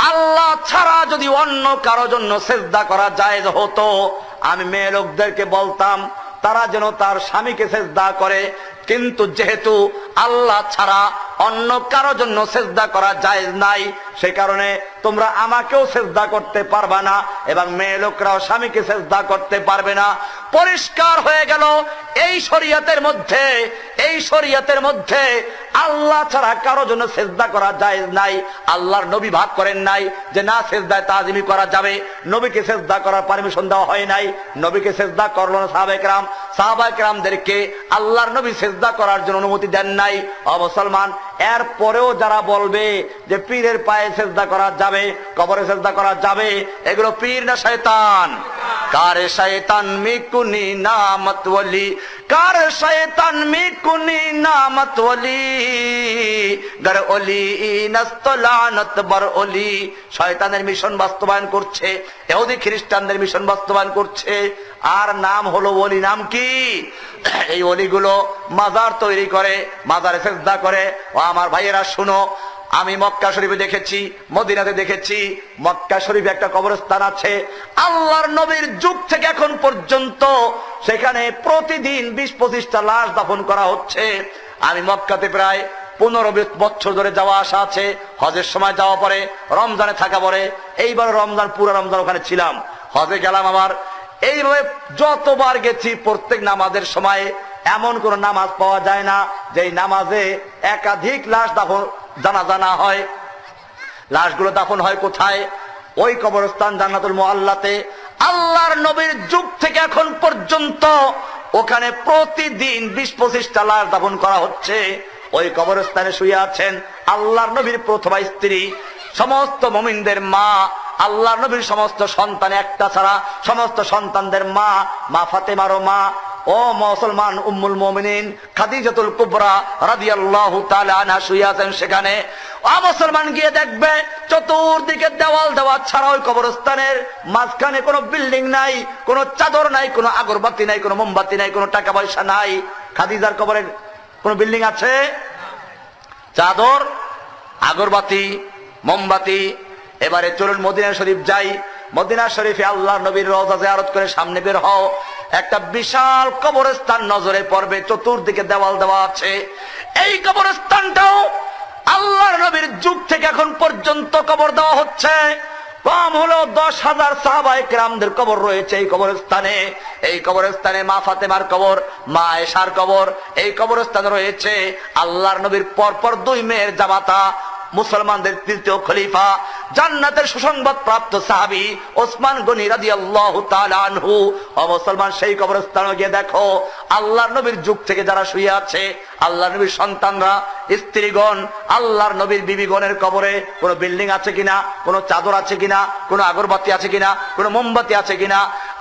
আল্লাহ ছাড়া যদি অন্য কারো জন্য সেজদা করা জায়েজ হতো, আমি মেয়ে লোকদেরকে বলতাম তারা যেন তার স্বামীকে সেজদা করে। কিন্তু যেহেতু আল্লাহ ছাড়া অন্য কারো জন্য সেজদা করা জায়েজ নাই, সে কারণে তোমরা আমাকেও সেজদা করতে পারবে না এবং মেয়ে লোকরাও স্বামীকে সেজদা করতে পারবে না। পরিষ্কার হয়ে গেল এই শরীয়তের মধ্যে আল্লাহ ছাড়া কারো জন্য সেজদা করা জায়েজ নাই। আল্লাহর নবী ভাগ করেন নাই যে না সেজদায় তাজিমি করা যাবে, নবীকে সেজদা করার পারমিশন দেওয়া হয় নাই, নবীকে সেজদা করলো না সাহাবায়ে কেরাম। সাহাবায়ে কেরামদেরকে আল্লাহর নবী সেজদা করার জন্য অনুমতি দেন নাই। মুসলমান, এর পরেও যারা বলবে যে পীরের পায়ে সেজদা করা যাবে, কবরে সেজদা করা যাবে, এগুলো পীর না শয়তান? কারে শয়তান মিকুনি নামত ওলি, কার শয়তান মিকুনি নামত ওলি, গর ওলি নস্তলানত বর ওলি। শয়তানের মিশন বাস্তবায়ন করছে, ইহুদি খ্রিস্টানদের মিশন বাস্তবায়ন করছে, আর নাম হলো ওলি। নাম কি? এই ওলিগুলো মাজার তৈরি করে, মাজারে সেজদা করে। ও আমার ভাইয়েরা শুনো, আমি মক্কা শরীফে দেখেছি, মদিনাতে দেখেছি, মক্কা শরীফে একটা কবরস্থান আছে, আল্লাহর নবীর যুগ থেকে এখন পর্যন্ত সেখানে প্রতিদিন 20-25টা লাশ দাফন করা হচ্ছে। আমি মক্কাতে প্রায় 15-20 বছর ধরে যাওয়া আসা আছে, হজের সময় যাওয়া পরে, রমজানে থাকা পরে, এইবার রমজান পুরো রমজান ওখানে ছিলাম, হজে গেলাম আবার। এইভাবে যতবার গেছি প্রত্যেক নামাজের সময় এমন কোন নামাজ পাওয়া যায় না যেই নামাজে একাধিক লাশ দাফন জানাজা না হয়। লাশগুলো দাফন হয় কোথায়? ওই কবরস্থান জান্নাতুল মুআল্লাতে। আল্লাহর নবীর যুগ থেকে এখন পর্যন্ত ওখানে প্রতিদিন 20-25টা লাশ দাফন করা হচ্ছে। ওই কবরস্থানে শুয়ে আছেন আল্লাহর নবীর প্রথমা স্ত্রী, সমস্ত মুমিনদের মা, আল্লাহর নবীর সমস্ত সন্তান একটা ছাড়া সমস্ত সন্তানদের মা, মা ফাতেমারও মা। ও মুসলমান, উম্মুল মুমিনিন খাদিজাতুল কুবরা রাদিয়াল্লাহু তাআলা আনহা শুয়ে আছেন সেখানে। ও মুসলমান, গিয়ে দেখবে চতুর্দিকে দেওয়াল দেওয়া ছাড়া ওই কবরস্থানের মাঝখানে কোনো বিল্ডিং নাই, কোনো চাদর নাই, কোনো আগরবাতি নাই, কোনো মোমবাতি নাই, কোনো টাকা পয়সা নাই। খাদিজার কবরের কোনো বিল্ডিং আছে? চাদর, আগরবাতি, মোমবাতি। এবারে চলুন মদিনা শরীফ যাই। মদিনা শরীফে আল্লাহর নবীর রওজা জিয়ারত করে সামনে বের হও, একটা বিশাল কবরস্থান নজরে পড়বে, চতুর্দিকে দেওয়াল দেওয়া আছে। এই কবরস্থানটাও আল্লাহর নবীর যুগ থেকে এখন পর্যন্ত কবর দেওয়া হচ্ছে। কম হলো 10,000 সাহাবায়ে কেরামদের কবর রয়েছে এই কবরস্থানে। এই কবরস্থানে মা ফাতেমার কবর, মা আয়েশার কবর। এই কবরস্থানে রয়েছে আল্লাহর নবীর পরপর 2 মেয়ের জামাতা, মুসলমানদের 3য় খলিফা, জান্নাতের সুসংবাদ প্রাপ্ত সাহাবী ওসমান গনি রাদিয়াল্লাহু তাআলা আনহু। ও মুসলমান, সেই কবরস্থানে গিয়ে দেখো আল্লাহর নবীর যুগ থেকে যারা শুয়ে আছে, আল্লাহর নবীর সন্তানরা, স্ত্রীগণ, আল্লাহর নবীর বিবিগণের কবরে কোনো বিল্ডিং আছে কিনা, কোনো চাদর আছে কিনা, কোনো আগরবাতি আছে কিনা, কোনো মোমবাতি আছে কিনা।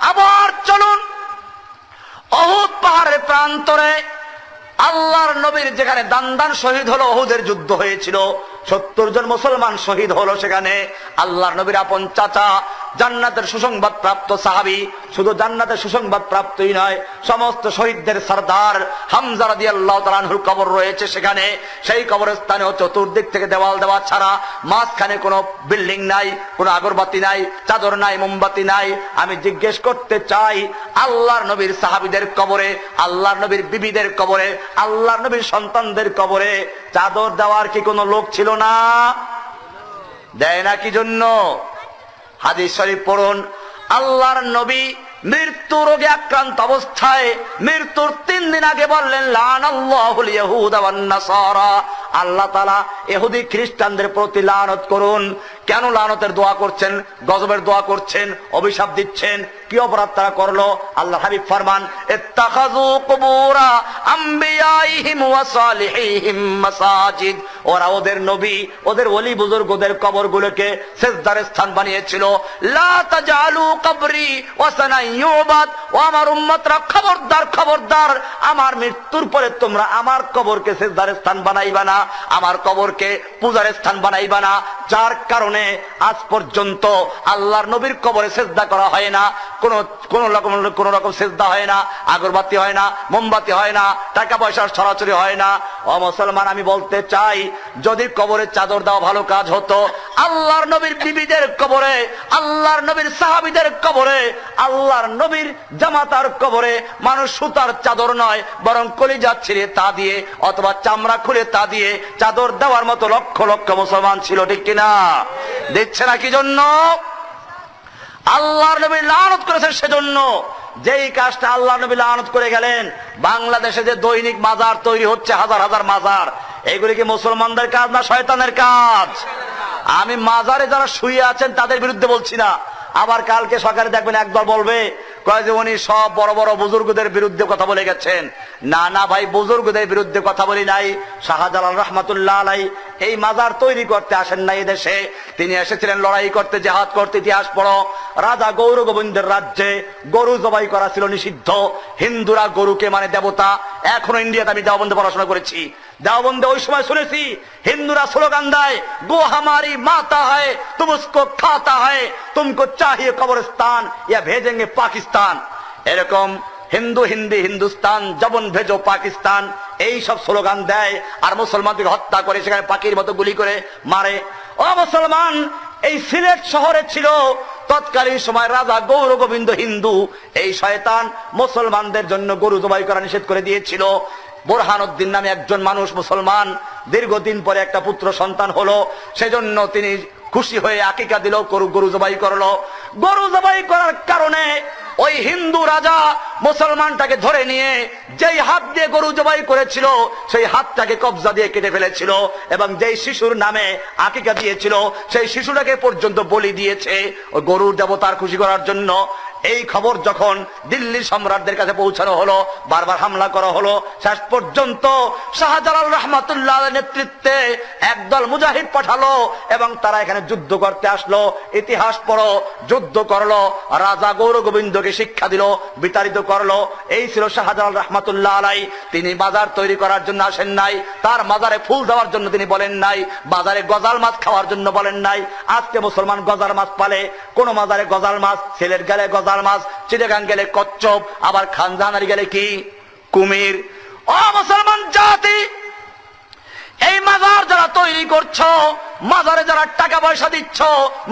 আবার চলুন উহুদ পাহাড়ের প্রান্তরে আল্লাহর নবীর যেখানে দান শহীদ হলো, উহুদের যুদ্ধ হয়েছিল, 70 জন মুসলমান শহীদ হলো সেখানে। আল্লাহর নবীর আপন চাচা জান্নাতের সুসংবাদ প্রাপ্ত সাহাবী, শুধু জান্নাতের সুসংবাদ প্রাপ্তই নয়, সমস্ত শহীদদের সরদার হামজা রাদিয়াল্লাহু তাআলা আনহুর কবর রয়েছে সেখানে। সেই কবরস্থানে চতুর্দিক থেকে দেওয়াল দেওয়া ছাড়া মাঝখানে কোনো বিল্ডিং নাই, কোনো আগরবাতি নাই, চাদর নাই, মোমবাতি নাই। আমি জিজ্ঞেস করতে চাই, আল্লাহর নবীর সাহাবীদের কবরে, আল্লাহর নবীর বিবিদের কবরে, আল্লাহর নবীর সন্তানদের কবরে চাদর দেওয়ার কি কোনো লোক ছিল না? দেয় না কি জন্য? হাদিস শরীফ পড়ুন। আল্লাহর নবী মৃত্যু রোগে আক্রান্ত অবস্থায় মৃত্যুর 3 দিন আগে বললেন, লানাল্লাহুল ইয়াহুদা ওয়ান নাসারা, আল্লাহ তাআলা ইহুদি খ্রিস্টানদের প্রতি লানত করুন। কেন লানতের দোয়া করছেন, গজবের দোয়া করছেন, অভিশাপ দিচ্ছেন? কি অপরাধ তারা করলো? আল্লাহ হাবিব ফরমান, ইত্তাখাযু কুবুরা আমবিয়াইহিম ওয়া সালিহিহিম মাসাজিদ, ওরা ওদের নবী, ওদের ওলি বুজুর্গদের কবরগুলোকে সিজদার স্থান বানিয়েছিল। লা তাজালু কবরি ওয়াসানান ইউবাদ, ও আমার উম্মতরা, খবরদার খবরদার, আমার মৃত্যুর পরে তোমরা আমার কবরকে সিজদার স্থান বানাইবা না, আমার কবরকে পূজার স্থান বানাইবা না। যার কারণে আজ পর্যন্ত আল্লাহর নবীর কবরে সিজদা করা হয় না, কোন রকম সিজদা হয় না, আগরবাতি হয় না, মোমবাতি হয় না, টাকা পয়সার ছড়াছড়ি হয় না। ও মুসলমান, আমি বলতে চাই, যদি কবরে চাদর দেওয়া ভালো কাজ হতো, আল্লাহর নবীর বিবিদের কবরে, আল্লাহর নবীর সাহাবীদের কবরে, আল্লাহর নবীর জামাতার কবরে মানুষ সুতার চাদর নয়, বরং কলিজা ছিঁড়ে তা দিয়ে অথবা চামড়া খুলে তা দিয়ে চাদর দেওয়ার মতো লক্ষ লক্ষ মুসলমান ছিল, ঠিক কিনা? দিচ্ছে না কি জন্য? আল্লাহর নবী লানত করেছেন সেজন্য। যেই কাজটা আল্লাহ নবী লানত করে গেলেন, বাংলাদেশে যে দৈনিক মাজার তৈরি হচ্ছে, হাজার হাজার মাজার, এগুলি কি মুসলমানদের কাজ না শয়তানের কাজ? আমি মাজারে যারা শুয়ে আছেন তাদের বিরুদ্ধে বলছি না। আবার কালকে সকালে দেখবেন একদল বলবে, কয় যে উনি সব বড় বড় বুজুর্গদের বিরুদ্ধে কথা বলে গেছেন। না না ভাই, বুজুর্গদের বিরুদ্ধে কথা বলি নাই। শাহজালাল রহমাতুল্লাহ আলাই এই মাজার তৈরি করতে আসেন নাই এদেশে, তিনি এসেছিলেন লড়াই করতে, জিহাদ করতে। ইতিহাস পড়ো, রাজা গৌর গোবিন্দের রাজ্যে গরু জবাই করা ছিল নিষিদ্ধ। হিন্দুরা গরুকে মানে দেবতা। এখনো ইন্ডিয়াতে আমি দেওবন্দে পড়াশোনা করেছি, দেওবন্দে ওই সময় শুনেছি হিন্দুরা স্লোগান দেয়, গো হামারি মাতা হয় তুম উসকো খাতা হয়, তুমকো চাহিয়ে কবরস্তান ইয়া ভেজেঙ্গে পাকিস্তান। এরকম হিন্দু হিন্দি হিন্দুস্তান, জবন ভেজো পাকিস্তান, এই সব স্লোগান দেয় আর মুসলমানদের হত্যা করে, সেখানে পাখির মতো গুলি করে মারে। ও মুসলমান, এই সিলেট শহরে ছিল তৎকালীন সময় রাজা গৌর গোবিন্দ হিন্দু। এই শয়তান মুসলমানদের জন্য গরু জবাই করা নিষেধ করে দিয়েছিল। বোরহানউদ্দিন নামে একজন মানুষ মুসলমান, দীর্ঘদিন পরে একটা পুত্র সন্তান হলো, সেজন্য তিনি খুশি হয়ে আকিকা দিল, গরু জবাই করলো। গরু জবাই করার কারণে ওই হিন্দু রাজা মুসলমানটাকে ধরে নিয়ে যেই হাত দিয়ে গরু জবাই করেছিল সেই হাতটাকে কবজা দিয়ে কেটে ফেলেছিল, এবং যেই শিশুর নামে আকিকা দিয়েছিল সেই শিশুটাকে পর্যন্ত বলি দিয়েছে ওই গরুর দেবতার খুশি করার জন্য। এই খবর যখন দিল্লির সম্রাটদের কাছে পৌঁছানো হলো, বারবার হামলা করা হলো, শেষ পর্যন্ত শাহজালাল রহমাতুল্লাহ নেতৃত্বে একদল মুজাহিদ পাঠালো এবং তারা এখানে যুদ্ধ করতে আসলো। ইতিহাস পড়ো, যুদ্ধ করলো, রাজা গৌর গোবিন্দকে শিক্ষা দিল, বিতাড়িত করলো। এই ছিল শাহজালাল রহমাতুল্লাহ আলাই। তিনি বাজার তৈরি করার জন্য আসেন নাই, তার মাজারে ফুল দেওয়ার জন্য তিনি বলেন নাই, বাজারে গজাল মাছ খাওয়ার জন্য বলেন নাই। আজকে মুসলমান গজাল মাছ পালে, কোন মাজারে গজাল মাছ, ছেলের গেলে গজাল মাছ, চিটাগাং গেলে কচ্ছপ, আবার খানজাহানারি গেলে কি কুমির। ও মুসলমান জাতি, এই মাজার যারা তৈরি করছো, মাজারে যারা টাকা পয়সা দিচ্ছ,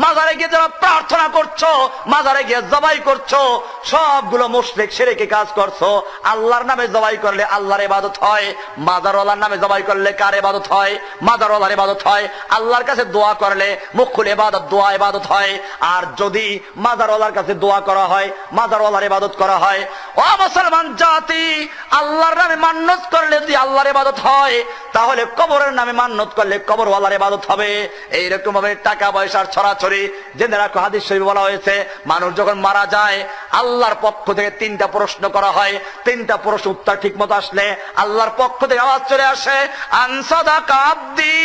মাজারে গিয়ে যারা প্রার্থনা করছো, মাজারে গিয়ে জবাই করছো, সবগুলো মুশরিক শিরকি কাজ করছো। আল্লাহর নামে জবাই করলে আল্লাহর ইবাদত হয়, মাজারওয়ালার নামে জবাই করলে কার ইবাদত হয়? মাজারওয়ালার ইবাদত হয়। আল্লাহর কাছে দোয়া করলে মুখুল ইবাদত, দোয়া ইবাদত হয়। আর যদি মাজারওয়ালার কাছে দোয়া করা হয়, মাজারওয়ালার ইবাদত করা হয়। ও মুসলমান জাতি, আল্লাহর নামে মান্নত করলে যদি আল্লাহর ইবাদত হয়, তাহলে কবরের নামে মান্নত করলে কবরওয়ালার ইবাদত হবে। এইরকম ভাবে টাকা পয়সার ছড়াছড়ি। জেনে রাখো, হাদিস শরীফে বলা হয়েছে, মানুষ যখন মারা যায় আল্লাহর পক্ষ থেকে 3টা প্রশ্ন করা হয়। 3টা প্রশ্ন উত্তর ঠিক মতো আসলে আল্লাহর পক্ষ থেকে আওয়াজ চলে আসে, আনসাদাকা আব্দি,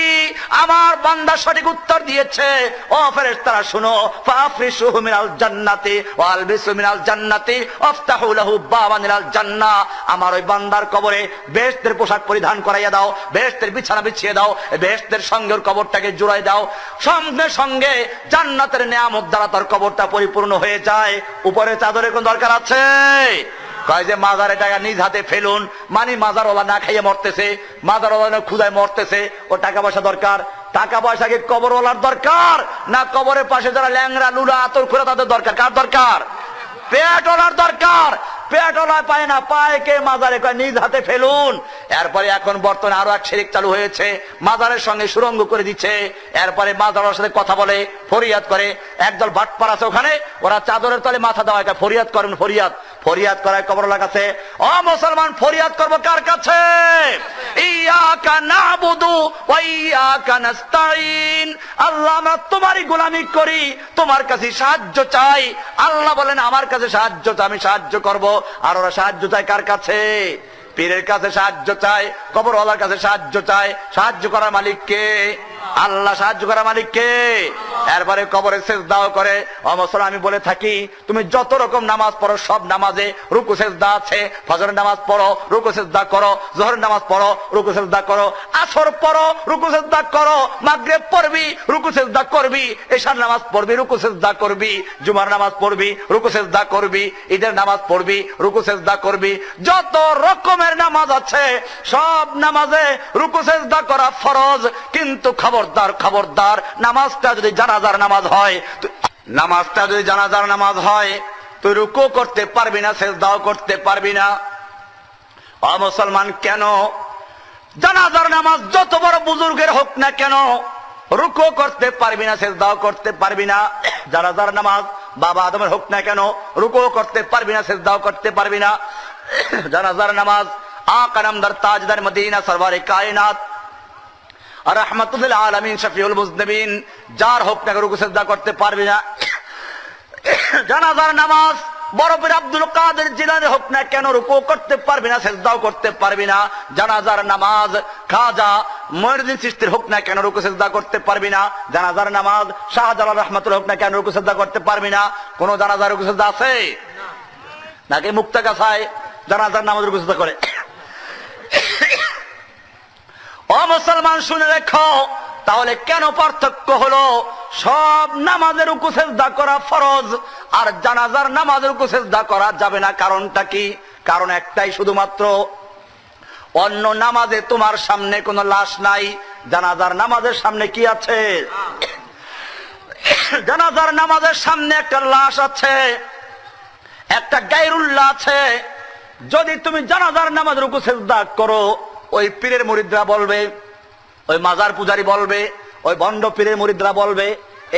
আমার বান্দা সঠিক উত্তর দিয়েছে। ও ফেরেশতারা শুনো, ফাফরিশুহু মিনাল জান্নাতি ওয়া আলবিসু মিনাল জান্নাতি ওয়াফতাহু লাহু বাবান ইলাল জান্নাহ, আমার ওই বান্দার কবরে বেহেশতের পোশাক পরিধান করাইয়া দাও, বেহেশতের বিছানা বিছিয়ে দাও, বেহেশতের সঙ্গে ওর কবরটাকে জুড়াই দাও। সঙ্গে সঙ্গে জান্নাতের নিয়ামত দ্বারা তার কবরটা পরিপূর্ণ হয়ে যায়। উপরে চাদরের কোন দরকার আছে? কয় যে মাজারে টাকা নিজ হাতে ফেলুন, মানে মাজারওয়ালা না খাইয়ে মরতেছে, মাজারওয়ালা ক্ষুধায় মরতেছে, ও টাকা পয়সা দরকার। টাকা পয়সা কি কবরওয়ালার দরকার, না কবরের পাশে যারা ল্যাংরা লুলা আতর খুলে তাদের দরকার? কার দরকার? পেটওয়ালার দরকার। পেটওয়ালা পায় না, পায় কে? মাজারে। কয় নিজ হাতে ফেলুন। এরপরে এখন বর্তমানে আরো এক শিরিক চালু হয়েছে, মাজারের সঙ্গে সুরঙ্গ করে দিচ্ছে। এরপরে মাজারের সাথে কথা বলে, ফরিয়াদ করে। একদল বাটপার আছে ওখানে, ওরা চাদরের তলে মাথা দেওয়া, ফরিয়াদ করেন, ফরিয়াদ ফরিয়াদ করায় কবরওয়ালার কাছে। ও মুসলমান, ফরিয়াদ করবো কার কাছে? ইয়াকা নাবুদু ওয়া ইয়াকা নাস্তাইন, আল্লাহ আমরা তোমারই গোলামি করি, তোমার কাছে সাহায্য চাই। আল্লাহ বলেন আমার কাছে সাহায্য চাই, আমি সাহায্য করব। আর ওরা সাহায্য চায় কার কাছে? পীরের কাছে সাহায্য চায়, কবরওয়ালার কাছে সাহায্য চায়। সাহায্য করার মালিক কে? আল্লাহ। সাহায্য করার মালিক কে? এরপরে কবরে সিজদাও করে। ও মুসলমান, আমি বলে থাকি তুমি যত রকম নামাজ পড়ো সব নামাজে রুকু সিজদা আছে। ফজরের নামাজ পড়ো, রুকু সিজদা করো। যোহরের নামাজ পড়ো, রুকু সিজদা করো। আসর পড়ো, রুকু সিজদা করো। মাগরিব পড়বি, রুকু সিজদা করবি। এশার নামাজ পড়বি, রুকু সিজদা করবি। জুমার নামাজ পড়বি, রুকু সিজদা করবি। ঈদের নামাজ পড়বি, রুকু সিজদা করবি। যত রকমের নামাজ আছে সব নামাজে রুকু সিজদা করা ফরজ। কিন্তু খবরদার খবরদার, নামাজটা যদি জানাজার নামাজ হয়, নামাজটা যদি জানাজার নামাজ হয় তুই রুকু করতে পারবি না, সিজদাও করতে পারবি না। ও মুসলমান, কেন? জানাজার নামাজ যত বড় বুজুর্গের হোক না কেন রুকু করতে পারবি না, সিজদাও করতে পারবি না। জানাজার নামাজ বাবা আদমের হোক না কেন রুকু করতে পারবি না, সিজদাও করতে পারবি না। জানাজার নামাজ আকা নামদার তাজদার মদিনা সরওয়ারে কায়নাত আর রাহমাতুল আলামিন শফিউল মুজনিবিন যার হোক না রুকু সিজদা করতে পারবি না। জানাজার নামাজ বড় পীর আব্দুল কাদের জিলানী হোক না কেন রুকু করতে পারবি না, সিজদাও করতে পারবি না। জানাজার নামাজ খাজা মুঈনুদ্দিন চিশতির হোক না কেন রুকু সিজদা করতে পারবি না। জানাজার নামাজ শাহজালাল রহমাতুল্লাহ হোক না কেন রুকু সিজদা করতে পারবি না। কোন জানাজার রুকু সিজদা আছে নাকি? মুক্তাগাছায় জানাজার নামাজ রুকু সিজদা করে। ও মুসলমান, শুনে রেখো, তাহলে কেন পার্থক্য হলো? সব নামাজের রুকু সিজদা করা ফরজ, আর জানাজার নামাজের রুকু সিজদা করা যাবে না। কারণটা কি? কারণ একটাই শুধুমাত্র, অন্য নামাজে তোমার সামনে কোনো লাশ নাই, জানাজার নামাজের সামনে কি আছে? জানাজার নামাজের সামনে একটা লাশ আছে, একটা গায়রুল্লাহ আছে। যদি তুমি জানাজার নামাজ রুকু সিজদা করো, ওই পীরের মুরিদরা বলবে, ওই মাজার পূজারি বলবে, ওই ভণ্ড পীরের মুরিদরা বলবে,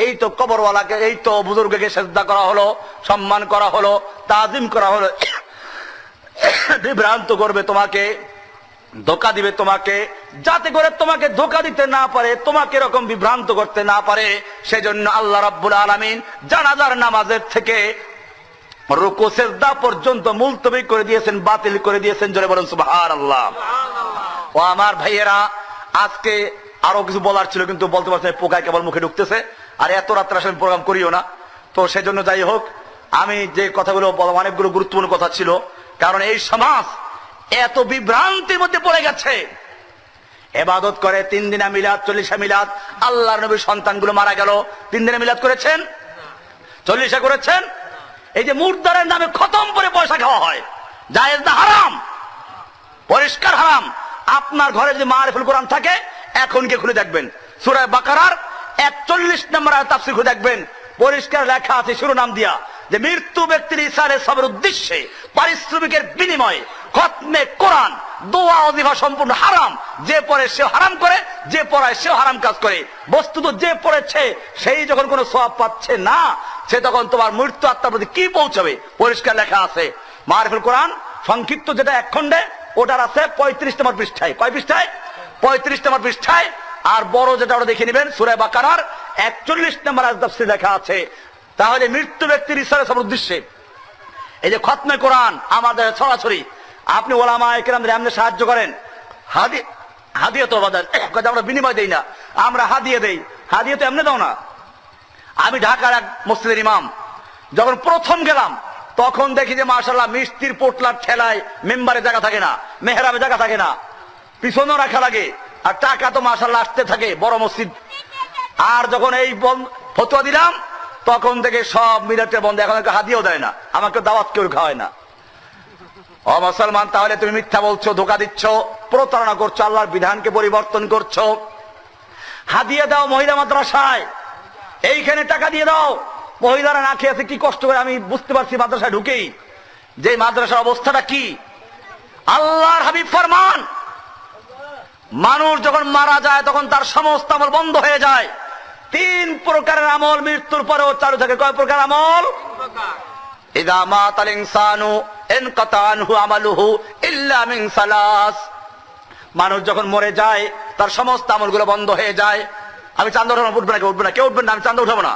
এই তো কবরওয়ালাকে, এই তো বুজুর্গকে সিজদা করা হলো, সম্মান করা হলো, তাজিম করা হলো। বিভ্রান্ত করবে তোমাকে, ধোঁকা দিবে তোমাকে, যাতে করে তোমাকে ধোঁকা দিতে না পারে, তোমাকে এরকম বিভ্রান্ত করতে না পারে। সেজন্য আল্লাহ রাব্বুল আলামিন জানাজার নামাজের থেকে রুকু সিজদা পর্যন্ত মুলতবি করে দিয়েছেন, বাতিল করে দিয়েছেন। জোরে বলুন সুবহানাল্লাহ। ও আমার ভাইয়েরা, আজকে আরো কিছু বলার ছিল কিন্তু বলতে পারছি না, পোকায় কেবল মুখে ঢুকতেছে। আর এত রাত্রে আসলে প্রোগ্রাম করিও না, তো সেজন্য যাই হোক, আমি যে কথাগুলো অনেকগুলো গুরুত্বপূর্ণ কথা ছিল। কারণ এই সমাজ এত বিভ্রান্তির মধ্যে পড়ে গেছে। ইবাদত করে 3 দিনা মিলাদ, 40 মিলাদ। আল্লাহর নবীর সন্তানগুলো মারা গেল, 3 দিনে মিলাদ করেছেন, 40 করেছেন। এই যে মুর্দারের নামে খতম করে পয়সা খাওয়া হয়, জায়েজ না হারাম? পরিষ্কার হারাম। আপনার ঘরে যদি মারিফুল কোরআন থাকে এখন গিয়ে খুলে দেখবেন, সূরা বাকারার 41 নম্বর আয়াত তাফসীর খুলে দেখবেন, পরিষ্কার লেখা আছে শিরোনাম দিয়া যে মৃত্যু ব্যক্তির ইসারে সবের উদ্দেশ্যে পারিশ্রমিকের বিনিময়ে খতমে কোরআন দোয়া ওজিফা সম্পূর্ণ হারাম। যে পড়ে সে হারাম করে, যে পড়ায় সেও হারাম কাজ করে। বস্তুত যে পড়েছে সেই যখন কোনো সওয়াব পাচ্ছে না, সে তখন তোমার মৃত্যু আত্মার প্রতি কি পৌঁছাবে? পরিষ্কার লেখা আছে। মারিফুল কোরআন সংক্ষিপ্ত যেটা 1 খণ্ডে, ওটার আছে 35 নম্বর পৃষ্ঠায়। কয় পৃষ্ঠায়? 35 নম্বর পৃষ্ঠায়। আর বড় যেটা ওটা দেখে নেবেন, সূরা বাকারার 41 নম্বর আয়াত তাফসীর লেখা আছে। তাহলে মৃত্যু ব্যক্তির ইসারে সবের উদ্দেশ্যে এই যে খতমে কোরআন আমাদের ছড়াছড়ি, আপনি ওলামায়ে কেরামদের এমনি সাহায্য করেন, হাদিয়া তো আমরা বিনিময় দেই না, আমরা হাদিয়া দেই। হাদিয়া তো এমনি দাও না। আমি ঢাকার এক মসজিদের ইমাম, যখন প্রথম গেলাম তখন দেখি যে মাশাআল্লাহ মিষ্টির পোটলার ঠেলায় মেম্বারে জায়গা থাকে না, মেহরাবে জায়গা থাকে না, পিছনেও রাখা লাগে, আর টাকা তো মাশাআল্লাহ আসতে থাকে বড় মসজিদ। আর যখন এই ফতোয়া দিলাম তখন থেকে সব মিলাতে বন্ধ, এখন হাদিয়াও দেয় না, আমাকে দাওয়াত কেউ খাওয়ায় না। ও মুসলমান, তাহলে তুমি মিথ্যা বলছো, ধোঁকা দিচ্ছ, প্রতারণা করছো, আল্লাহর বিধানকে পরিবর্তন করছো। হাদিয়া দাও মহিলা মাদ্রাসায়, এইখানে টাকা দিয়ে দাও। মহিলারা না খেয়ে আছে কি কষ্ট করে আমি বুঝতে পারছি মাদ্রাসায় ঢুকেই, যে মাদ্রাসার অবস্থাটা কি। আল্লাহর হাবিব ফরমান, মানুষ যখন মারা যায় তখন তার সমস্ত আমল বন্ধ হয়ে যায়। 3 প্রকারের আমল মৃত্যুর পরেও চালু থাকে। কয় প্রকার আমল? ইযা মাতাল ইনসানু ইনকাতা আনহু আমালুহু ইল্লা মিন সালাস। মানুষ যখন মরে যায় তার সমস্ত আমলগুলো বন্ধ হয়ে যায়। আমি চাঁদা উঠাবো, উঠবে না, কেউ উঠবে না, কেউ উঠবেন না, আমি চাঁদা উঠাবো না।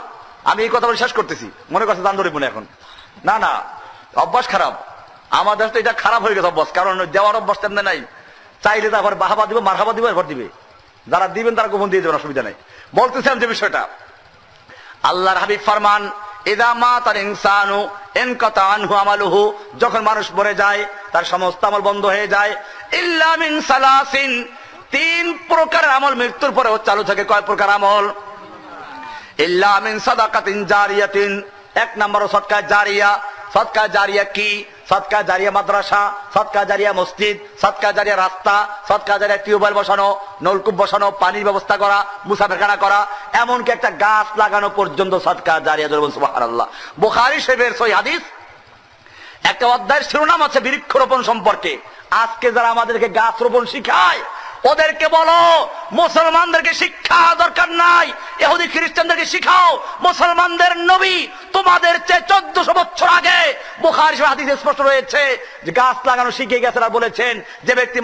আমি এই কথা বলে শেষ করতেছি, মনে করছে চাঁদা উঠবো না এখন। না না, অভ্যাস খারাপ আমাদের, তো এটা খারাপ হয়ে গেছে অভ্যাস, কারণ দেওয়ার অভ্যাস তেমনি নাই। চাইলে তারপর বাহাবা দিব, মারহাবা দিব, এরপর দিবে। যারা দিবেন তারা গোপন দিয়ে দেবেন, অসুবিধা নেই। বলতেছিলাম যে বিষয়টা, আল্লাহর হাবিব ফরমান, ইযা মাতাল ইনসানু ইনকাতা আনহু আমালুহু, যখন মানুষ মরে যায় তার সমস্ত আমল বন্ধ হয়ে যায়। ইল্লা মিন সালাসিন, 3 প্রকারের আমল মৃত্যুর পরেও চালু থাকে। কয় প্রকার আমল? ইল্লা মিন সাদাকাতিন জারিয়াতিন, 1 নম্বর সদকা জারিয়া। সদকা জারিয়া কি? সদকা জারিয়া মাদ্রাসা, সদকা জারিয়া মসজিদ, সদকা জারিয়া রাস্তা, সদকা জারিয়া টিউবওয়েল বসানো, নলকূপ বসানো, পানির ব্যবস্থা করা, মুসাফিরখানা করা, এমনকি একটা গাছ লাগানো পর্যন্ত সদকা জারিয়া। সুবহানাল্লাহ। বুখারী শরীফের সহিহ হাদিস, একটা অধ্যায়ের শিরোনাম আছে বৃক্ষরোপণ সম্পর্কে। আজকে যারা আমাদেরকে গাছ রোপণ শিখায়, ওদেরকে বলো মুসলমানদেরকে শিক্ষা দরকার নাই, ইহুদি খ্রিস্টানদেরকে শিখাও। মুসলমানদের নবী তোমাদের চেয়ে 1400 বছর আগে বুখারী শরীফের হাদিসে স্পষ্ট রয়েছে যে গাছ লাগানো শিখে গেছেন। আর বলেছেন যে ব্যক্তি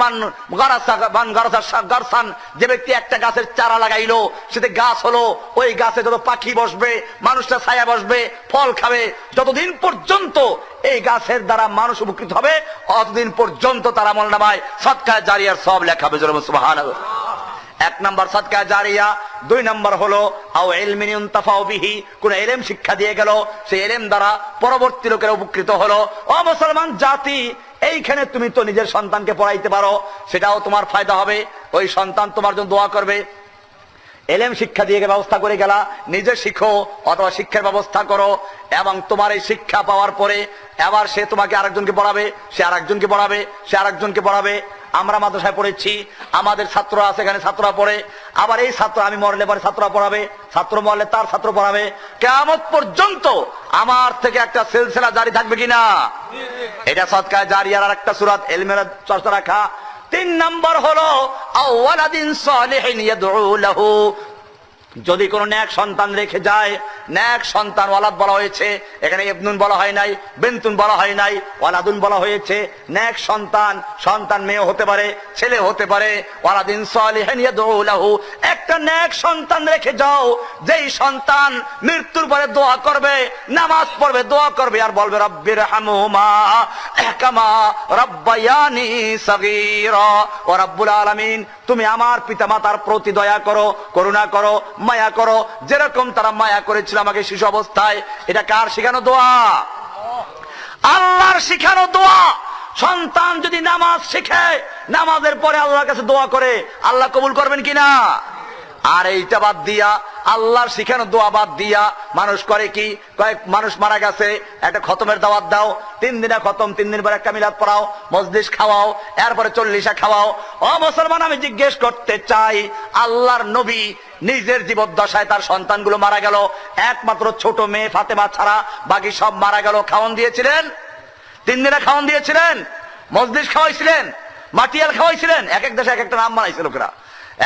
যে ব্যক্তি একটা গাছের চারা লাগাইলো, সেটা গাছ হলো, ওই গাছে যত পাখি বসবে, মানুষটা ছায়া বসবে, ফল খাবে, যতদিন পর্যন্ত এই গাছের দ্বারা মানুষ উপকৃত হবে অতদিন পর্যন্ত তার আমলনামায় সদকা জারিয়ার সব লেখা হবে। সুবহানাল্লাহ। 1 নম্বর সদকা জারিয়া। 2 নম্বর হলো আও ইলমিন ইনতাফাউ বিহি, কোন ইলম শিক্ষা দিয়ে গেল, সেই ইলম দ্বারা পরবর্তী লোকেরা উপকৃত হলো। ও মুসলমান জাতি, এইখানে তুমি তো নিজের সন্তানকে পড়াইতে পারো, সেটাও তোমার ফায়দা হবে, ওই সন্তান তোমার জন্য দোয়া করবে। এলেম শিক্ষা দিয়ে ব্যবস্থা করে গেলা, নিজে শিখো অথবা শিক্ষার ব্যবস্থা করো, এবং তোমার এই শিক্ষা পাওয়ার পরে এবার সে তোমাকে আরেকজনকে পড়াবে, সে আরেকজনকে পড়াবে, সে আরেকজনকে পড়াবে। আমরা মাদ্রাসায় পড়েছি, আমাদের ছাত্র আছে, এখানে ছাত্ররা পড়ে, আবার এই ছাত্র আমি মরলে পরে ছাত্ররা পড়াবে, ছাত্র মরলে তার ছাত্র পড়াবে। কিয়ামত পর্যন্ত আমার থেকে একটা সিলসিলা জারি থাকবে কিনা? এটা সদকা জারিয়ার আর একটা সূরা ইলমের চর্চা রাখা। 3 নম্বর হলো আওয়ালাদিন সালিহিন ইয়াদউ লাহু, যদি কোনো নেক সন্তান রেখে যায়, নেক সন্তান ওয়ালাদ বলা হয়েছে, এখানে ইবনুন বলা হয় নাই, বিনতুন বলা হয় নাই, ওয়ালাদুন বলা হয়েছে। নেক সন্তান, সন্তান মেয়ে হতে পারে, ছেলে হতে পারে। ওয়ালাদিন সালিহিন ইয়াদউ লাহু, একটা নেক সন্তান রেখে যাও, যেই সন্তান মৃত্যুর পরে দোয়া করবে, নামাজ পড়বে, দোয়া করবে, আর বলবে রব্বিরহামহুমা কামা রাব্বায়ানি সাগীরা। ও রব্বুল আলামিন, তুমি আমার পিতামাতার প্রতি দয়া করো, করুণা করো, মায়া করো, যেরকম তারা মায়া করেছিল আমাকে শিশু অবস্থায়। এটা কার শিখানো দোয়া? আল্লাহর শিখানো দোয়া। সন্তান যদি নামাজ শিখে, নামাজের পরে আল্লাহর কাছে দোয়া করে, আল্লাহ কবুল করবেন কিনা? আর এইটা বাদ দিয়া, আল্লাহর শিখানো দোয়া বাদ দিয়া মানুষ করে কি? কয়েক মানুষ মারা গেছে, একটা খতমের দাওয়াত দাও, 3 দিনে খতম, 3 দিন পরে একটা মিলাদ পড়াও, মজলিস খাওয়াও, এরপরে 40 খাওয়াও। ও মুসলমান, আমি জিজ্ঞেস করতে চাই, আল্লাহর নবী নিজের জীবদ্দশায় তার সন্তানগুলো মারা গেল, একমাত্র ছোট মেয়ে ফাতেমা ছাড়া বাকি সব মারা গেল, খাওয়ান দিয়েছিলেন? 3 দিনে খাওয়ান দিয়েছিলেন, মজলিস খাওয়াইছিলেন, মাটিয়াল খাওয়াইছিলেন, এক এক দেশে এক একটা নাম বানাইছে লোকেরা।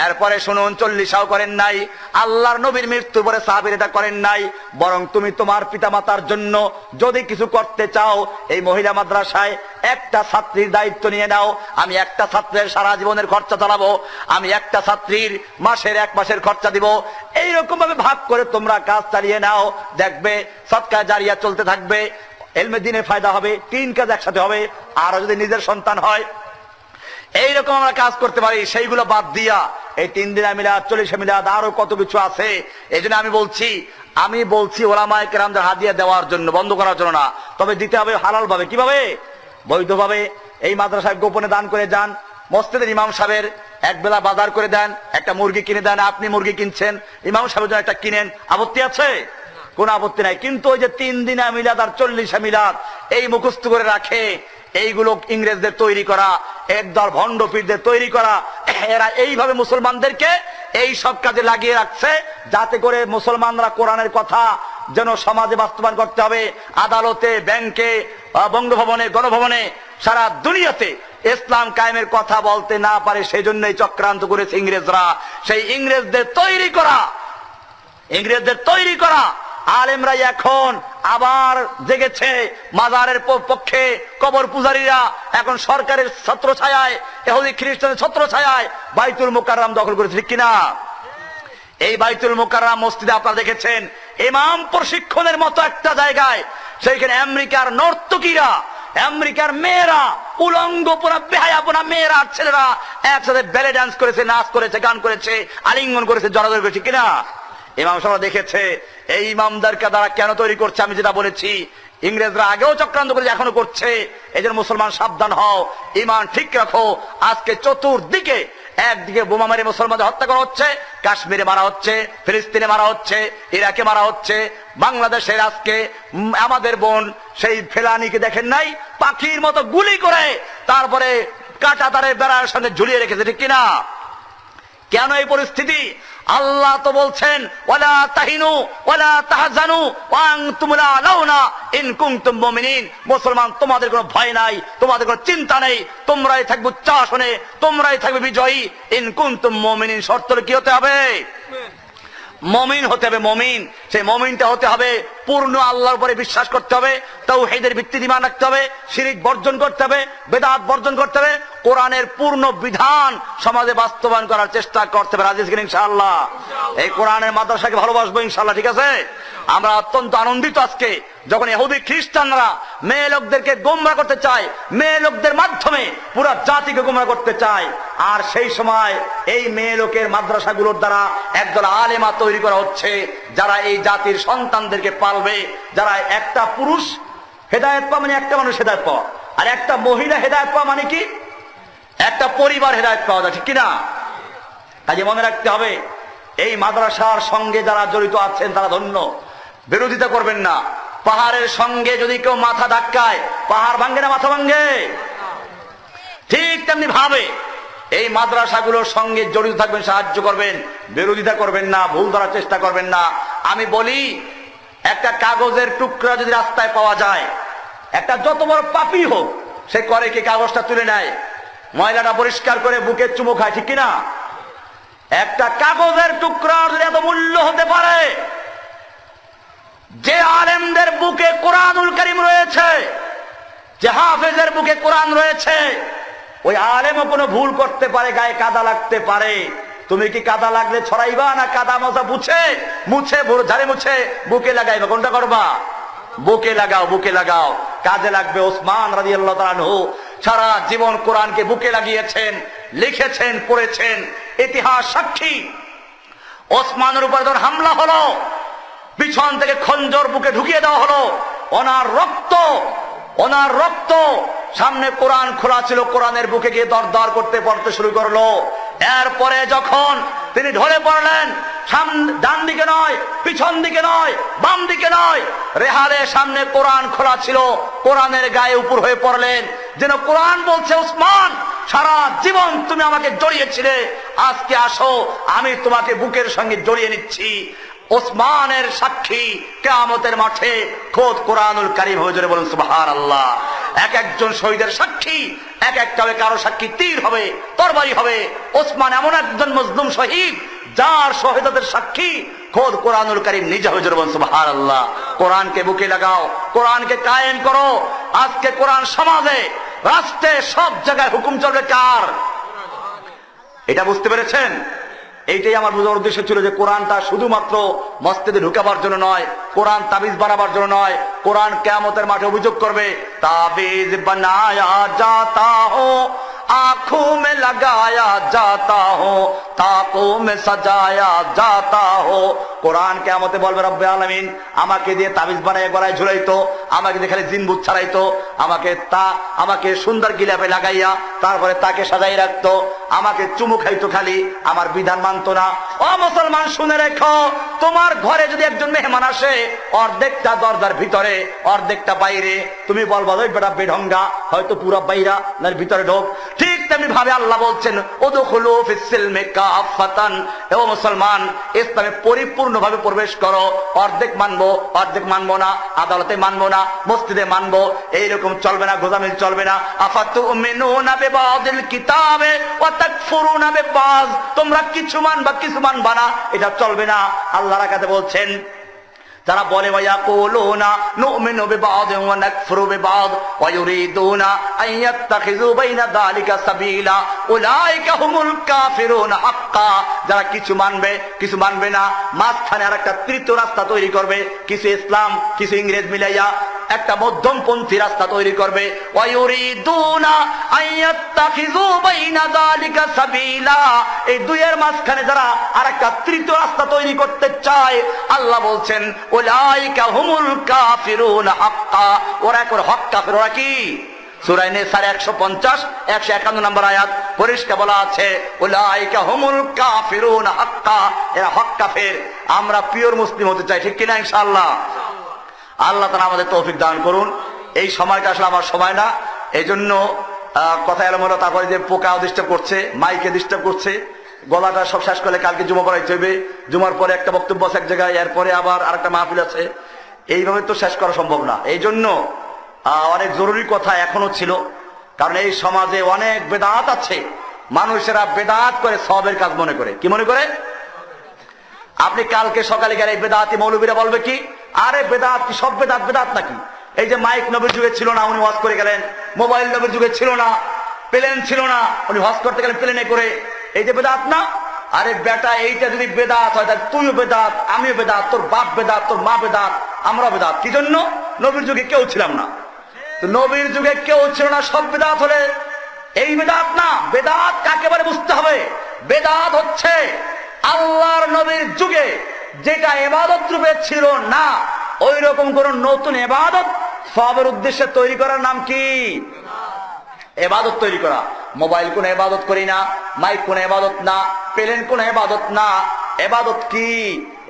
এরপরে শুনুন, 40 করেন নাই। আল্লাহর নবীর মৃত্যুর পরে সাহাবীরা এটা করেন নাই, বরং তুমি তোমার পিতামাতার জন্য যদি কিছু করতে চাও, এই মহিলা মাদ্রাসায় একটা ছাত্রীর দায়িত্ব নিয়ে নাও। আমি একটা ছাত্রের সারা জীবনের খরচা চালাবো, আমি একটা ছাত্রীর মাসের 1 মাসের খরচা দিব। এইরকম ভাবে ভাগ করে তোমরা কাজ চালিয়ে নাও, দেখবে সদকা জারিয়া চলতে থাকবে। এলমে দিনের ফায়দা হবে, 3 কাজ একসাথে হবে। আর যদি নিজের সন্তান হয়, এইরকম আমরা কাজ করতে পারি, সেইগুলো বাদ দিয়া এই 3 দিনা মিলাদ, 40 মিলাদ, আরো কত কিছু আছে। এই জন্য আমি বলছি ওলামায়ে কেরামদের হাদিয়া দেওয়ার জন্য, বন্ধ করার জন্য না। তবে দিতে হবে হালাল ভাবে। কিভাবে? বৈধভাবে। এই মাদ্রাসায় গোপনে দান করে যান, মসজিদের ইমাম সাহেবের একবেলা বাজার করে দেন, একটা মুরগি কিনে দেন। আপনি মুরগি কিনছেন, ইমাম সাহেবের জন্য একটা কিনেন, আপত্তি আছে? কোন আপত্তি নাই। কিন্তু ওই যে 3 দিনা মিলাদ আর 40 মিলাদ এই মুখস্থ করে রাখে, এইগুলো ইংরেজদের তৈরি করা, একদল ভণ্ড পীরদের তৈরি করা। এরা এইভাবে মুসলমানদেরকে এই সব কাজে লাগিয়ে রাখছে, যাতে করে মুসলমানরা কোরআনের কথা যেন সমাজে বাস্তবায়ন করতে হবে। আদালতে, ব্যাংকে, বঙ্গভবনে, গণভবনে, সারা দুনিয়াতে ইসলাম কায়েমের কথা বলতে না পারে, সেই জন্যই চক্রান্ত করেছে ইংরেজরা। সেই ইংরেজদের তৈরি করা আলেমরাই এখন আবার জেগেছে। মাজারের পক্ষে কবর পূজারীরা এখন সরকারের ছত্রছায়ায়, ইহুদি খ্রিস্টানের ছত্রছায়ায় বাইতুল মুকাররম দখল করেছে, ঠিক কিনা? এই বাইতুল মুকাররম মসজিদে আপনারা দেখেছেন ইমাম প্রশিক্ষণের মতো একটা জায়গায়, সেইখানে আমেরিকার নর্তকীরা, আমেরিকার মেয়েরা, উলঙ্গ পোনা বেহায়া পোনা মেয়েরা আর ছেলেরা একসাথে ব্যালে ডান্স করেছে, নাচ করেছে, গান করেছে, আলিঙ্গন করেছে, জড়াজড়ি করেছে, কিনা? ইমাম সাহেব দেখেছে। এই ইমামদারকে দ্বারা কেন তৈরি করছে? আমি যেটা বলেছি, ইংরেজরা আগেও চক্রান্ত করেছে, এখনো করছে। এই জন্য মুসলমান সাবধান হও, ইমান ঠিক রাখো। আজকে চতুর্দিকে, একদিকে বোমা মেরে মুসলমানদের হত্যা করা হচ্ছে, কাশ্মীরে মারা হচ্ছে, ফিলিস্তিনে মারা হচ্ছে, ইরাকে মারা হচ্ছে, বাংলাদেশের আজকে আমাদের বোন সেই ফেলানিকে দেখেন নাই, পাখির মতো গুলি করে তারপরে কাঁটা তারের বেড়ার সামনে ঝুলিয়ে রেখেছে, ঠিক কিনা? কেন এই পরিস্থিতি? আল্লাহ তো বলছেন ওয়ালা তাহিনু ওয়ালা তাহজানু ওয়া আনতুমুল আলাউনা ইন কুনতুম মুমিনিন। মুসলমান, তোমাদের কোনো ভয় নাই, তোমাদের কোনো চিন্তা নেই, তোমরাই থাকবে উচ্চাসনে, তোমরাই থাকবে বিজয়ী। ইন কুনতুম মুমিনিন শর্ত কি হতে হবে? মমিন হতে হবে। মমিন, সেই মমিনটা হতে হবে পূর্ণ আল্লাহর উপরে বিশ্বাস করতে হবে, তাওহীদের ভিত্তিতে ঈমান রাখতে হবে, শিরক বর্জন করতে হবে, বেদাত বর্জন করতে হবে, কোরআনের পূর্ণ বিধান সমাজে বাস্তবায়ন করার চেষ্টা করতে হবে। রাজি আছেন ইনশাআল্লাহ? এই কোরআনের মাদ্রাসাকে ভালোবাসবো ইনশাআল্লাহ, ঠিক আছে? আমরা অত্যন্ত আনন্দিত আজকে যখন ইহুদি খ্রিস্টানরা মেয়ে লোকদেরকে গোমরাহ করতে চায়, মেয়ে লোকদের মাধ্যমে পুরো জাতিকে গোমরাহ করতে চায়। আর সেই সময় এই মেয়ে লোকের মাদ্রাসাগুলোর দ্বারা একদল আলেমা তৈরি করা হচ্ছে, যারা এই জাতির সন্তানদেরকে পালবে, যারা একটা পুরুষ হেদায়েত পাওয়া মানে একটা মানুষ হেদায়েত পাওয়া, আর একটা মহিলা হেদায়েত পাওয়া মানে কি? একটা পরিবার হেদায়েত পাওয়া যায়, ঠিক কিনা? কাজে মনে রাখতে হবে, এই মাদ্রাসার সঙ্গে যারা জড়িত আছেন তারা ধন্য। বিরোধিতা করবেন না। পাহাড়ের সঙ্গে যদি কেউ মাথা ধাক্কায়, পাহাড় ভাঙ্গে না মাথা ভাঙ্গে? ঠিক তেমনি ভাবে এই মাদ্রাসাগুলোর সঙ্গে জড়িত থাকবেন, সাহায্য করবেন, বিরোধিতা করবেন না, ভুল ধরার চেষ্টা করবেন না। আমি বলি, একটা কাগজের টুকরা যদি রাস্তায় পাওয়া যায়, একটা যত বড় পাপী হোক, সে করে কি? কাগজটা তুলে নেয়, ময়লাটা পরিষ্কার করে বুকে চুমো খায়, ঠিক কিনা? একটা কাগজের টুকরার যদি এত মূল্য হতে পারে, যে আলেমদের বুকে কোরআনুল কারীম রয়েছে, যে হাফেজের বুকে কোরআন রয়েছে, ওই আলেমও কোনো ভুল করতে পারে, গায়ে কাদা লাগতে পারে। তুমি কি কাদা লাগলে ছড়াইবা, না কাদা মজা মুছে ঝাড়ে মুছে বুকে লাগাইবা? কোনটা করবা? বুকে লাগাও, বুকে লাগাও, কাজে লাগবে। ওসমান রাদিয়াল্লাহু তাআলা আনহু সারা জীবন কোরআনকে বুকে লাগিয়েছেন, লিখেছেন, পড়েছেন। ইতিহাস সাক্ষী, ওসমানের উপর যখন হামলা হলো, পিছন থেকে খঞ্জর বুকে ঢুকিয়ে দেওয়া হলো, ওনার রক্ত সামনে কোরআন খোলা ছিল, কোরআনের বুকে গিয়ে দরদর করতে পড়তে শুরু করলো। এরপরে যখন তিনি ঢলে পড়লেন, ডান দিকে নয়, পিছন দিকে নয়, বাম দিকে নয়, রেহালের সামনে কোরআন খোলা ছিল, কোরআনের গায়ে উপর হয়ে পড়লেন, যেন কোরআন বলছে, ওসমান, সারা জীবন তুমি আমাকে জড়িয়েছিলে, আজকে আসো, আমি তোমাকে বুকের সঙ্গে জড়িয়ে নিচ্ছি। ওসমানের সাক্ষী কিয়ামতের মাঠে খোদ কোরআনুল কারীম হয়ে যাবে। বলুন সুবহানাল্লাহ। এক একজন শহীদের সাক্ষী এক একটা হবে, কারো সাক্ষী তীর হবে, তরবারি হবে। ওসমান এমন একজন মজলুম শহীদ, যার শহীদদের সাক্ষী খোদ কোরআনুল কারীম নিজে হয়ে যাবে। বলুন সুবহানাল্লাহ। কোরআনকে বুকে লাগাও, কোরআনকে কায়েম করো। আজকে কোরআন সমাজে, রাষ্ট্রে, সব জায়গায় হুকুম চলবে কার? এটা বুঝতে পেরেছেন? এইটাই আমার বোঝার উদ্দেশ্য ছিল, যে কোরআনটা শুধুমাত্র মসজিদে ঢুকাবার জন্য নয়, কোরআন তাবিজ বানাবার জন্য নয়, কোরআন কিয়ামতের মাঠে অভিযোগ করবে, তাবিজ বানায়া জাতা হো, आंखों में लगाया जाता हो, ताकों में सजाया जाता हो। কোরআন কিয়ামতে বলবে রব্বে আলামিন আমাকে দিয়ে তাবিজ বানায় গলায় ঝুলাইতো, আমাকে দিয়ে খালি জিনবুত ছাড়াইতো, আমাকে সুন্দর গিলাপে লাগাইয়া তারপরে তাকে সাজাই রাখতো, আমাকে চুমু খাইতো খালি, আমার বিধান মানতো না। ও মুসলমান শুনে রেখো, তোমার ঘরে যদি একজন মেহমান আসে, অর্ধেকটা দরজার ভিতরে অর্ধেকটা বাইরে, তুমি বলবা ওই বেটা বেঢঙ্গা, হয়তো পুরো বাইরা না ভিতরে ঢোক। ঠিক তেমনি ভাবে আল্লাহ বলছেন উদখুলু ফিস সিলমি কাফাতান, ও মুসলমান ইসলামে পরিপূর্ণভাবে প্রবেশ করো। অর্ধেক মানবো অর্ধেক মানবো না, আদালতে মানবো না, মসজিদে মানবো, এইরকম চলবে না, গোজামিল চলবে না। আফাতুমিনুনা বিবাদিল কিতাবে ওয়া তাকফুরুনা বিবাদ, তোমরা কিছু মানবা কিছু মানবা না, এটা চলবে না। আল্লাহ রাকাতে বলছেন যারা বলে ওয়ায়াকুলুনা নুমিনু বিবাদ ওয়া নাকফুরু বিবাদ ওয়া ইউরিদুনা আন ইয়াত্তাখিযু বাইনা যালিকা সাবিলা উলাইকা হুমুল কাফিরুন হাক্কা, যারা কিছু মানবে কিছু মানবে না, মাঝখানে আরেকটা তৃতীয় রাস্তা তৈরি করবে, কিছু ইসলাম কিছু ইংরেজ মিলাইয়া একটা মধ্যমপন্থী রাস্তা তৈরি করবে। ওয়া ইউরিদুনা আন ইয়াত্তাখিযু বাইনা যালিকা সাবিলা, এই দুইয়ের মাঝখানে যারা আরেকটা তৃতীয় রাস্তা তৈরি করতে চায়, আল্লাহ বলছেন উলাইকা হুমুল কাফিরুন হাক্কা, ওরা একবার হক কাফের। ওরা কি? সূরা নিসার 150 151 নম্বর আয়াত পরিষ্কার বলা আছে উলাইকা হুমুল কাফিরুন হাক্কা, এরা হক কাফের। আমরা পিওর মুসলিম হতে চাই, ঠিক কিনা? ইনশাআল্লাহ। আল্লাহ তাআলা আমাদের তৌফিক দান করুন। এই সময়টা আসলে আমার সময় না, এই জন্য কথা এলো হলো, তারপরে যে পোকা ডিস্টার্ব করছে, মাইকে ডিস্টার্ব করছে, গলাটা সব শেষ করলে কালকে জুমা পড়াইতে হবে, জুমার পরে একটা বক্তব্য আছে এক জায়গায়, এরপরে আবার আরেকটা মাহফিল আছে, এইভাবে তো শেষ করা সম্ভব না। এই জন্য অনেক জরুরি কথা এখনো ছিল, কারণ এই সমাজে অনেক বেদাত আছে, মানুষেরা বেদাত করে সওয়াবের কাজ মনে করে। কি মনে করে? আপনি কালকে সকালে গেলে বেদাতি মৌলবীরা বলবে কি, আরে বেদাত কি, সব বেদাত বেদাত নাকি? এই যে মাইক নবীর যুগে ছিল না, উনি ওয়াজ করে গেলেন, মোবাইল নবীর যুগে ছিল না, প্লেন ছিল না, উনি ওয়াজ করতে গেলেন প্লেনে করে, এই যে বেদাত না? আরে বেটা, এইটা যদি বেদাত হয় তাহলে তুইও বেদাত, আমিও বেদাত, তোর বাপ বেদাত, তোর মা বেদাত, আমরা বেদাত। কি জন্য? নবীর যুগে কেউ ছিলাম না, তো নবীর যুগে কেউ ছিল না, সব বেদাত হলে এই বেদাত না। বেদাত কাকে বলে বুঝতে হবে। বেদাত হচ্ছে আল্লাহর নবীর যুগে যেটা ইবাদত রূপে ছিল না, ওই রকম কোন নতুন ইবাদত সওয়াবের উদ্দেশ্যে তৈরি করার নাম কি? ইবাদত তৈরি করা। মোবাইল কোন ইবাদত করি না, মাইক কোন ইবাদত না, প্লেন কোন ইবাদত না। ইবাদত কি?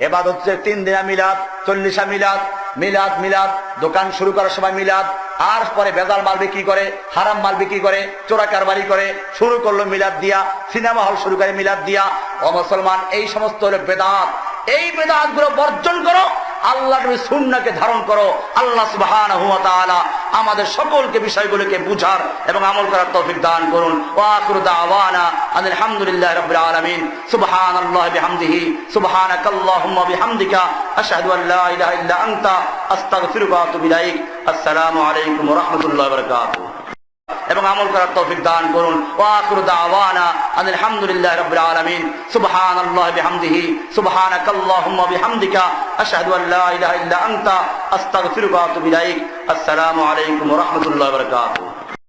ইবাদত হচ্ছে 3 দিনা মিলাদ, 40 মিলাদ, মিলাদ মিলাদ, দোকান শুরু করার সময় মিলাদ, আর পরে ভেজাল মাল বিক্রি করে, হারাম মাল বিক্রি করে, চোরা কারবারি করে, শুরু করলো মিলাদ দিয়া, সিনেমা হল শুরু করে মিলাদ দিয়া। ও মুসলমান, এই সমস্ত হলো বেদাত। এই বেদাত গুলো বর্জন করো, আল্লাহর নবীর সুন্নাহকে ধারণ করো। আল্লাহ সুবহানাহু ওয়া তাআলা আমাদের সকলকে বিষয়গুলোকে বুঝার এবং আমল করার তৌফিক দান করুন। ওয়া আখিরু দাওয়ানা আনিল হামদুলিল্লাহি রাব্বিল আলামিন। সুবহানাল্লাহি বিহামদিহি, সুবহানাকাল্লাহুম্মা বিহামদিকা, আশহাদু আল লা ইলাহা ইল্লা আনতা, আস্তাগফিরুকা ওয়া আতুবু ইলাইক। আসসালামু আলাইকুম ওয়া রাহমাতুল্লাহি ওয়া বারাকাতুহু। এবং আমল করার তৌফিক দান করুন। ওয়া আখিরু দাওয়ানা আনিল হামদুলিল্লাহি রাব্বিল আলামিন। সুবহানাল্লাহি বিহামদিহি, সুবহানাকাল্লাহুম্মা বিহামদিকা, আশহাদু আল লা ইলাহা ইল্লা আনতা, আস্তাগফিরুকা ওয়া আতুবু ইলাইক। আসসালামু আলাইকুম ওয়া রাহমাতুল্লাহি ওয়া বারাকাতুহু।